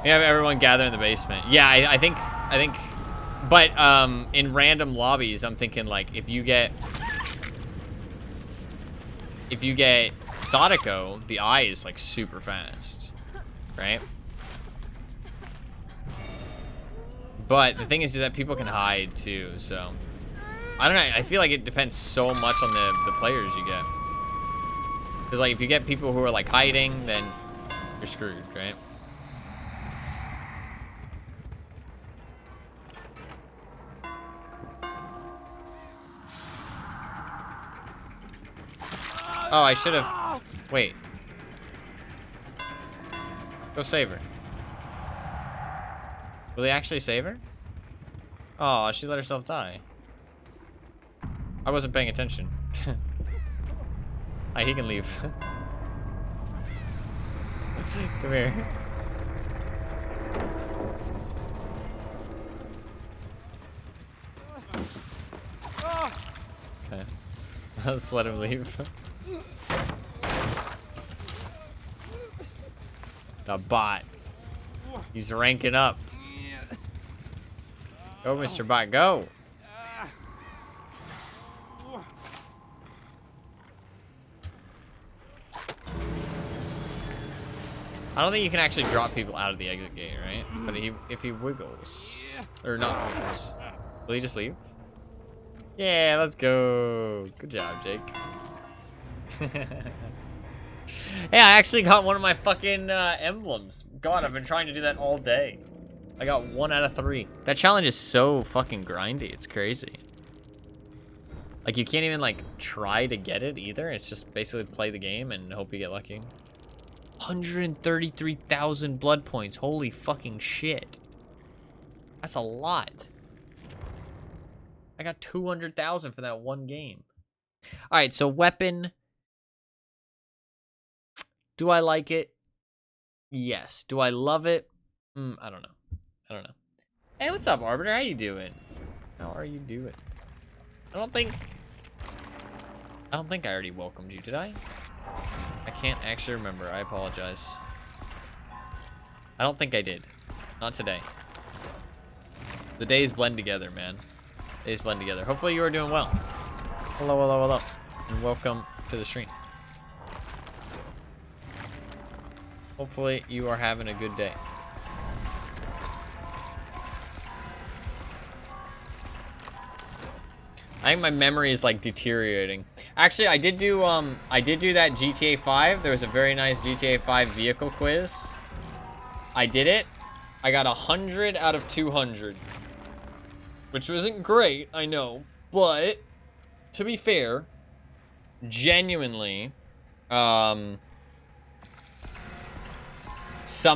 We have everyone gather in the basement. Yeah, I think, but in random lobbies, I'm thinking like if you get Sadako, the eye is like super fast, right? But the thing is that people can hide too, so I don't know. I feel like it depends so much on the players you get. Because like if you get people who are like hiding, then you're screwed, right? Oh, I should have. Wait. Go save her. Will he actually save her? Oh, she let herself die. I wasn't paying attention. Alright, he can leave. Come here. Okay. Let's let him leave. The bot. He's ranking up. Go, Mr. Bot, go. I don't think you can actually drop people out of the exit gate, right? But if he wiggles, or not wiggles, will he just leave? Yeah, let's go. Good job, Jake. Hey, I actually got one of my fucking emblems. God, I've been trying to do that all day. I got 1 out of 3. That challenge is so fucking grindy. It's crazy. Like, you can't even, like, try to get it either. It's just basically play the game and hope you get lucky. 133,000 blood points. Holy fucking shit. That's a lot. I got 200,000 for that one game. All right, so weapon. Do I like it? Yes. Do I love it? I don't know. I don't know. Hey, what's up, Arbiter? How you doing? How are you doing? I don't think I already welcomed you, did I? I can't actually remember. I apologize. I don't think I did. Not today. The days blend together, man. Days blend together. Hopefully you are doing well. Hello, hello, hello. And welcome to the stream. Hopefully you are having a good day. I think my memory is like deteriorating. Actually, I did do that GTA 5. There was a very nice GTA 5 vehicle quiz. I did it. I got 100 out of 200. Which wasn't great, I know, but to be fair, genuinely, some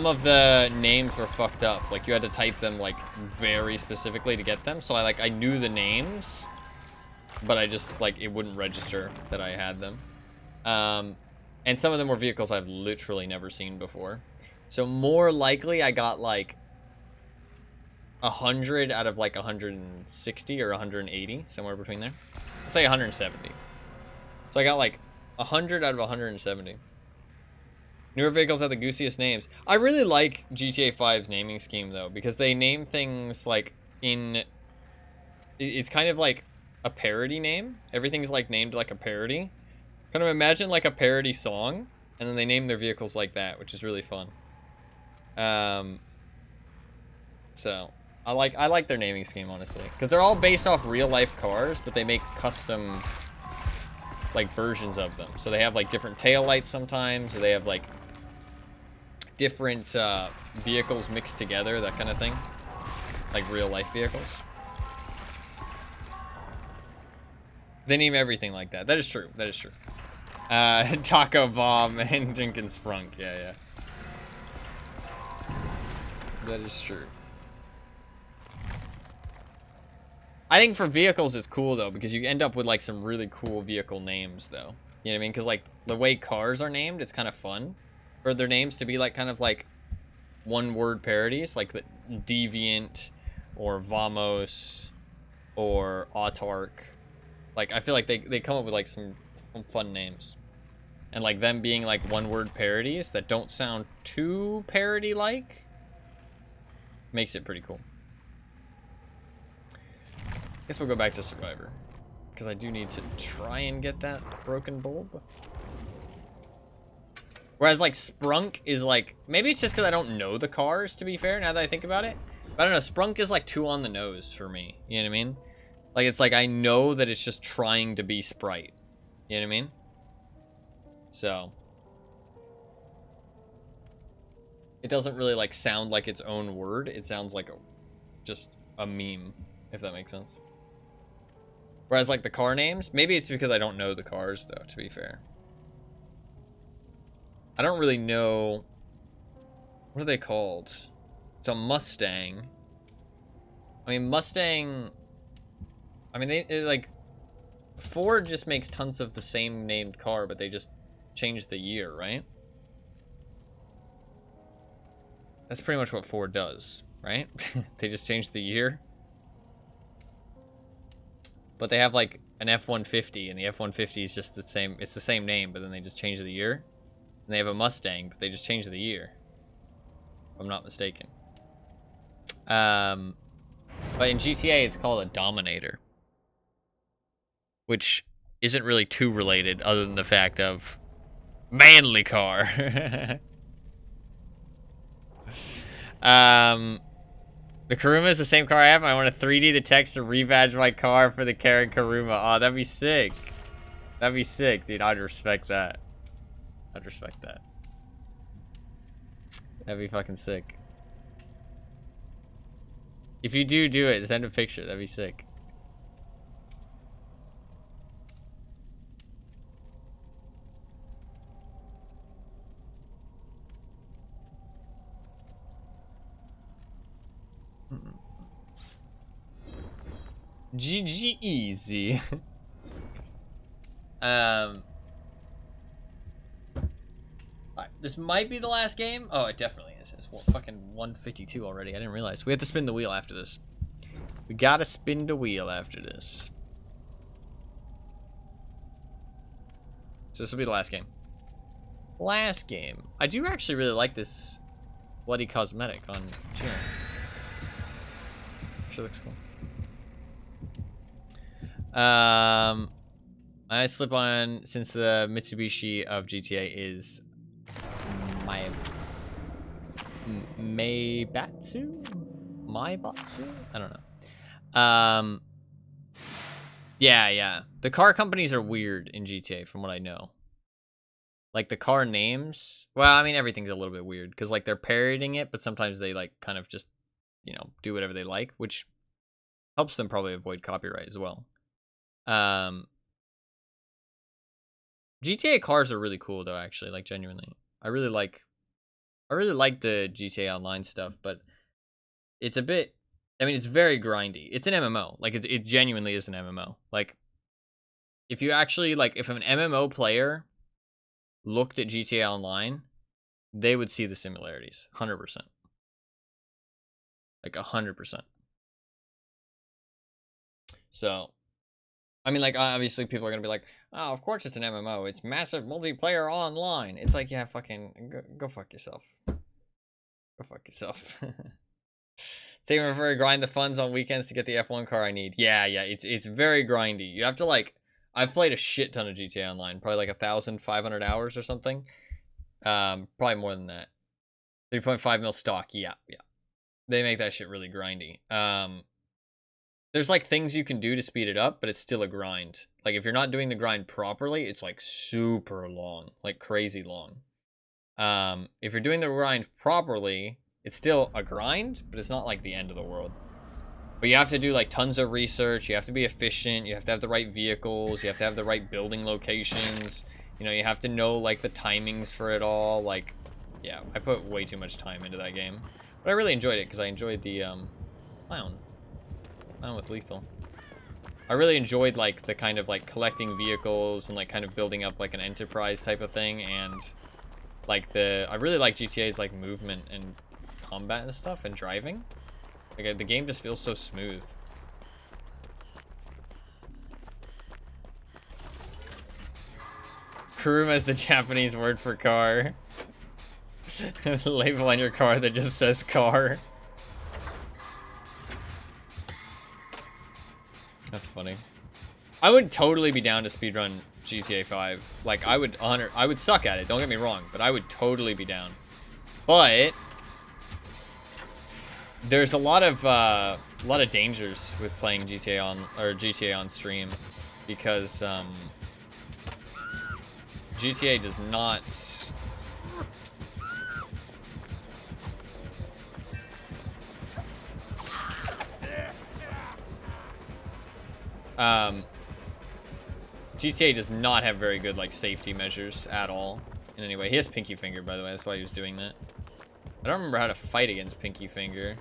of the names were fucked up. Like, you had to type them like very specifically to get them. So I knew the names, but I just like it wouldn't register that I had them. And some of them were vehicles I've literally never seen before. So more likely I got like 100 out of like 160 or 180, somewhere between there. Let's say 170. So I got like 100 out of 170. Newer vehicles have the goosiest names. I really like GTA 5's naming scheme though, because they name things like it's kind of like a parody name. Everything's like named like a parody. Kind of imagine like a parody song, and then they name their vehicles like that, which is really fun. So I like their naming scheme, honestly, because they're all based off real life cars, but they make custom like versions of them. So they have like different taillights sometimes, or they have like different vehicles mixed together, that kind of thing, like real life vehicles. They name everything like that. That is true. That is true. Taco Bomb and Jenkins Sprunk. Yeah. That is true. I think for vehicles it's cool though, because you end up with like some really cool vehicle names though. You know what I mean? Because like the way cars are named, it's kind of fun for their names to be like kind of like one-word parodies, like the Deviant or Vamos or Autark. Like I feel like they come up with like some fun names, and like them being like one-word parodies that don't sound too parody-like makes it pretty cool. Guess we'll go back to Survivor, because I do need to try and get that broken bulb. Whereas like Sprunk is like, maybe it's just because I don't know the cars, to be fair, now that I think about it. But I don't know, Sprunk is like too on the nose for me, you know what I mean? Like it's like I know that it's just trying to be Sprite, you know what I mean? So it doesn't really like sound like its own word. It sounds like just a meme, if that makes sense. Whereas like the car names, maybe it's because I don't know the cars though, to be fair. I don't really know, what are they called? It's a Mustang. I mean, Mustang, I mean, they like, Ford just makes tons of the same named car, but they just change the year, right? That's pretty much what Ford does, right? They just change the year. But they have like an F-150, and the F-150 is just the same, it's the same name, but then they just change the year. And they have a Mustang, but they just change the year, if I'm not mistaken. But in GTA, it's called a Dominator, which isn't really too related, other than the fact of manly car. The Karuma is the same car I have. I want to 3D the text to rebadge my car for the Karen Karuma. Oh, that'd be sick. That'd be sick, dude. I'd respect that. I'd respect that. That'd be fucking sick. If you do it, send a picture. That'd be sick. GG easy. Alright, this might be the last game. Oh, it definitely is. It's fucking 152 already. I didn't realize. We have to spin the wheel after this. We gotta spin the wheel after this. So this will be the last game. Last game. I do actually really like this bloody cosmetic on chair. Actually looks cool. I slip on since the Mitsubishi of GTA is my Meibatsu? I don't know. Yeah. The car companies are weird in GTA from what I know. Like the car names, well, I mean everything's a little bit weird because like they're parodying it, but sometimes they like kind of just, you know, do whatever they like, which helps them probably avoid copyright as well. GTA cars are really cool though, actually, like genuinely. I really like the GTA Online stuff, but it's a bit, I mean, it's very grindy. It's an MMO. Like it genuinely is an MMO. Like if you actually like, if an MMO player looked at GTA Online, they would see the similarities, 100%. Like 100%. So, I mean, like, obviously people are going to be like, oh, of course it's an MMO. It's massive multiplayer online. It's like, yeah, fucking, go fuck yourself. Go fuck yourself. Same refer to grind the funds on weekends to get the F1 car I need. Yeah, it's very grindy. You have to, like, I've played a shit ton of GTA Online. Probably like 1,500 hours or something. Probably more than that. 3.5 mil stock. Yeah. They make that shit really grindy. There's like things you can do to speed it up, but it's still a grind. Like if you're not doing the grind properly, it's like super long, like crazy long. If you're doing the grind properly, it's still a grind, but it's not like the end of the world. But you have to do like tons of research. You have to be efficient. You have to have the right vehicles. You have to have the right building locations. You know, you have to know like the timings for it all. Like, yeah, I put way too much time into that game. But I really enjoyed it because I enjoyed the clown with lethal. I really enjoyed like the kind of like collecting vehicles and like kind of building up like an enterprise type of thing, and like I really like GTA's like movement and combat and stuff and driving. Like the game just feels so smooth. Kurum is the Japanese word for car. Label on your car that just says car. That's funny. I would totally be down to speedrun GTA 5. Like I would suck at it, don't get me wrong, but I would totally be down. But there's a lot of dangers with playing GTA on stream because GTA does not GTA does not have very good like safety measures at all in any way. He has pinky finger, by the way, that's why he was doing that. I don't remember how to fight against pinky finger.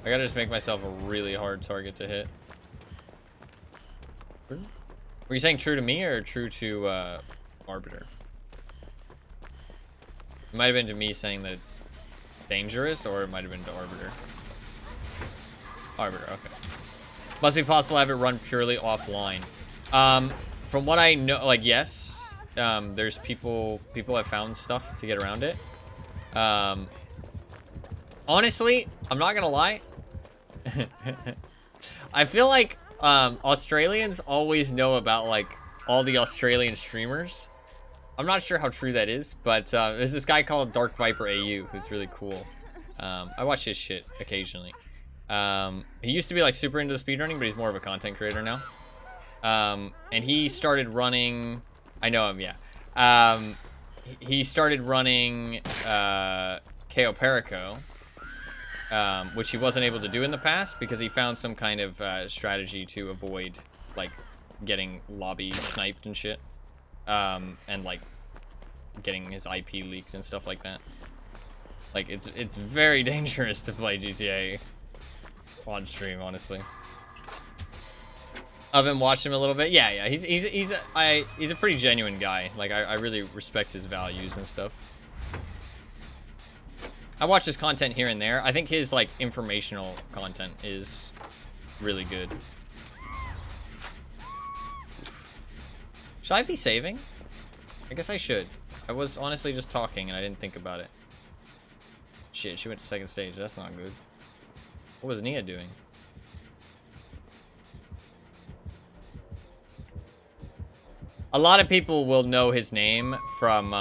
I gotta just make myself a really hard target to hit. Were you saying true to me or true to Arbiter? It might have been to me saying that it's dangerous, or it might have been to Arbiter. Arbiter, okay. Must be possible to have it run purely offline. From what I know, like, yes. There's people have found stuff to get around it. Honestly, I'm not gonna lie. I feel like Australians always know about like all the Australian streamers. I'm not sure how true that is, but there's this guy called Dark Viper AU who's really cool. I watch his shit occasionally. He used to be like super into the speedrunning, but he's more of a content creator now. And he started running. I know him, yeah. He started running KO Perico, which he wasn't able to do in the past because he found some kind of strategy to avoid like getting lobby sniped and shit, and like getting his IP leaked and stuff like that. Like it's very dangerous to play GTA on stream, honestly. I've been watching him a little bit. Yeah, he's a pretty genuine guy. Like I really respect his values and stuff. I watch his content here and there. I think his like informational content is really good. Should I be saving? I guess I should. I was honestly just talking and I didn't think about it. Shit, she went to second stage. That's not good. What was Nia doing? A lot of people will know his name from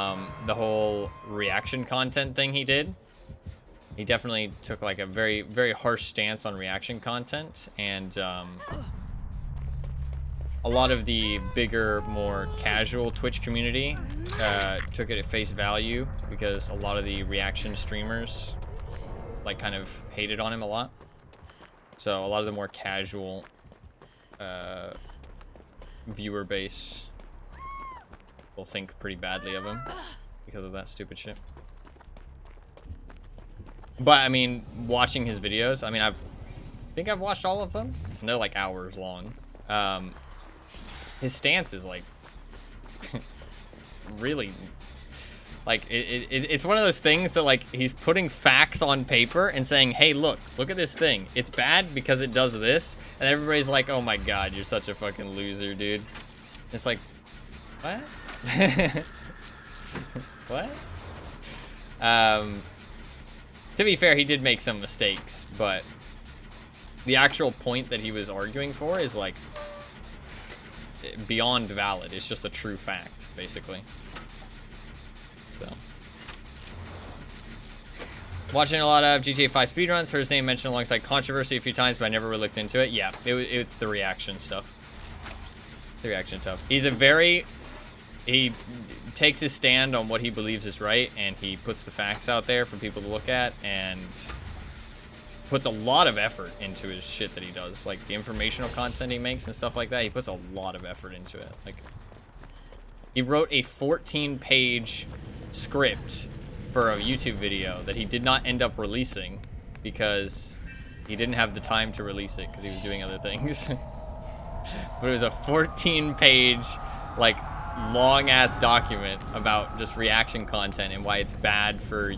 the whole reaction content thing he did. He definitely took like a very, very harsh stance on reaction content, and a lot of the bigger, more casual Twitch community took it at face value because a lot of the reaction streamers like kind of hated on him a lot. So a lot of the more casual viewer base will think pretty badly of him because of that stupid shit. But I mean, watching his videos, I mean, I think I've watched all of them, and they're like hours long. His stance is like really like it's one of those things that like he's putting facts on paper and saying, hey, look at this thing, it's bad because it does this, and everybody's like, oh my god, you're such a fucking loser, dude. It's like, what? What? To be fair, he did make some mistakes, but the actual point that he was arguing for is like beyond valid. It's just a true fact, basically. So, watching a lot of GTA 5 speedruns. Heard his name mentioned alongside Controversy a few times, but I never really looked into it. Yeah, it's the reaction stuff. The reaction stuff. He takes his stand on what he believes is right, and he puts the facts out there for people to look at, and puts a lot of effort into his shit that he does. Like the informational content he makes and stuff like that, he puts a lot of effort into it. Like, he wrote a 14-page script for a YouTube video that he did not end up releasing because he didn't have the time to release it because he was doing other things. But it was a 14-page, like, long-ass document about just reaction content and why it's bad for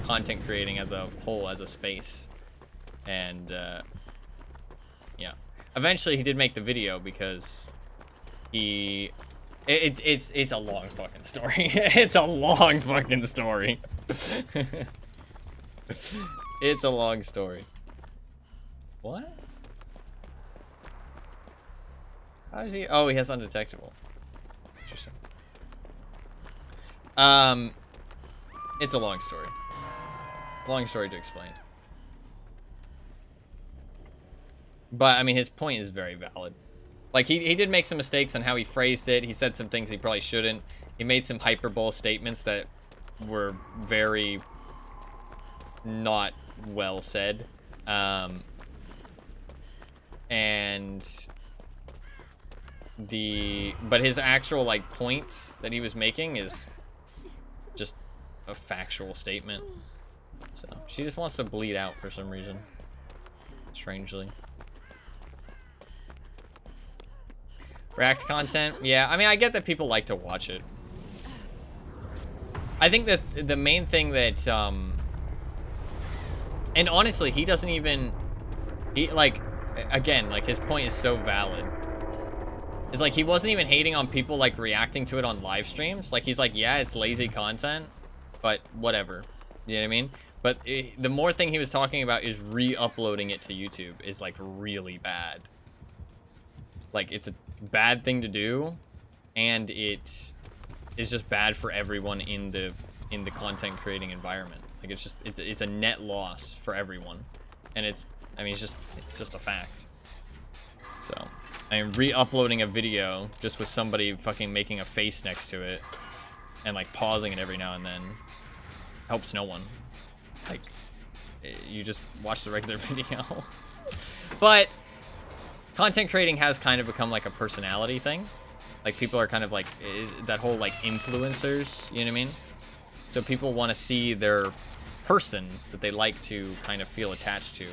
content creating as a whole, as a space. And yeah, eventually he did make the video because it's a long fucking story. It's a long fucking story. It's a long story. What? How is he? Oh, he has undetectable. Interesting. It's a long story. Long story to explain. But I mean, his point is very valid. Like, he did make some mistakes on how he phrased it. He said some things he probably shouldn't. He made some hyperbole statements that were very not well said. But his actual like point that he was making is just a factual statement. So she just wants to bleed out for some reason, strangely. React content, yeah, I mean, I get that people like to watch it. I think that the main thing that and honestly, he doesn't even, like, again, like, his point is so valid. It's like he wasn't even hating on people like reacting to it on live streams. Like, he's like, yeah, it's lazy content, but whatever. You know what I mean? But the more thing he was talking about is re-uploading it to YouTube is like really bad. Like, it's a bad thing to do, and it is just bad for everyone in the content creating environment. Like it's a net loss for everyone, and it's just a fact. So I mean, re-uploading a video just with somebody fucking making a face next to it and like pausing it every now and then helps no one. Like, you just watch the regular video. But content creating has kind of become like a personality thing. Like, people are kind of like that whole like influencers, you know what I mean? So people want to see their person that they like to kind of feel attached to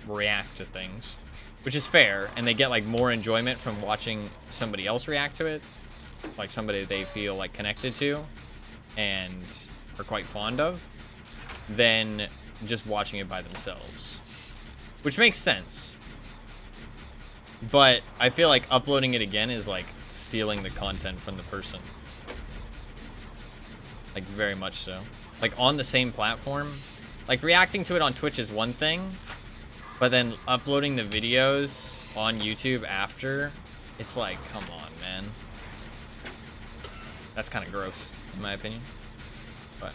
react to things, which is fair, and they get like more enjoyment from watching somebody else react to it, like somebody they feel like connected to and are quite fond of, than just watching it by themselves, which makes sense. But I feel like uploading it again is like stealing the content from the person, like very much so. Like on the same platform, like reacting to it on Twitch is one thing, but then uploading the videos on YouTube after, it's like, come on, man. That's kind of gross, in my opinion. But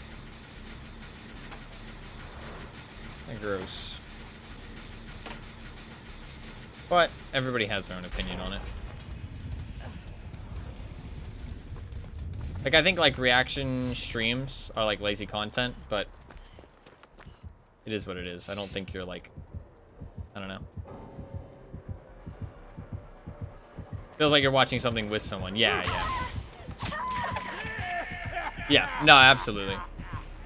gross. But everybody has their own opinion on it. Like, I think like reaction streams are like lazy content, but it is what it is. I don't think you're like, I don't know. Feels like you're watching something with someone. Yeah. Yeah, no, absolutely.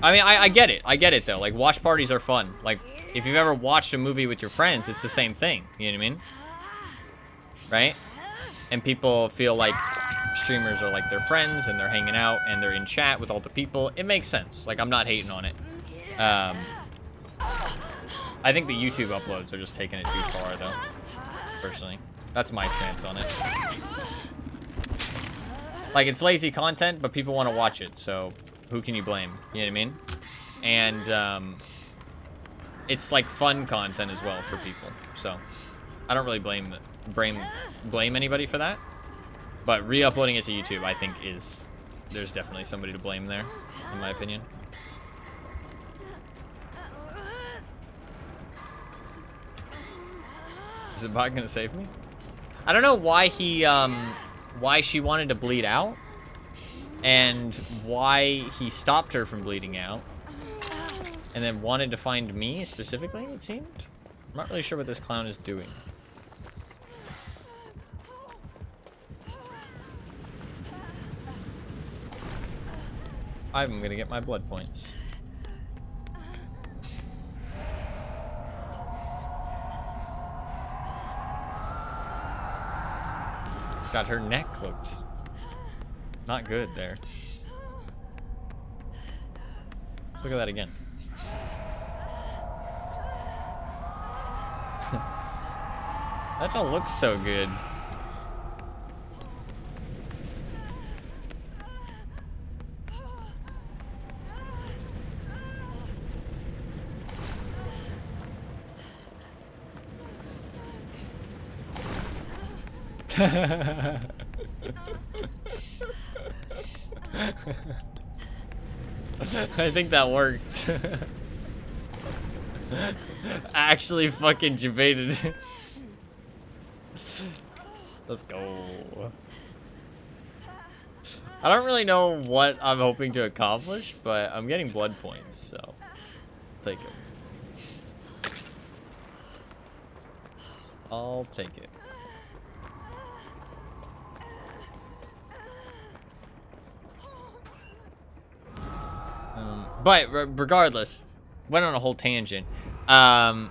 I mean, I get it. I get it, though. Like, watch parties are fun. Like, if you've ever watched a movie with your friends, it's the same thing. You know what I mean? Right? And people feel like streamers are like their friends, and they're hanging out, and they're in chat with all the people. It makes sense. Like, I'm not hating on it. I think the YouTube uploads are just taking it too far, though. Personally. That's my stance on it. Like, it's lazy content, but people want to watch it, so who can you blame? You know what I mean? And, it's, like, fun content as well for people, so I don't really blame anybody for that. But re-uploading it to YouTube, I think, there's definitely somebody to blame there, in my opinion. Is the bot gonna save me? I don't know why why she wanted to bleed out, and why he stopped her from bleeding out, and then wanted to find me specifically, it seemed. I'm not really sure what this clown is doing. I'm gonna get my blood points. God, her neck looked not good there. Look at that again. That don't look so good. I think that worked. Actually fucking debated. Let's go. I don't really know what I'm hoping to accomplish, but I'm getting blood points, so I'll take it. I'll take it. But regardless, went on a whole tangent. Yeah,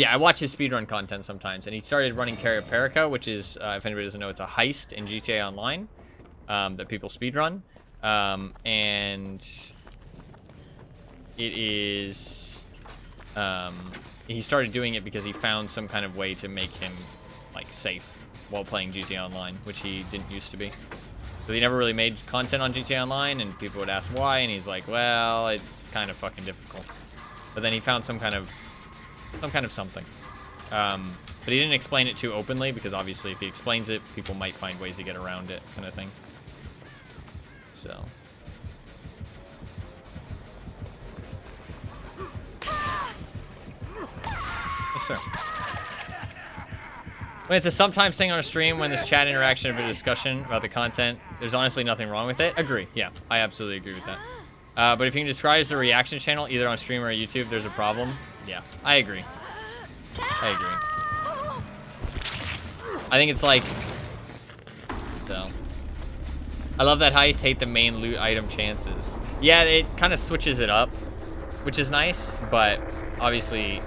I watch his speedrun content sometimes, and he started running Caraparica, which is, if anybody doesn't know, it's a heist in GTA Online that people speedrun. And it is, he started doing it because he found some kind of way to make him, like, safe while playing GTA Online, which he didn't used to be. So he never really made content on GTA Online, and people would ask why, and he's like, well, it's kind of fucking difficult. But then he found some kind of something. But he didn't explain it too openly, because obviously if he explains it, people might find ways to get around it, kind of thing. So. fair. When it's a sometimes thing on a stream, when there's chat interaction or discussion about the content, there's honestly nothing wrong with it. Agree. Yeah, I absolutely agree with that. But if you can describe it as a reaction channel, either on stream or YouTube, there's a problem. Yeah, I agree. I agree. I think it's like... So. I love that heist, hate the main loot item chances. Yeah, it kind of switches it up, which is nice, but obviously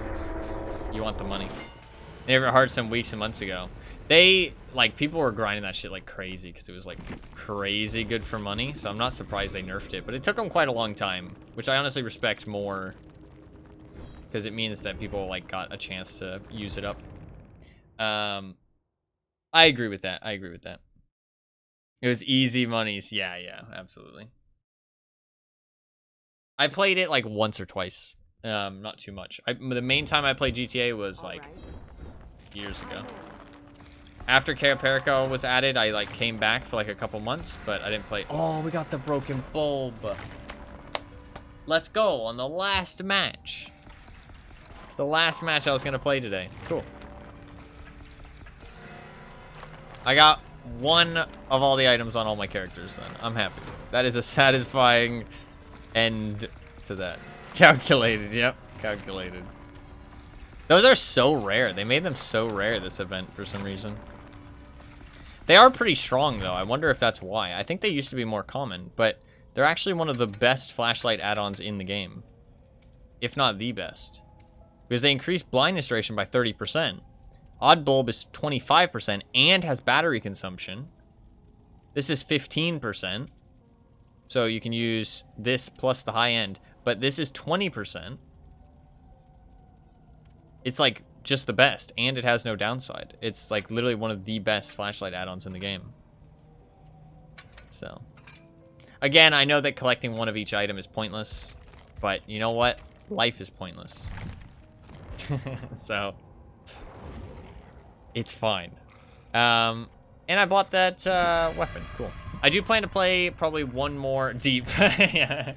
you want the money. Never heard some weeks and months ago. People were grinding that shit like crazy because it was like crazy good for money, so I'm not surprised they nerfed it, but it took them quite a long time, which I honestly respect more because it means that people like got a chance to use it up. I agree with that. I agree with that. It was easy monies. Yeah, absolutely. I played it like once or twice. Not too much. The main time I played GTA was like years ago. After Perico was added, I like came back for like a couple months, but I didn't play. Oh, we got the broken bulb. Let's go on the last match. The last match I was gonna play today. Cool. I got one of all the items on all my characters then. I'm happy. That is a satisfying end to that. Calculated, yep. Calculated. Those are so rare. They made them so rare this event for some reason. They are pretty strong though. I wonder if that's why. I think they used to be more common, but they're actually one of the best flashlight add-ons in the game. If not the best. Because they increase blindness duration by 30%. Odd bulb is 25% and has battery consumption. This is 15%. So you can use this plus the high end. But this is 20%. It's like just the best, and it has no downside. It's like literally one of the best flashlight add-ons in the game. So, again, I know that collecting one of each item is pointless, but you know what? Life is pointless. So, it's fine. And I bought that weapon. Cool. I do plan to play probably one more deep. Yeah.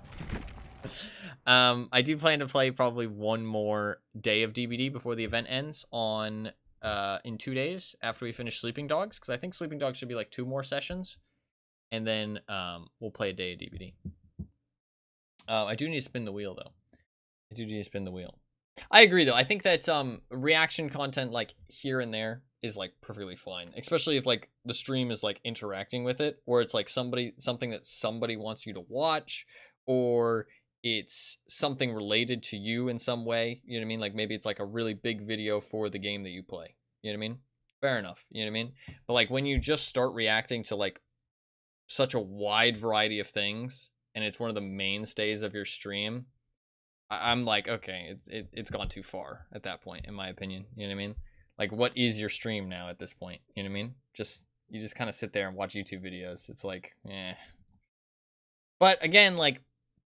I do plan to play probably one more day of DBD before the event ends on in 2 days after we finish Sleeping Dogs, because I think Sleeping Dogs should be like 2 more sessions, and then we'll play a day of DBD. I do need to spin the wheel though. I do need to spin the wheel. I agree though. I think that reaction content like here and there is like perfectly fine, especially if like the stream is like interacting with it, or it's like something that somebody wants you to watch, or it's something related to you in some way, you know what I mean? Like maybe it's like a really big video for the game that you play, you know what I mean? Fair enough, you know what I mean? But like when you just start reacting to like such a wide variety of things, and it's one of the mainstays of your stream, I'm like, okay, it's gone too far at that point, in my opinion, you know what I mean? Like, what is your stream now at this point, you know what I mean? You just kind of sit there and watch YouTube videos. It's like, eh. But again, like,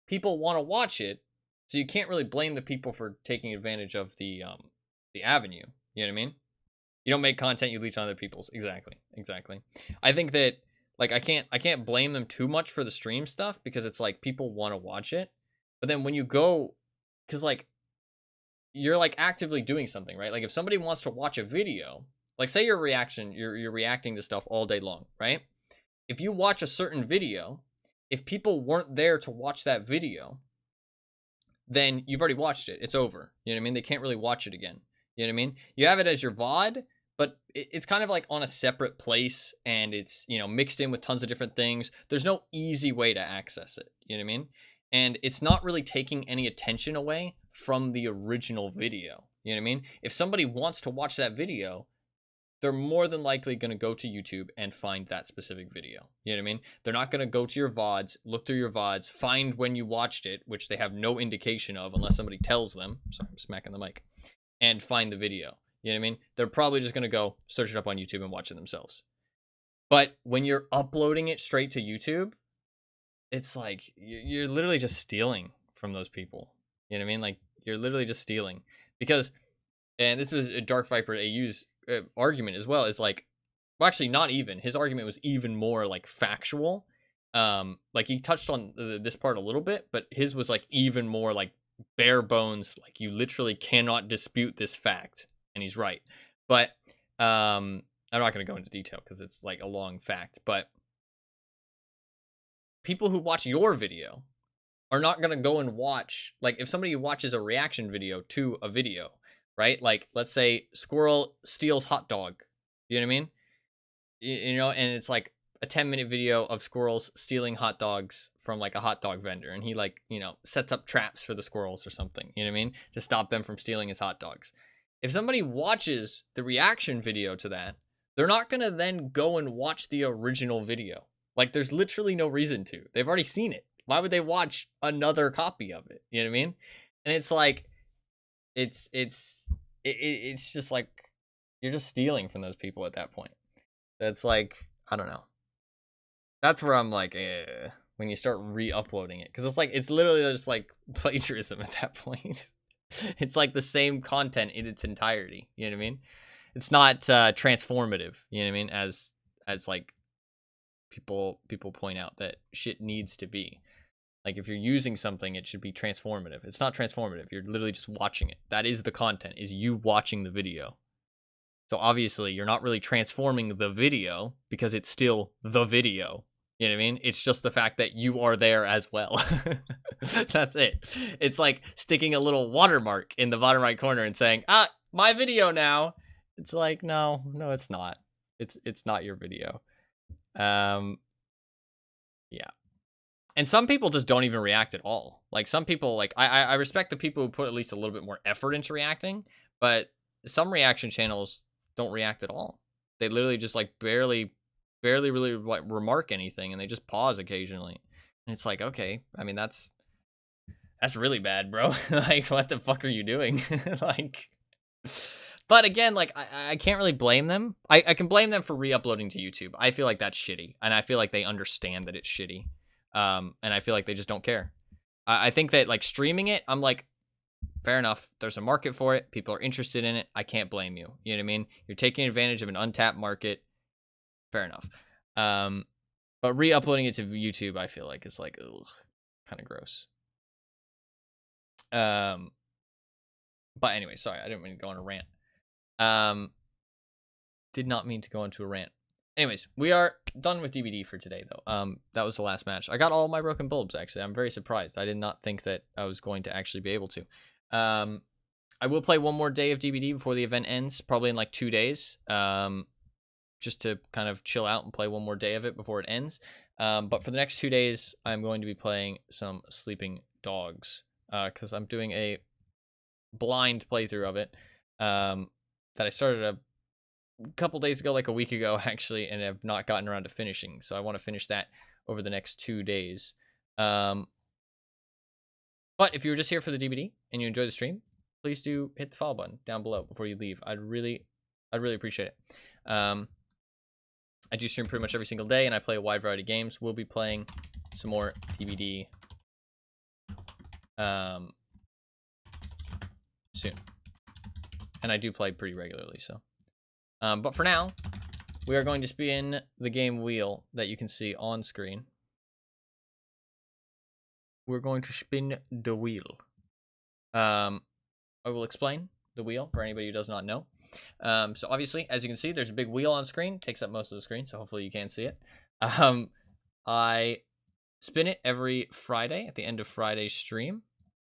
people want to watch it, so you can't really blame the people for taking advantage of the avenue. You know what I mean? You don't make content, you leech on other people's. Exactly. I think that like I can't blame them too much for the stream stuff, because it's like people want to watch it, but then when you go, because like you're like actively doing something, right? Like if somebody wants to watch a video, like say you're reacting to stuff all day long, right? If you watch a certain video, if people weren't there to watch that video, then you've already watched it. It's over. You know what I mean? They can't really watch it again. You know what I mean? You have it as your VOD, but it's kind of like on a separate place, and it's, you know, mixed in with tons of different things. There's no easy way to access it. You know what I mean? And it's not really taking any attention away from the original video. You know what I mean? If somebody wants to watch that video, they're more than likely going to go to YouTube and find that specific video. You know what I mean? They're not going to go to your VODs, look through your VODs, find when you watched it, which they have no indication of unless somebody tells them. Sorry, I'm smacking the mic. And find the video. You know what I mean? They're probably just going to go search it up on YouTube and watch it themselves. But when you're uploading it straight to YouTube, it's like you're literally just stealing from those people. You know what I mean? Like, you're literally just stealing. Because, and this was a Dark Viper AU's argument as well, is like, well, actually not even. His argument was even more like factual. Like he touched on this part a little bit, but his was like even more like bare bones. Like you literally cannot dispute this fact. and he's right. But I'm not going to go into detail because it's like a long fact. But people who watch your video are not going to go and watch, like, if somebody watches a reaction video to a video, right? Like, let's say squirrel steals hot dog. You know what I mean? You know, and it's like a 10-minute video of squirrels stealing hot dogs from like a hot dog vendor, and he, like, you know, sets up traps for the squirrels or something, you know what I mean, to stop them from stealing his hot dogs. If somebody watches the reaction video to that, they're not gonna then go and watch the original video. Like, there's literally no reason to. They've already seen it. Why would they watch another copy of it? You know what I mean? And it's like, it's just like, you're just stealing from those people at that point. That's like, I don't know. That's where I'm like, when you start re-uploading it, because it's like, it's literally just like plagiarism at that point. It's like the same content in its entirety. You know what I mean? It's not transformative. You know what I mean? As like people point out that shit needs to be. Like, if you're using something, it should be transformative. It's not transformative. You're literally just watching it. That is the content, is you watching the video. So obviously, you're not really transforming the video because it's still the video. You know what I mean? It's just the fact that you are there as well. That's it. It's like sticking a little watermark in the bottom right corner and saying, my video now. It's like, no, it's not. It's not your video. Yeah. And some people just don't even react at all. Like, some people, like, I respect the people who put at least a little bit more effort into reacting, but some reaction channels don't react at all. They literally just, like, barely really, like, remark anything, and they just pause occasionally. And it's like, okay, I mean, that's really bad, bro. Like, what the fuck are you doing? Like, but again, like, I can't really blame them. I can blame them for re-uploading to YouTube. I feel like that's shitty, and I feel like they understand that it's shitty. And I feel like they just don't care. I think that, like, streaming it, I'm like, fair enough. There's a market for it. People are interested in it. I can't blame you. You know what I mean? You're taking advantage of an untapped market. Fair enough. But re-uploading it to YouTube, I feel like it's like, ugh, kind of gross. But anyway, sorry, I didn't mean to go on a rant. Did not mean to go into a rant. Anyways, we are done with DBD for today, though. That was the last match. I got all my broken bulbs, actually. I'm very surprised. I did not think that I was going to actually be able to. I will play one more day of DBD before the event ends, probably in like 2 days. Just to kind of chill out and play one more day of it before it ends. But for the next 2 days, I'm going to be playing some Sleeping Dogs. Because I'm doing a blind playthrough of it. That I started a couple days ago, like a week ago, actually, and have not gotten around to finishing. So I want to finish that over the next 2 days. But if you were just here for the DBD and you enjoy the stream, please do hit the follow button down below before you leave. I'd really appreciate it. I do stream pretty much every single day, and I play a wide variety of games. We'll be playing some more DBD soon. And I do play pretty regularly, so. But for now, we are going to spin the game wheel that you can see on screen. We're going to spin the wheel. I will explain the wheel for anybody who does not know. So obviously, as you can see, there's a big wheel on screen. It takes up most of the screen, so hopefully you can see it. I spin it every Friday at the end of Friday's stream,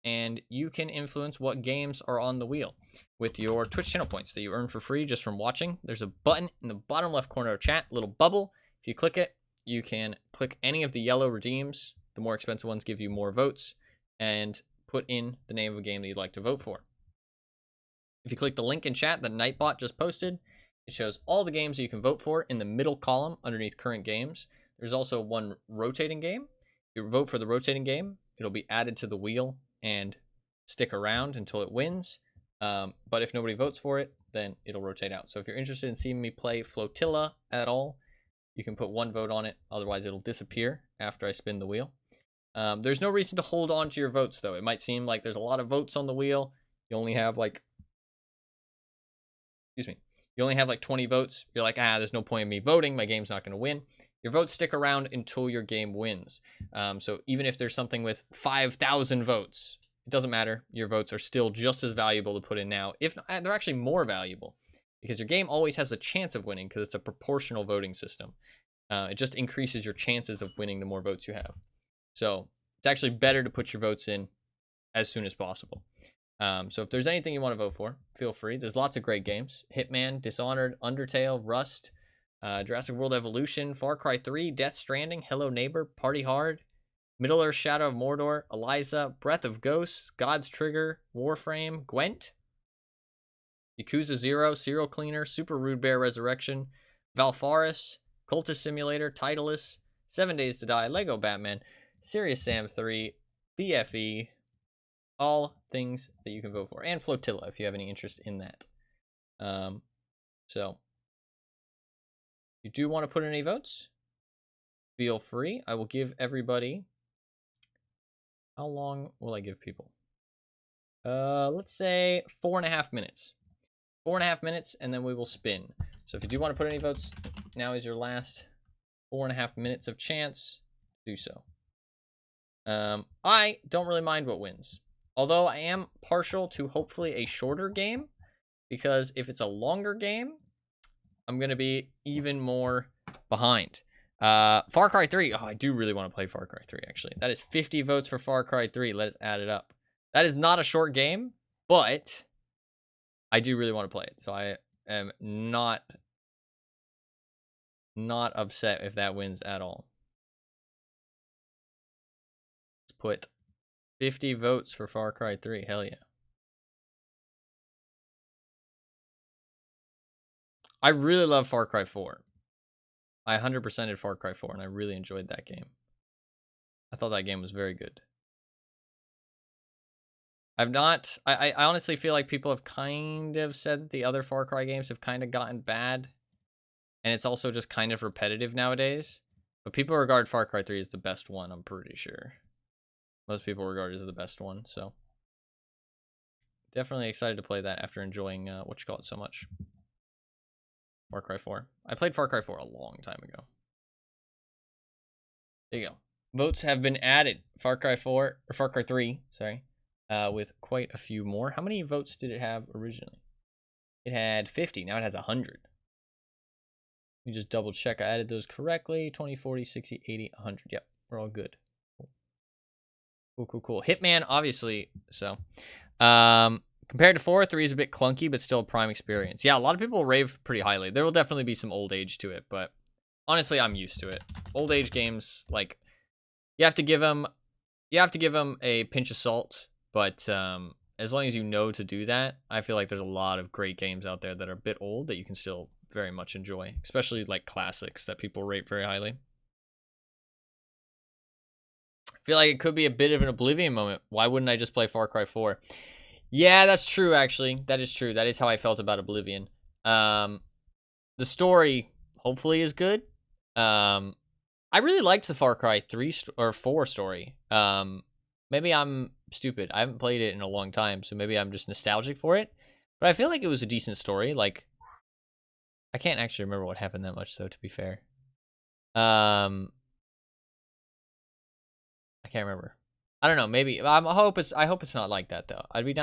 and you can influence what games are on the wheel with your Twitch channel points that you earn for free just from watching. There's a button in the bottom left corner of chat, little bubble. If you click it, you can click any of the yellow redeems. The more expensive ones give you more votes, and put in the name of a game that you'd like to vote for. If you click the link in chat that Nightbot just posted, it shows all the games that you can vote for in the middle column underneath current games. There's also one rotating game. If you vote for the rotating game, it'll be added to the wheel and stick around until it wins. But if nobody votes for it, then it'll rotate out. So if you're interested in seeing me play Flotilla at all, you can put one vote on it. Otherwise, it'll disappear after I spin the wheel. There's no reason to hold on to your votes, though. It might seem like there's a lot of votes on the wheel. You only have like... You only have like 20 votes. You're like, there's no point in me voting. My game's not going to win. Your votes stick around until your game wins. So even if there's something with 5,000 votes, it doesn't matter. Your votes are still just as valuable to put in now. If not, they're actually more valuable because your game always has a chance of winning because it's a proportional voting system. It just increases your chances of winning the more votes you have. So it's actually better to put your votes in as soon as possible. So if there's anything you want to vote for, feel free. There's lots of great games. Hitman, Dishonored, Undertale, Rust, Jurassic World Evolution, Far Cry 3, Death Stranding, Hello Neighbor, Party Hard, Middle-earth Shadow of Mordor, Eliza, Breath of Ghosts, God's Trigger, Warframe, Gwent, Yakuza 0, Serial Cleaner, Super Rude Bear Resurrection, Valfaris, Cultist Simulator, Titleist, 7 Days to Die, Lego Batman, Serious Sam 3, BFE, all things that you can vote for, and Flotilla if you have any interest in that. So, if you do want to put in any votes, feel free. I will give everybody. How long will I give people? Let's say 4.5 minutes. 4.5 minutes, and then we will spin. So if you do want to put any votes, now is your last 4.5 minutes of chance. Do so. I don't really mind what wins. Although I am partial to hopefully a shorter game, because if it's a longer game, I'm going to be even more behind. Far Cry 3. Oh, I do really want to play Far Cry 3, actually. That is 50 votes for Far Cry 3. Let us add it up. That is not a short game, but I do really want to play it. So I am not upset if that wins at all. Let's put 50 votes for Far Cry 3. Hell yeah. I really love Far Cry 4. I 100%ed Far Cry 4, and I really enjoyed that game. I thought that game was very good. I honestly feel like people have kind of said that the other Far Cry games have kind of gotten bad. And it's also just kind of repetitive nowadays. But people regard Far Cry 3 as the best one, I'm pretty sure. Most people regard it as the best one, so. Definitely excited to play that after enjoying, so much. Far Cry 4. I played Far Cry 4 a long time ago. There you go. Votes have been added. Far Cry 3, sorry. With quite a few more. How many votes did it have originally? It had 50. Now it has 100. Let me just double check. I added those correctly. 20, 40, 60, 80, 100. Yep, we're all good. Cool. Hitman, obviously. So, compared to 4, 3 is a bit clunky, but still a prime experience. Yeah, a lot of people rave pretty highly. There will definitely be some old age to it, but honestly, I'm used to it. Old age games, like, you have to give them a pinch of salt. But as long as you know to do that, I feel like there's a lot of great games out there that are a bit old that you can still very much enjoy, especially like classics that people rate very highly. I feel like it could be a bit of an Oblivion moment. Why wouldn't I just play Far Cry 4? Yeah, that's true, actually. That is true. That is how I felt about Oblivion. The story, hopefully, is good. I really liked the Far Cry 3 or 4 story. Maybe I'm stupid. I haven't played it in a long time, so maybe I'm just nostalgic for it. But I feel like it was a decent story. Like, I can't actually remember what happened that much, though, to be fair. I can't remember. I don't know. Maybe I hope it's not like that, though. I'm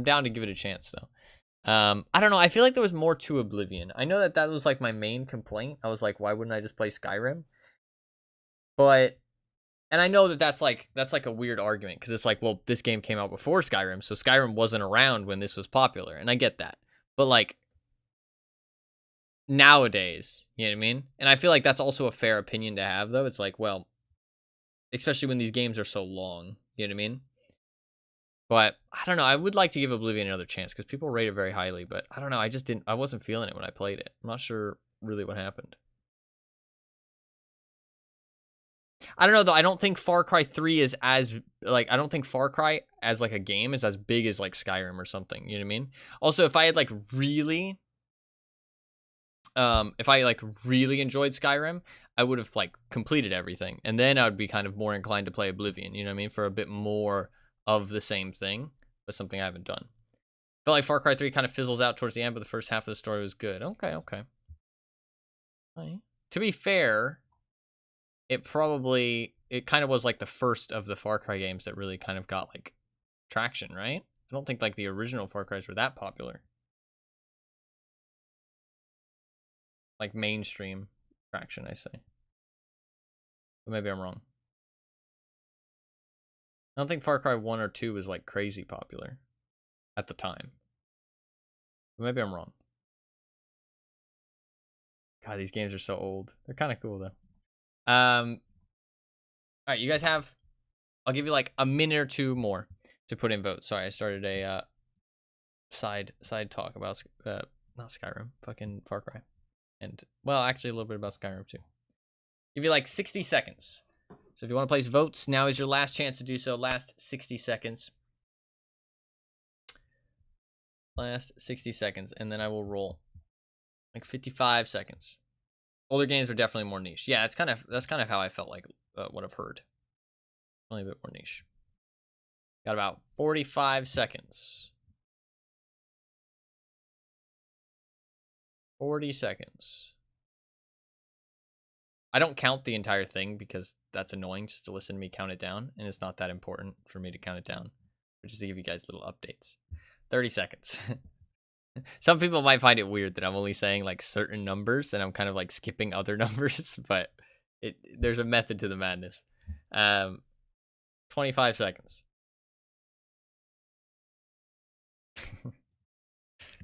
down to give it a chance, though. I don't know. I feel like there was more to Oblivion. I know that was like my main complaint. I was like, why wouldn't I just play Skyrim? And I know that's like a weird argument because it's like, well, this game came out before Skyrim, so Skyrim wasn't around when this was popular, and I get that. But like nowadays, you know what I mean? And I feel like that's also a fair opinion to have, though. It's like, well, especially when these games are so long, you know what I mean? But I don't know. I would like to give Oblivion another chance because people rate it very highly, but I don't know. I wasn't feeling it when I played it. I'm not sure really what happened. I don't know, though. I don't think Far Cry 3 is as, like, I don't think Far Cry as, like, a game is as big as, like, Skyrim or something. You know what I mean? Also, if I had, like, really enjoyed Skyrim, I would have, like, completed everything. And then I would be kind of more inclined to play Oblivion, you know what I mean? For a bit more of the same thing, but something I haven't done. I felt like Far Cry 3 kind of fizzles out towards the end, but the first half of the story was good. Okay. Right. To be fair, it kind of was like the first of the Far Cry games that really kind of got like traction, right? I don't think like the original Far Cry's were that popular. Like mainstream traction, I say. But maybe I'm wrong. I don't think Far Cry 1 or 2 was like crazy popular at the time. But maybe I'm wrong. God, these games are so old. They're kind of cool though. All right, you guys have. I'll give you like a minute or two more to put in votes. Sorry, I started a side talk about not Skyrim, fucking Far Cry, and well, actually a little bit about Skyrim too. Give you like 60 seconds. So if you want to place votes, now is your last chance to do so. Last 60 seconds. Last 60 seconds, and then I will roll. Like 55 seconds. Older games were definitely more niche. Yeah, that's kind of how I felt like what I've heard. Only a bit more niche. Got about 45 seconds. 40 seconds. I don't count the entire thing because that's annoying just to listen to me count it down, and it's not that important for me to count it down, but just to give you guys little updates. 30 seconds. Some people might find it weird that I'm only saying like certain numbers and I'm kind of like skipping other numbers, but there's a method to the madness. 25 seconds.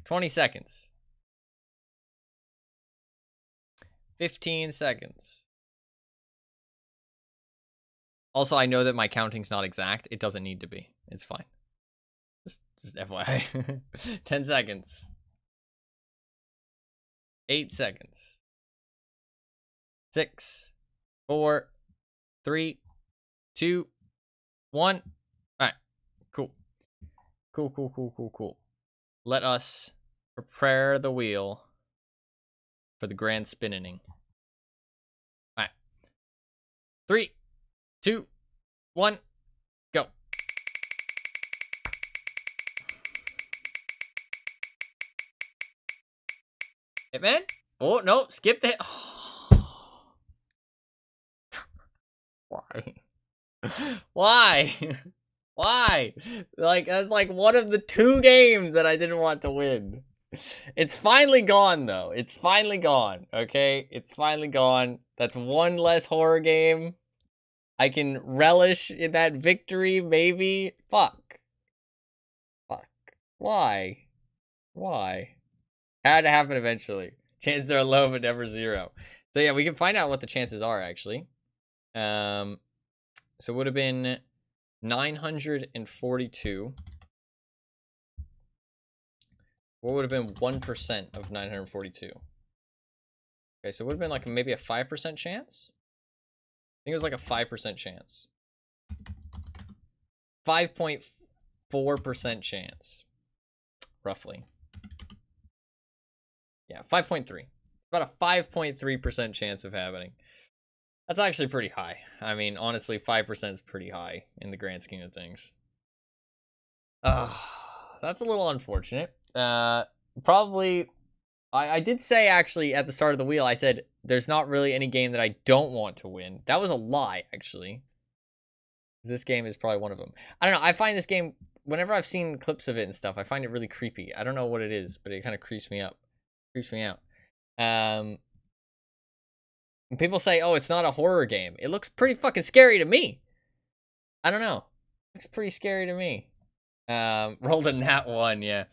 20 seconds. 15 seconds. Also, I know that my counting's not exact. It doesn't need to be. It's fine. Just FYI. 10 seconds. 8 seconds. 6, 4, 3, 2, 1. All right. Cool. Cool. Let us prepare the wheel for the grand spinning. All right. 3, 2, 1, go. Hitman? Oh, no, skipped it. Why? Why? Why? Like, that's like one of the 2 games that I didn't want to win. It's finally gone, though. It's finally gone, okay? It's finally gone. That's one less horror game. I can relish in that victory, maybe. Fuck. Why? Had to happen eventually. Chances are low, but never zero. So yeah, we can find out what the chances are, actually. So it would have been 942. What would have been 1% of 942? Okay, so it would have been like maybe a 5% chance? I think it was like a 5% chance. 5.4% chance. Roughly. Yeah, 5.3. About a 5.3% chance of happening. That's actually pretty high. I mean, honestly, 5% is pretty high in the grand scheme of things. That's a little unfortunate. Probably, I did say actually at the start of the wheel, I said there's not really any game that I don't want to win. That was a lie, actually. This game is probably one of them. I don't know. I find this game, whenever I've seen clips of it and stuff, I find it really creepy. I don't know what it is, but it kind of creeps me up. Creeps me out. When people say, oh, it's not a horror game, it looks pretty fucking scary to me. I don't know. It looks pretty scary to me. Rolled a nat 1, yeah.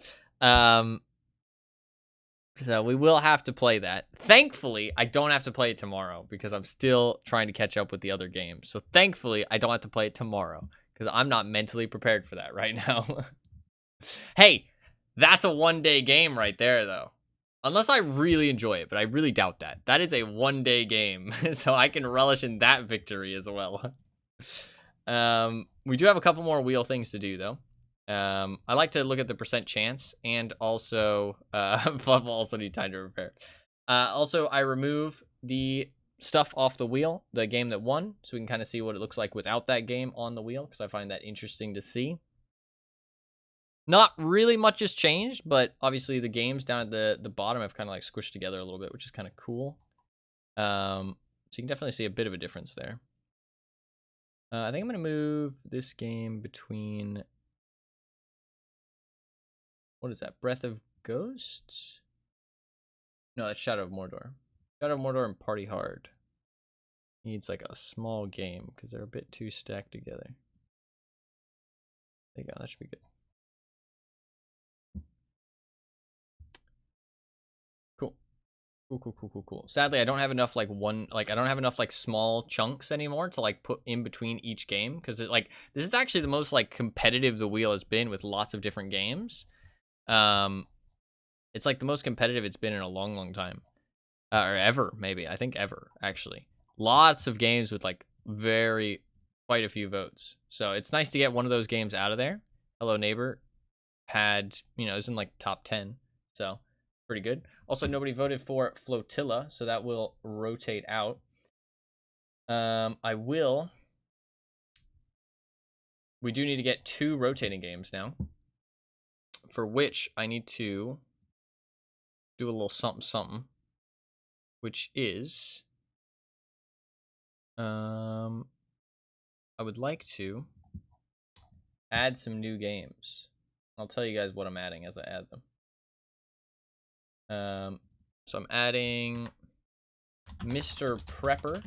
So we will have to play that. Thankfully, I don't have to play it tomorrow because I'm still trying to catch up with the other games. So thankfully, I don't have to play it tomorrow because I'm not mentally prepared for that right now. Hey, that's a 1-day game right there, though. Unless I really enjoy it, but I really doubt that. That is a 1-day game, so I can relish in that victory as well. We do have a couple more wheel things to do, though. I like to look at the percent chance, and also, Fluff will also need time to prepare. Also, I remove the stuff off the wheel, the game that won, so we can kind of see what it looks like without that game on the wheel, because I find that interesting to see. Not really much has changed, but obviously the games down at the bottom have kind of like squished together a little bit, which is kind of cool. So you can definitely see a bit of a difference there. I think I'm going to move this game between What is that? Breath of Ghosts? No, that's Shadow of Mordor. Shadow of Mordor and Party Hard. Needs like a small game because they're a bit too stacked together. There you go. That should be good. Cool. Cool. Sadly, I don't have enough I don't have enough like small chunks anymore to like put in between each game because this is actually the most like competitive the wheel has been with lots of different games. It's like the most competitive it's been in a long time, or ever maybe. I think ever actually. Lots of games with like quite a few votes. So it's nice to get one of those games out of there. Hello Neighbor had is in like top 10, so pretty good. Also, nobody voted for Flotilla, so that will rotate out. We do need to get 2 rotating games now, for which I need to do a little something, which is, I would like to add some new games. I'll tell you guys what I'm adding as I add them. So I'm adding Mr. Prepper.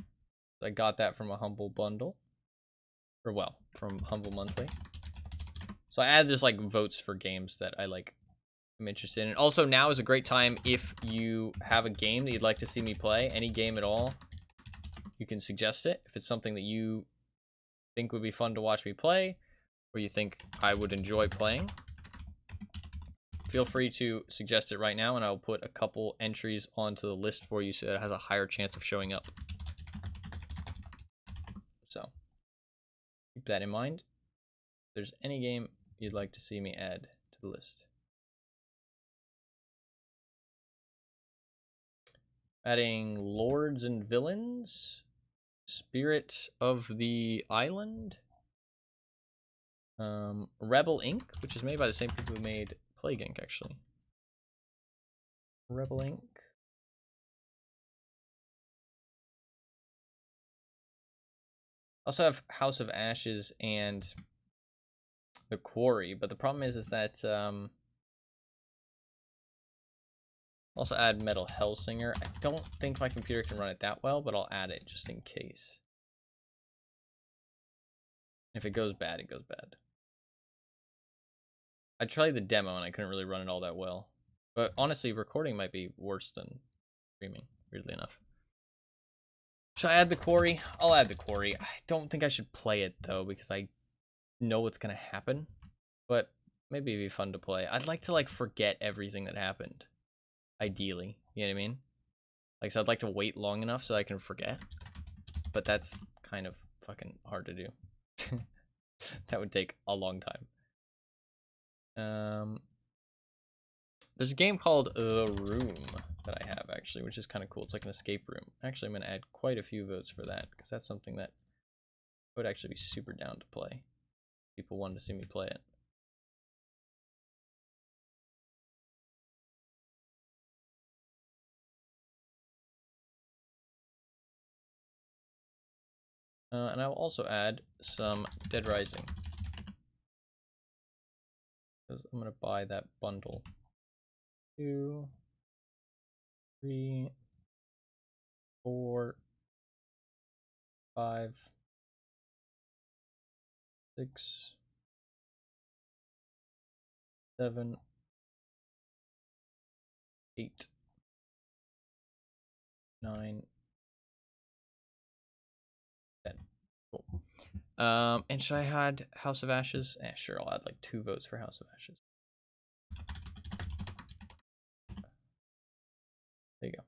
I got that from a Humble Bundle. Or, well, from Humble Monthly. So I add just, like, votes for games that I, like, am interested in. And also, now is a great time if you have a game that you'd like to see me play. Any game at all. You can suggest it. If it's something that you think would be fun to watch me play, or you think I would enjoy playing, feel free to suggest it right now, and I'll put a couple entries onto the list for you so it has a higher chance of showing up. So, keep that in mind. If there's any game you'd like to see me add to the list. Adding Lords and Villains, Spirit of the Island, Rebel Inc., which is made by the same people who made Plague Inc., actually. Rebel Inc. Also have House of Ashes and The Quarry, but the problem is that also add Metal Hellsinger. I don't think my computer can run it that well, but I'll add it just in case. If it goes bad, it goes bad. I tried the demo and I couldn't really run it all that well. But honestly, recording might be worse than streaming, weirdly enough. Should I add The Quarry? I'll add The Quarry. I don't think I should play it, though, because I know what's going to happen. But maybe it'd be fun to play. I'd like to, like, forget everything that happened. Ideally. You know what I mean? Like, so I'd like to wait long enough so I can forget. But that's kind of fucking hard to do. That would take a long time. There's a game called The Room that I have, actually, which is kind of cool. It's like an escape room. Actually, I'm going to add quite a few votes for that, because that's something that I would actually be super down to play. People wanted to see me play it. And I will also add some Dead Rising, because I'm going to buy that bundle. 2, 3, 4, 5, 6, 7, 8, 9, 10. Cool. And should I add House of Ashes? Sure, I'll add like 2 votes for House of Ashes. There you go.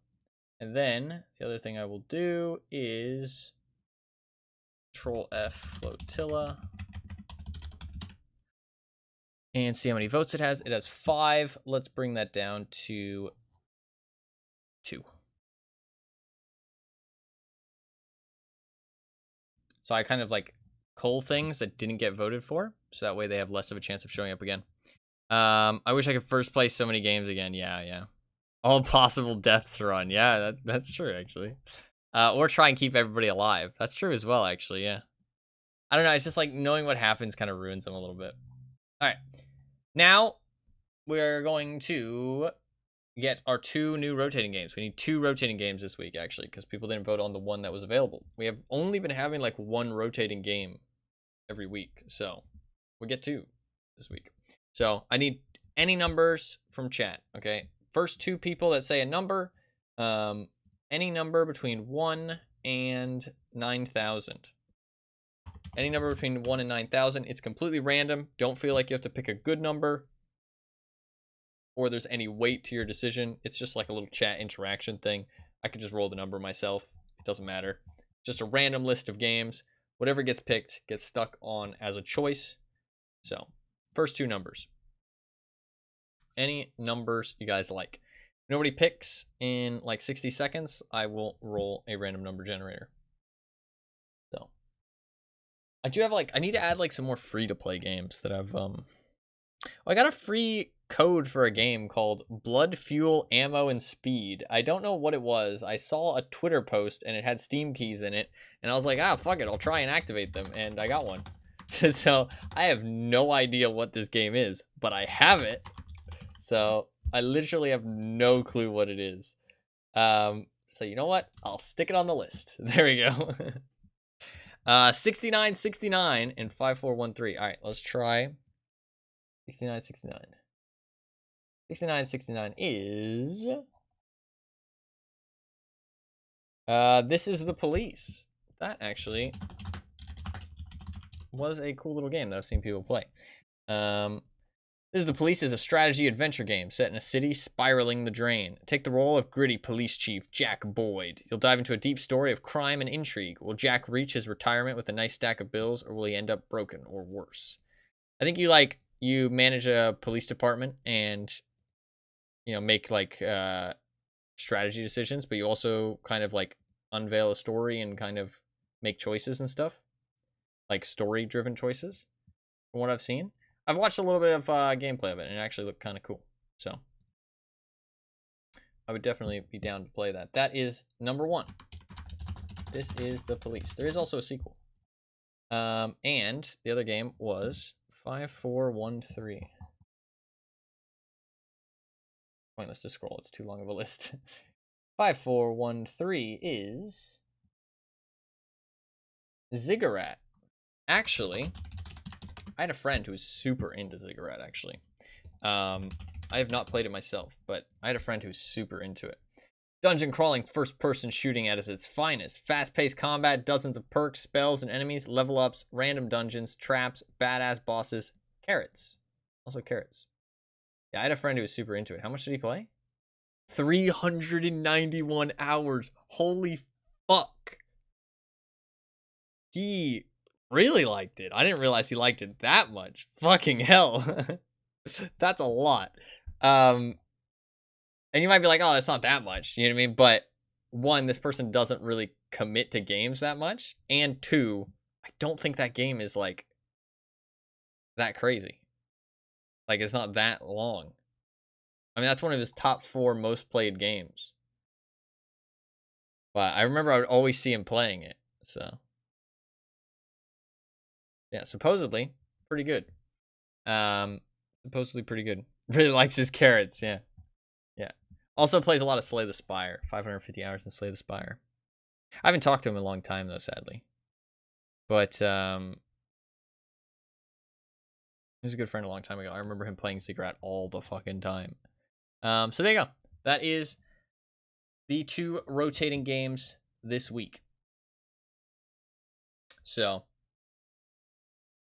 And then the other thing I will do is Control F Flotilla and see how many votes it has. It has 5. Let's bring that down to 2. So I kind of like cull things that didn't get voted for, so that way they have less of a chance of showing up again. I wish I could first play so many games again. Yeah. All possible deaths run. Yeah, that's true, actually. Or try and keep everybody alive. That's true as well, actually, yeah. I don't know, it's just like knowing what happens kind of ruins them a little bit. All right. Now, we're going to get our 2 new rotating games. We need 2 rotating games this week, actually, because people didn't vote on the one that was available. We have only been having like 1 rotating game every week, so we get 2 this week. So I need any numbers from chat, okay? First 2 people that say a number, any number between 1 and 9,000. Any number between 1 and 9,000. It's completely random. Don't feel like you have to pick a good number or there's any weight to your decision. It's just like a little chat interaction thing. I can just roll the number myself. It doesn't matter. Just a random list of games. Whatever gets picked gets stuck on as a choice. So, first 2 numbers. Any numbers you guys like. If nobody picks in like 60 seconds, I will roll a random number generator. So, I do have like, I need to add like some more free to play games that I've, I got a free code for a game called Blood, Fuel, Ammo, and Speed. I don't know what it was. I saw a Twitter post and it had Steam keys in it, and I was like, ah, fuck it, I'll try and activate them, and I got one. So I have no idea what this game is, but I have it. So I literally have no clue what it is. So you know what? I'll stick it on the list. There we go. 6969 and 5413. All right, let's try 6969. 6969 is This Is the Police. That actually was a cool little game that I've seen people play. This Is the Police is a strategy adventure game set in a city spiraling the drain. Take the role of gritty police chief Jack Boyd. You'll dive into a deep story of crime and intrigue. Will Jack reach his retirement with a nice stack of bills, or will he end up broken or worse? I think you manage a police department and make like strategy decisions, but you also kind of like unveil a story and kind of make choices and stuff, like story driven choices from what I've seen. I've watched a little bit of gameplay of it, and it actually looked kind of cool. So I would definitely be down to play that. That is number 1. This Is the Police. There is also a sequel. And the other game was 5413. Pointless to scroll. It's too long of a list. 5413 is Ziggurat. Actually, I had a friend who was super into Ziggurat, actually. I have not played it myself, but I had a friend who was super into it. Dungeon crawling first-person shooting at its finest. Fast-paced combat, dozens of perks, spells, and enemies, level ups, random dungeons, traps, badass bosses, carrots. Also carrots. Yeah, I had a friend who was super into it. How much did he play? 391 hours. Holy fuck. He really liked it. I didn't realize he liked it that much. Fucking hell. That's a lot. And you might be like, oh, that's not that much. You know what I mean? But 1, this person doesn't really commit to games that much. And 2, I don't think that game is like that crazy. Like, it's not that long. I mean, that's one of his top 4 most played games. But I remember I would always see him playing it. So yeah, supposedly pretty good. Supposedly pretty good. Really likes his carrots. Yeah. Also plays a lot of Slay the Spire. 550 hours in Slay the Spire. I haven't talked to him in a long time though, sadly. But he was a good friend a long time ago. I remember him playing Ziggurat all the fucking time. So there you go. That is the 2 rotating games this week. So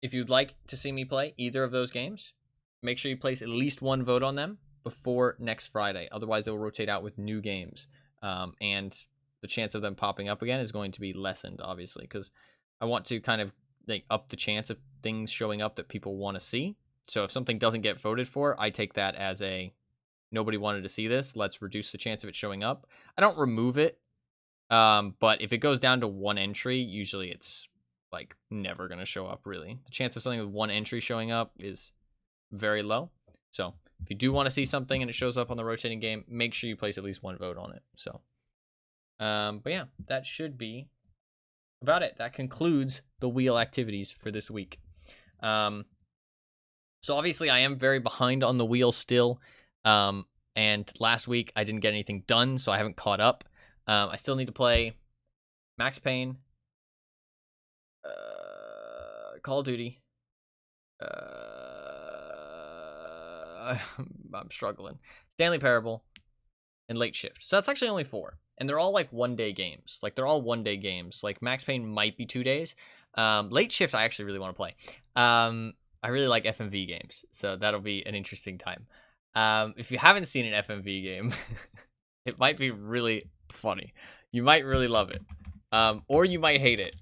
if you'd like to see me play either of those games, make sure you place at least 1 vote on them before next Friday. Otherwise, they will rotate out with new games. And the chance of them popping up again is going to be lessened, obviously, because I want to kind of like up the chance of things showing up that people want to see. So if something doesn't get voted for, I take that as a nobody wanted to see this. Let's reduce the chance of it showing up. I don't remove it. But if it goes down to 1 entry, usually it's like never going to show up, really. The chance of something with 1 entry showing up is very low. So if you do want to see something and it shows up on the rotating game, make sure you place at least 1 vote on it. So, but yeah, that should be about it. That concludes the wheel activities for this week. So So obviously I am very behind on the wheel still. And last week I didn't get anything done, so I haven't caught up. I still need to play Max Payne, Call of Duty. I'm struggling. Stanley Parable and Late Shift. So that's actually only 4. And they're all like 1-day games. Like they're all 1-day games. Like Max Payne might be 2 days. Late Shift I actually really want to play. I really like FMV games, so that'll be an interesting time. If you haven't seen an FMV game, it might be really funny. You might really love it. Or you might hate it.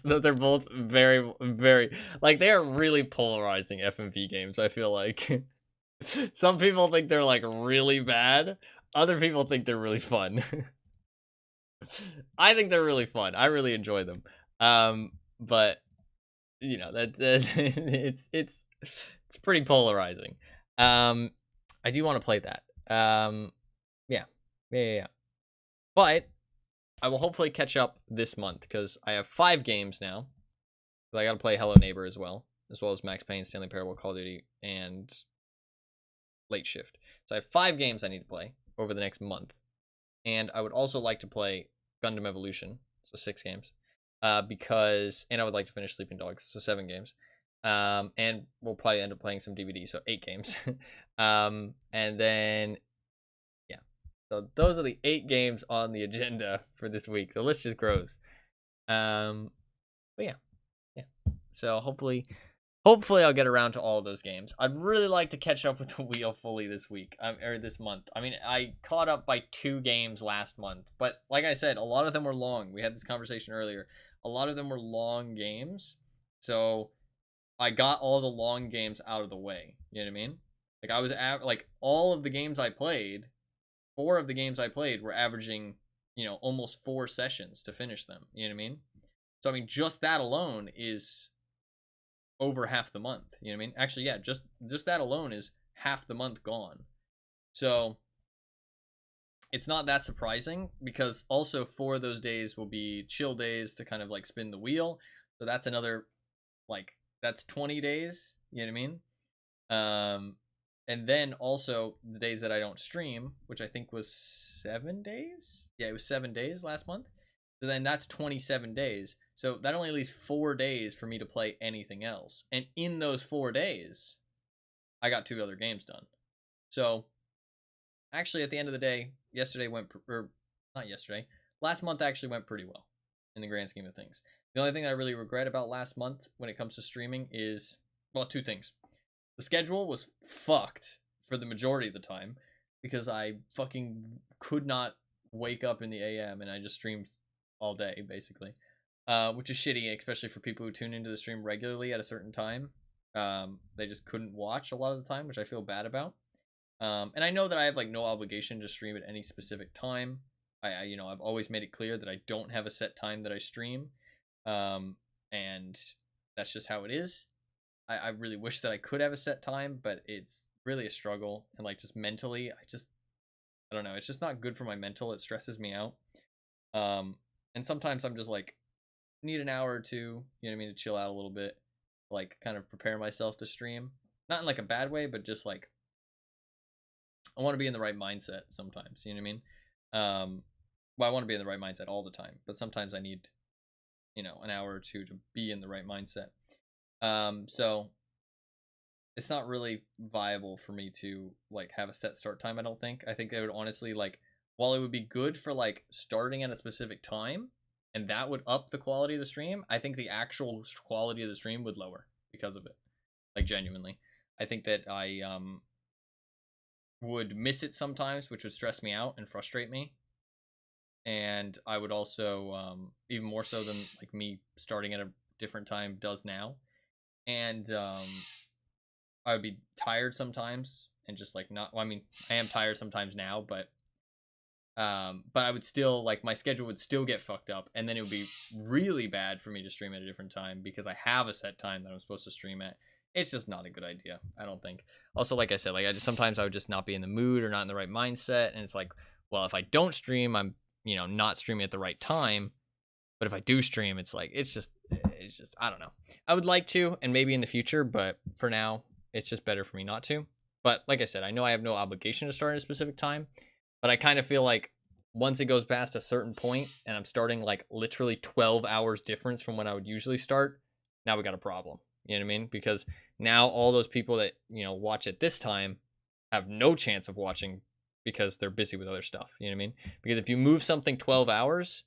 Those are both very, very, like, they are really polarizing FMV games, I feel like. Some people think they're, like, really bad. Other people think they're really fun. I think they're really fun. I really enjoy them. But, you know, it's pretty polarizing. I do want to play that. Yeah. But I will hopefully catch up this month because I have 5 games now. But I got to play Hello Neighbor as well as Max Payne, Stanley Parable, Call of Duty, and Late Shift. So I have 5 games I need to play over the next month. And I would also like to play Gundam Evolution, so 6 games. And I would like to finish Sleeping Dogs, so 7 games. And we'll probably end up playing some DVDs, so 8 games. And then, yeah. So those are the 8 games on the agenda for this week. The list just grows. But yeah. So hopefully I'll get around to all of those games. I'd really like to catch up with the wheel fully this week, or this month. I mean, I caught up by 2 games last month, but like I said, a lot of them were long. We had this conversation earlier. A lot of them were long games, so I got all the long games out of the way. You know what I mean? Like I was like all of the games I played, 4 of the games I played were averaging, almost 4 sessions to finish them. You know what I mean? So I mean, just that alone is over half the month. You know what I mean? Actually, yeah, just that alone is half the month gone. So it's not that surprising because also 4 of those days will be chill days to kind of like spin the wheel. So that's another, like, that's 20 days. You know what I mean? And then also the days that I don't stream, which I think was 7 days. Yeah, it was 7 days last month. So then that's 27 days. So that only leaves 4 days for me to play anything else. And in those 4 days, I got 2 other games done. So actually, at the end of the day, last month actually went pretty well in the grand scheme of things. The only thing I really regret about last month when it comes to streaming is, well, 2 things. The schedule was fucked for the majority of the time because I fucking could not wake up in the AM and I just streamed all day, basically. Which is shitty, especially for people who tune into the stream regularly at a certain time. They just couldn't watch a lot of the time, which I feel bad about. And I know that I have like no obligation to stream at any specific time. I've always made it clear that I don't have a set time that I stream. And that's just how it is. I really wish that I could have a set time, but it's really a struggle. And like just mentally, I don't know. It's just not good for my mental. It stresses me out. And sometimes I'm just like, need an hour or 2, you know what I mean, to chill out a little bit, like kind of prepare myself to stream. Not in like a bad way, but just like I want to be in the right mindset sometimes, you know what I mean? Well, I want to be in the right mindset all the time, but sometimes I need, an hour or 2 to be in the right mindset. So it's not really viable for me to like have a set start time, I don't think. I think they would honestly like, while it would be good for like starting at a specific time and that would up the quality of the stream, I think the actual quality of the stream would lower because of it. Like genuinely. I think that I would miss it sometimes, which would stress me out and frustrate me. And I would also, even more so than like me starting at a different time does now. And I would be tired sometimes and just like not, well, I mean, I am tired sometimes now, but I would still, like, my schedule would still get fucked up, and then it would be really bad for me to stream at a different time because I have a set time that I'm supposed to stream at. It's just not a good idea, I don't think. Also, like I said, like sometimes I would just not be in the mood or not in the right mindset, and it's like, well, if I don't stream, I'm, not streaming at the right time. But if I do stream, it's like, it's just, I don't know. I would like to, and maybe in the future, but for now, it's just better for me not to. But like I said, I know I have no obligation to start at a specific time, but I kind of feel like once it goes past a certain point and I'm starting like literally 12 hours difference from when I would usually start, now we got a problem. You know what I mean? Because now all those people that, watch at this time have no chance of watching because they're busy with other stuff. You know what I mean? Because if you move something 12 hours,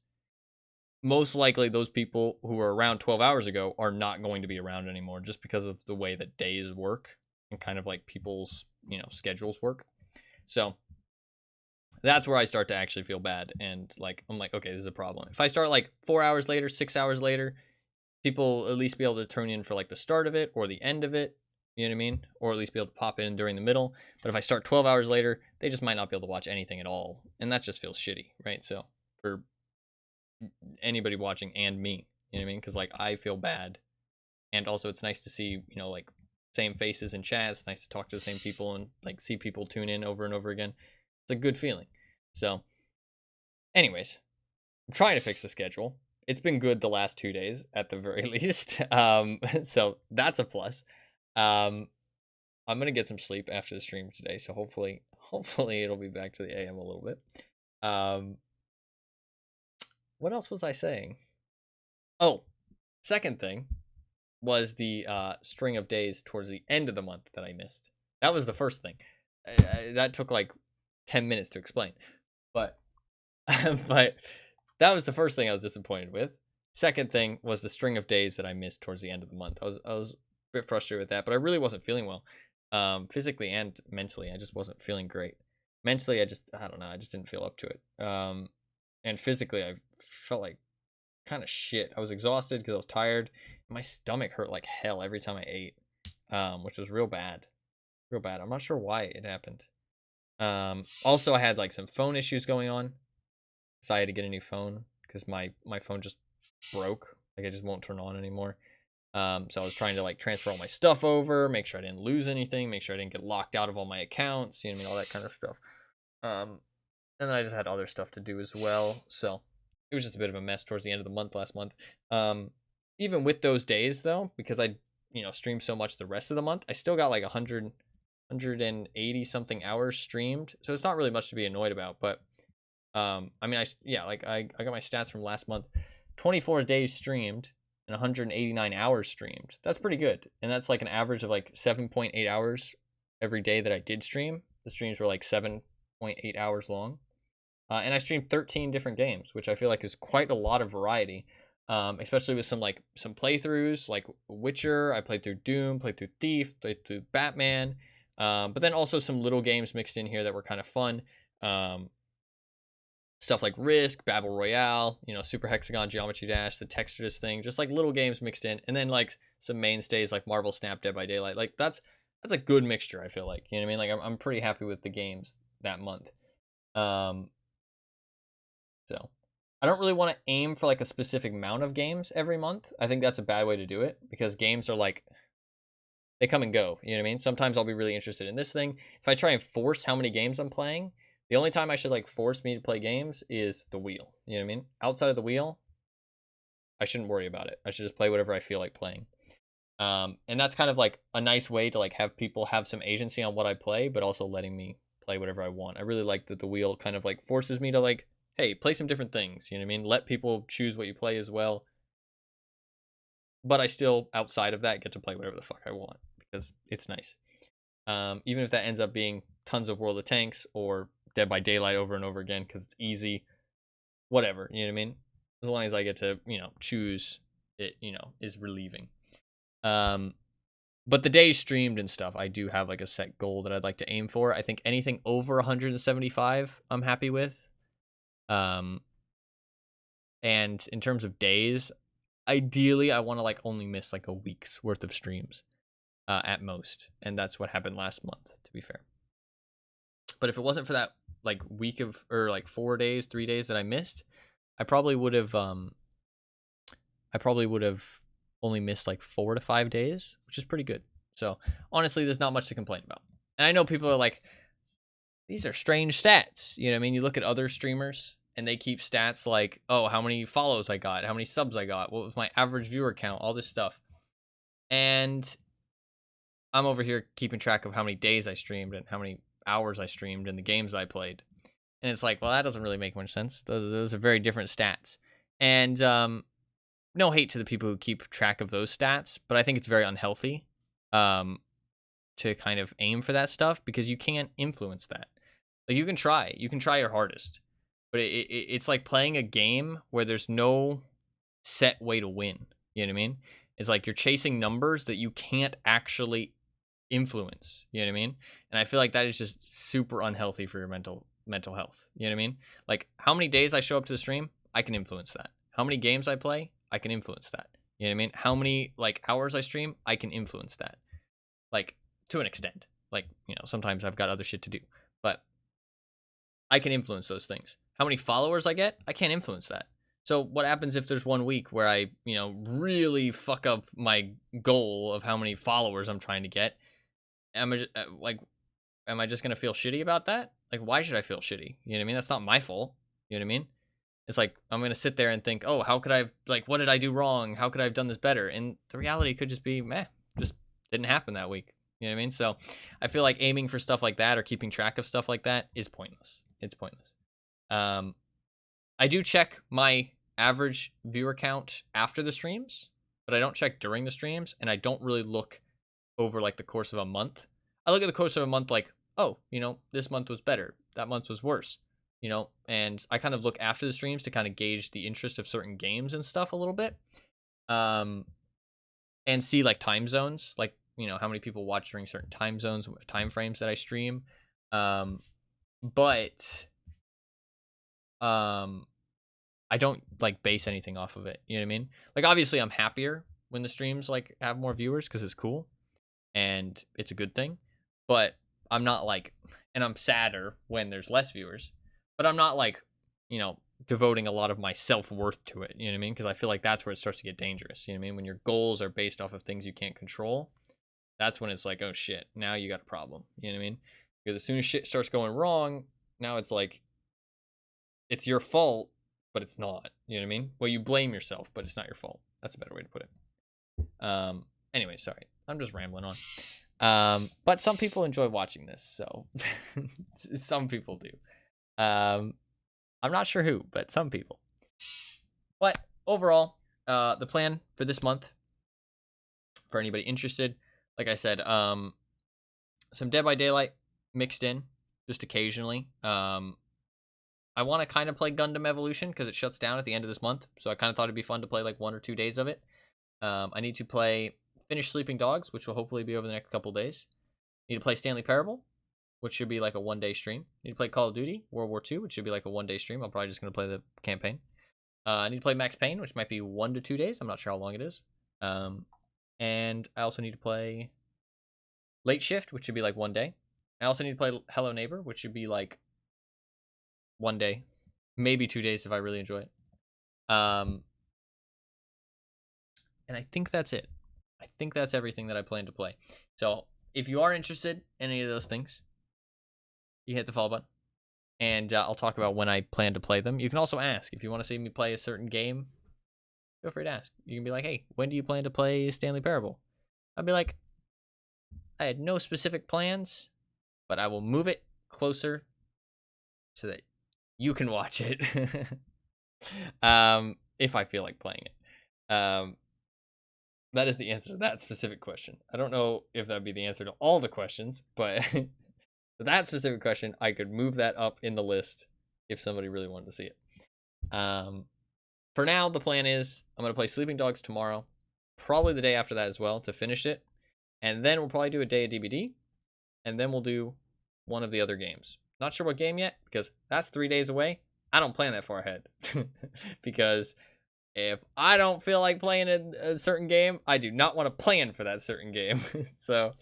most likely those people who were around 12 hours ago are not going to be around anymore just because of the way that days work and kind of like people's, schedules work. So that's where I start to actually feel bad. And like, I'm like, okay, this is a problem. If I start like 4 hours later, 6 hours later, people will at least be able to turn in for like the start of it or the end of it. You know what I mean? Or at least be able to pop in during the middle. But if I start 12 hours later, they just might not be able to watch anything at all. And that just feels shitty, right? So for anybody watching and me, you know what I mean? Because like I feel bad. And also it's nice to see, like same faces in chat. It's nice to talk to the same people and like see people tune in over and over again. It's a good feeling. So anyways, I'm trying to fix the schedule. It's been good the last 2 days at the very least. So that's a plus. I'm gonna get some sleep after the stream today, so hopefully it'll be back to the AM a little bit. What else was I saying? Oh, second thing was the string of days towards the end of the month that I missed. That was the first thing. That took like 10 minutes to explain, but but that was the first thing I was disappointed with. Second thing was the string of days that I missed towards the end of the month. I was a bit frustrated with that, but I really wasn't feeling well, physically and mentally. I just wasn't feeling great. Mentally, I don't know, I just didn't feel up to it. And physically, I felt like kind of shit. I was exhausted because I was tired. My stomach hurt like hell every time I ate, which was real bad. I'm not sure why it happened. Also, I had like some phone issues going on, so I had to get a new phone because my phone just broke. Like it just won't turn on anymore. So I was trying to like transfer all my stuff over, make sure I didn't lose anything, make sure I didn't get locked out of all my accounts, you know what I mean, all that kind of stuff. And then I just had other stuff to do as well. So it was just a bit of a mess towards the end of the month last month. Even with those days though, because I, streamed so much the rest of the month, I still got like 180 something hours streamed. So it's not really much to be annoyed about, but I mean, I got my stats from last month. 24 days streamed and 189 hours streamed. That's pretty good. And that's like an average of like 7.8 hours every day that I did stream. The streams were like 7.8 hours long. And I streamed 13 different games, which I feel like is quite a lot of variety. Especially with some playthroughs like Witcher. I played through Doom, played through Thief, played through Batman. But then also some little games mixed in here that were kind of fun. Stuff like Risk, Battle Royale, Super Hexagon, Geometry Dash, the Texturous thing, just like little games mixed in, and then like some mainstays like Marvel Snap, Dead by Daylight. Like that's a good mixture. I feel like, you know what I mean. Like I'm pretty happy with the games that month. So I don't really want to aim for like a specific amount of games every month. I think that's a bad way to do it because games are like they come and go. You know what I mean. Sometimes I'll be really interested in this thing. If I try and force how many games I'm playing, the only time I should like force me to play games is the wheel. You know what I mean? Outside of the wheel, I shouldn't worry about it. I should just play whatever I feel like playing. And that's kind of like a nice way to like have people have some agency on what I play, but also letting me play whatever I want. I really like that the wheel kind of like forces me to like, hey, play some different things. You know what I mean? Let people choose what you play as well. But I still, outside of that, get to play whatever the fuck I want because it's nice. Even if that ends up being tons of World of Tanks or Dead by Daylight over and over again because it's easy, whatever, you know what I mean? As long as I get to, choose it, is relieving. But the days streamed and stuff, I do have like a set goal that I'd like to aim for. I think anything over 175 I'm happy with. And in terms of days, ideally I want to like only miss like a week's worth of streams at most, and that's what happened last month, to be fair. But if it wasn't for that like week of or like 4 days, 3 days that I missed, I probably would have only missed like 4 to 5 days, which is pretty good. So honestly, there's not much to complain about. And I know people are like, these are strange stats. You know what I mean? You look at other streamers and they keep stats like, oh, how many follows I got, how many subs I got, what was my average viewer count, all this stuff. And I'm over here keeping track of how many days I streamed and how many hours I streamed and the games I played. And it's like, well, that doesn't really make much sense. Those are very different stats. And no hate to the people who keep track of those stats, but I think it's very unhealthy to kind of aim for that stuff because you can't influence that. Like you can try your hardest, but it's like playing a game where there's no set way to win. You know what I mean? It's like you're chasing numbers that you can't actually influence. You know what I mean? And I feel like that is just super unhealthy for your mental health. You know what I mean? Like how many days I show up to the stream, I can influence that. How many games I play, I can influence that. You know what I mean? How many like hours I stream, I can influence that. Like to an extent. Like, you know, sometimes I've got other shit to do, but I can influence those things. How many followers I get, I can't influence that. So what happens if there's one week where I, you know, really fuck up my goal of how many followers I'm trying to get? Am I just gonna feel shitty about that? Like, why should I feel shitty? You know what I mean? That's not my fault. You know what I mean? It's like I'm gonna sit there and think, oh, how could I like, what did I do wrong? How could I have done this better? And the reality could just be, meh, just didn't happen that week. You know what I mean? So I feel like aiming for stuff like that or keeping track of stuff like that is pointless. It's pointless. I do check my average viewer count after the streams, but I don't check during the streams, and I don't really look over like the course of a month. I look at the course of a month like, oh, you know, this month was better, that month was worse, you know, and I kind of look after the streams to kind of gauge the interest of certain games and stuff a little bit, and see like time zones, like, you know, how many people watch during certain time zones, time frames that I stream, but I don't like base anything off of it. You know what I mean? Like obviously I'm happier when the streams like have more viewers because it's cool and it's a good thing. But I'm not like, and I'm sadder when there's less viewers. But I'm not like, you know, devoting a lot of my self-worth to it. You know what I mean? Because I feel like that's where it starts to get dangerous. You know what I mean? When your goals are based off of things you can't control, that's when it's like, oh shit, now you got a problem. You know what I mean? Because as soon as shit starts going wrong, now it's like, it's your fault, but it's not. You know what I mean? Well, you blame yourself, but it's not your fault. That's a better way to put it. Anyway, sorry. I'm just rambling on. But some people enjoy watching this, so some people do. I'm not sure who, but some people. But overall, the plan for this month, for anybody interested, like I said, some Dead by Daylight mixed in just occasionally. I want to kind of play Gundam Evolution because it shuts down at the end of this month. So I kind of thought it'd be fun to play like 1 or 2 days of it. I need to finish Sleeping Dogs, which will hopefully be over the next couple days. Need to play Stanley Parable, which should be like a 1-day stream. Need to play Call of Duty World War II, which should be like a 1-day stream. I'm probably just going to play the campaign. I need to play Max Payne, which might be 1 to 2 days. I'm not sure how long it is. And I also need to play Late Shift, which should be like 1 day. I also need to play Hello Neighbor, which should be like 1 day, maybe 2 days if I really enjoy it. And I think that's it. I think that's everything that I plan to play. So if you are interested in any of those things, you hit the follow button, and I'll talk about when I plan to play them. You can also ask if you want to see me play a certain game. Feel free to ask. You can be like, "Hey, when do you plan to play Stanley Parable?" I'll be like, "I had no specific plans, but I will move it closer so that you can watch it." If I feel like playing it. That is the answer to that specific question. I don't know if that'd be the answer to all the questions, but for that specific question, I could move that up in the list if somebody really wanted to see it. For now, the plan is I'm going to play Sleeping Dogs tomorrow, probably the day after that as well to finish it, and then we'll probably do a day of DBD, and then we'll do one of the other games. Not sure what game yet, because that's 3 days away. I don't plan that far ahead, because if I don't feel like playing a certain game, I do not want to plan for that certain game. So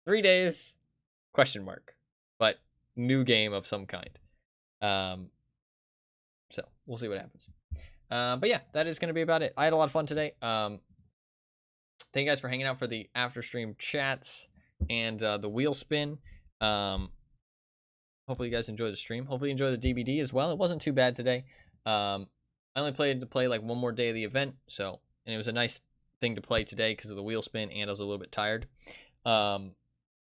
3 days, question mark, but new game of some kind. So we'll see what happens. But yeah, that is going to be about it. I had a lot of fun today. Thank you guys for hanging out for the after stream chats and the wheel spin. Hopefully you guys enjoy the stream. Hopefully you enjoy the DBD as well. It wasn't too bad today. I only played to play like one more day of the event, and it was a nice thing to play today because of the wheel spin, and I was a little bit tired. And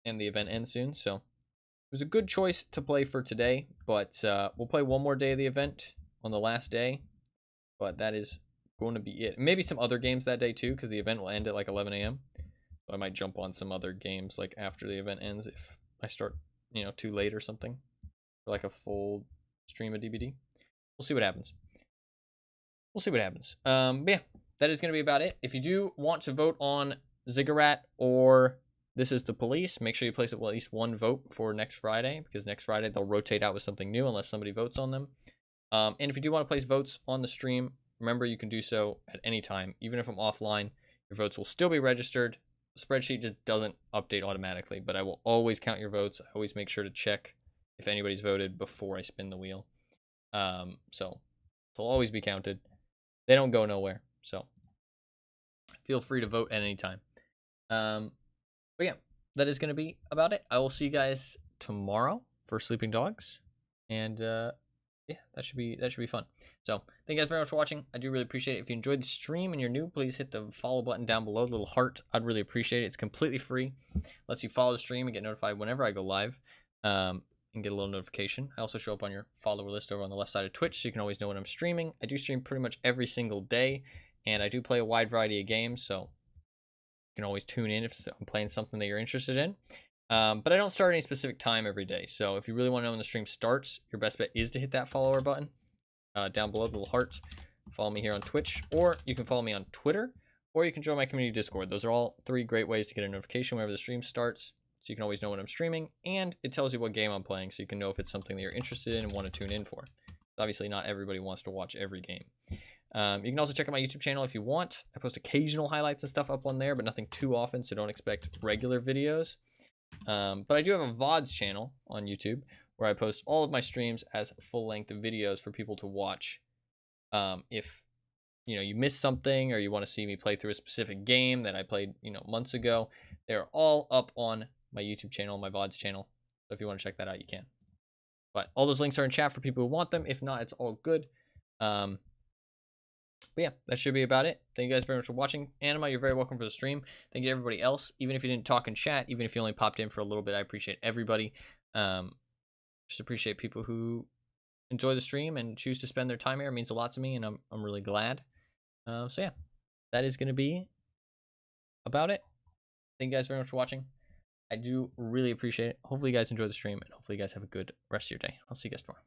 the event ends soon, so it was a good choice to play for today. But we'll play one more day of the event on the last day, but that is going to be it. Maybe some other games that day too, because the event will end at like 11 a.m. So I might jump on some other games like after the event ends if I start, too late or something, for like a full stream of DBD. We'll see what happens. But yeah, that is going to be about it. If you do want to vote on Ziggurat or This Is the Police, make sure you place at least one vote for next Friday, because next Friday they'll rotate out with something new unless somebody votes on them. And if you do want to place votes on the stream, remember you can do so at any time. Even if I'm offline, your votes will still be registered. The spreadsheet just doesn't update automatically, but I will always count your votes. I always make sure to check if anybody's voted before I spin the wheel. So they'll always be counted. They don't go nowhere, so feel free to vote at any time. But yeah, that is going to be about it. I will see you guys tomorrow for Sleeping Dogs, and yeah, that should be fun. So thank you guys very much for watching. I do really appreciate it. If you enjoyed the stream and you're new, please hit the follow button down below, the little heart. I'd really appreciate it. It's completely free. Lets you follow the stream and get notified whenever I go live, and get a little notification. I also show up on your follower list over on the left side of Twitch, so you can always know when I'm streaming. I do stream pretty much every single day, and I do play a wide variety of games, so you can always tune in if I'm playing something that you're interested in. But I don't start any specific time every day, so if you really want to know when the stream starts, your best bet is to hit that follower button down below, the little heart. Follow me here on Twitch, or you can follow me on Twitter, or you can join my community Discord. Those are all 3 great ways to get a notification whenever the stream starts, so you can always know when I'm streaming, and it tells you what game I'm playing, so you can know if it's something that you're interested in and want to tune in for. Obviously, not everybody wants to watch every game. You can also check out my YouTube channel if you want. I post occasional highlights and stuff up on there, but nothing too often, so don't expect regular videos. But I do have a VODs channel on YouTube where I post all of my streams as full-length videos for people to watch. If you missed something or you want to see me play through a specific game that I played months ago, they're all up on my YouTube channel, my VODs channel. So if you want to check that out, you can. But all those links are in chat for people who want them. If not, it's all good. But yeah, that should be about it. Thank you guys very much for watching. Anima, you're very welcome for the stream. Thank you to everybody else. Even if you didn't talk in chat, even if you only popped in for a little bit, I appreciate everybody. Just appreciate people who enjoy the stream and choose to spend their time here. It means a lot to me, and I'm really glad. So yeah, that is going to be about it. Thank you guys very much for watching. I do really appreciate it. Hopefully you guys enjoy the stream, and hopefully you guys have a good rest of your day. I'll see you guys tomorrow.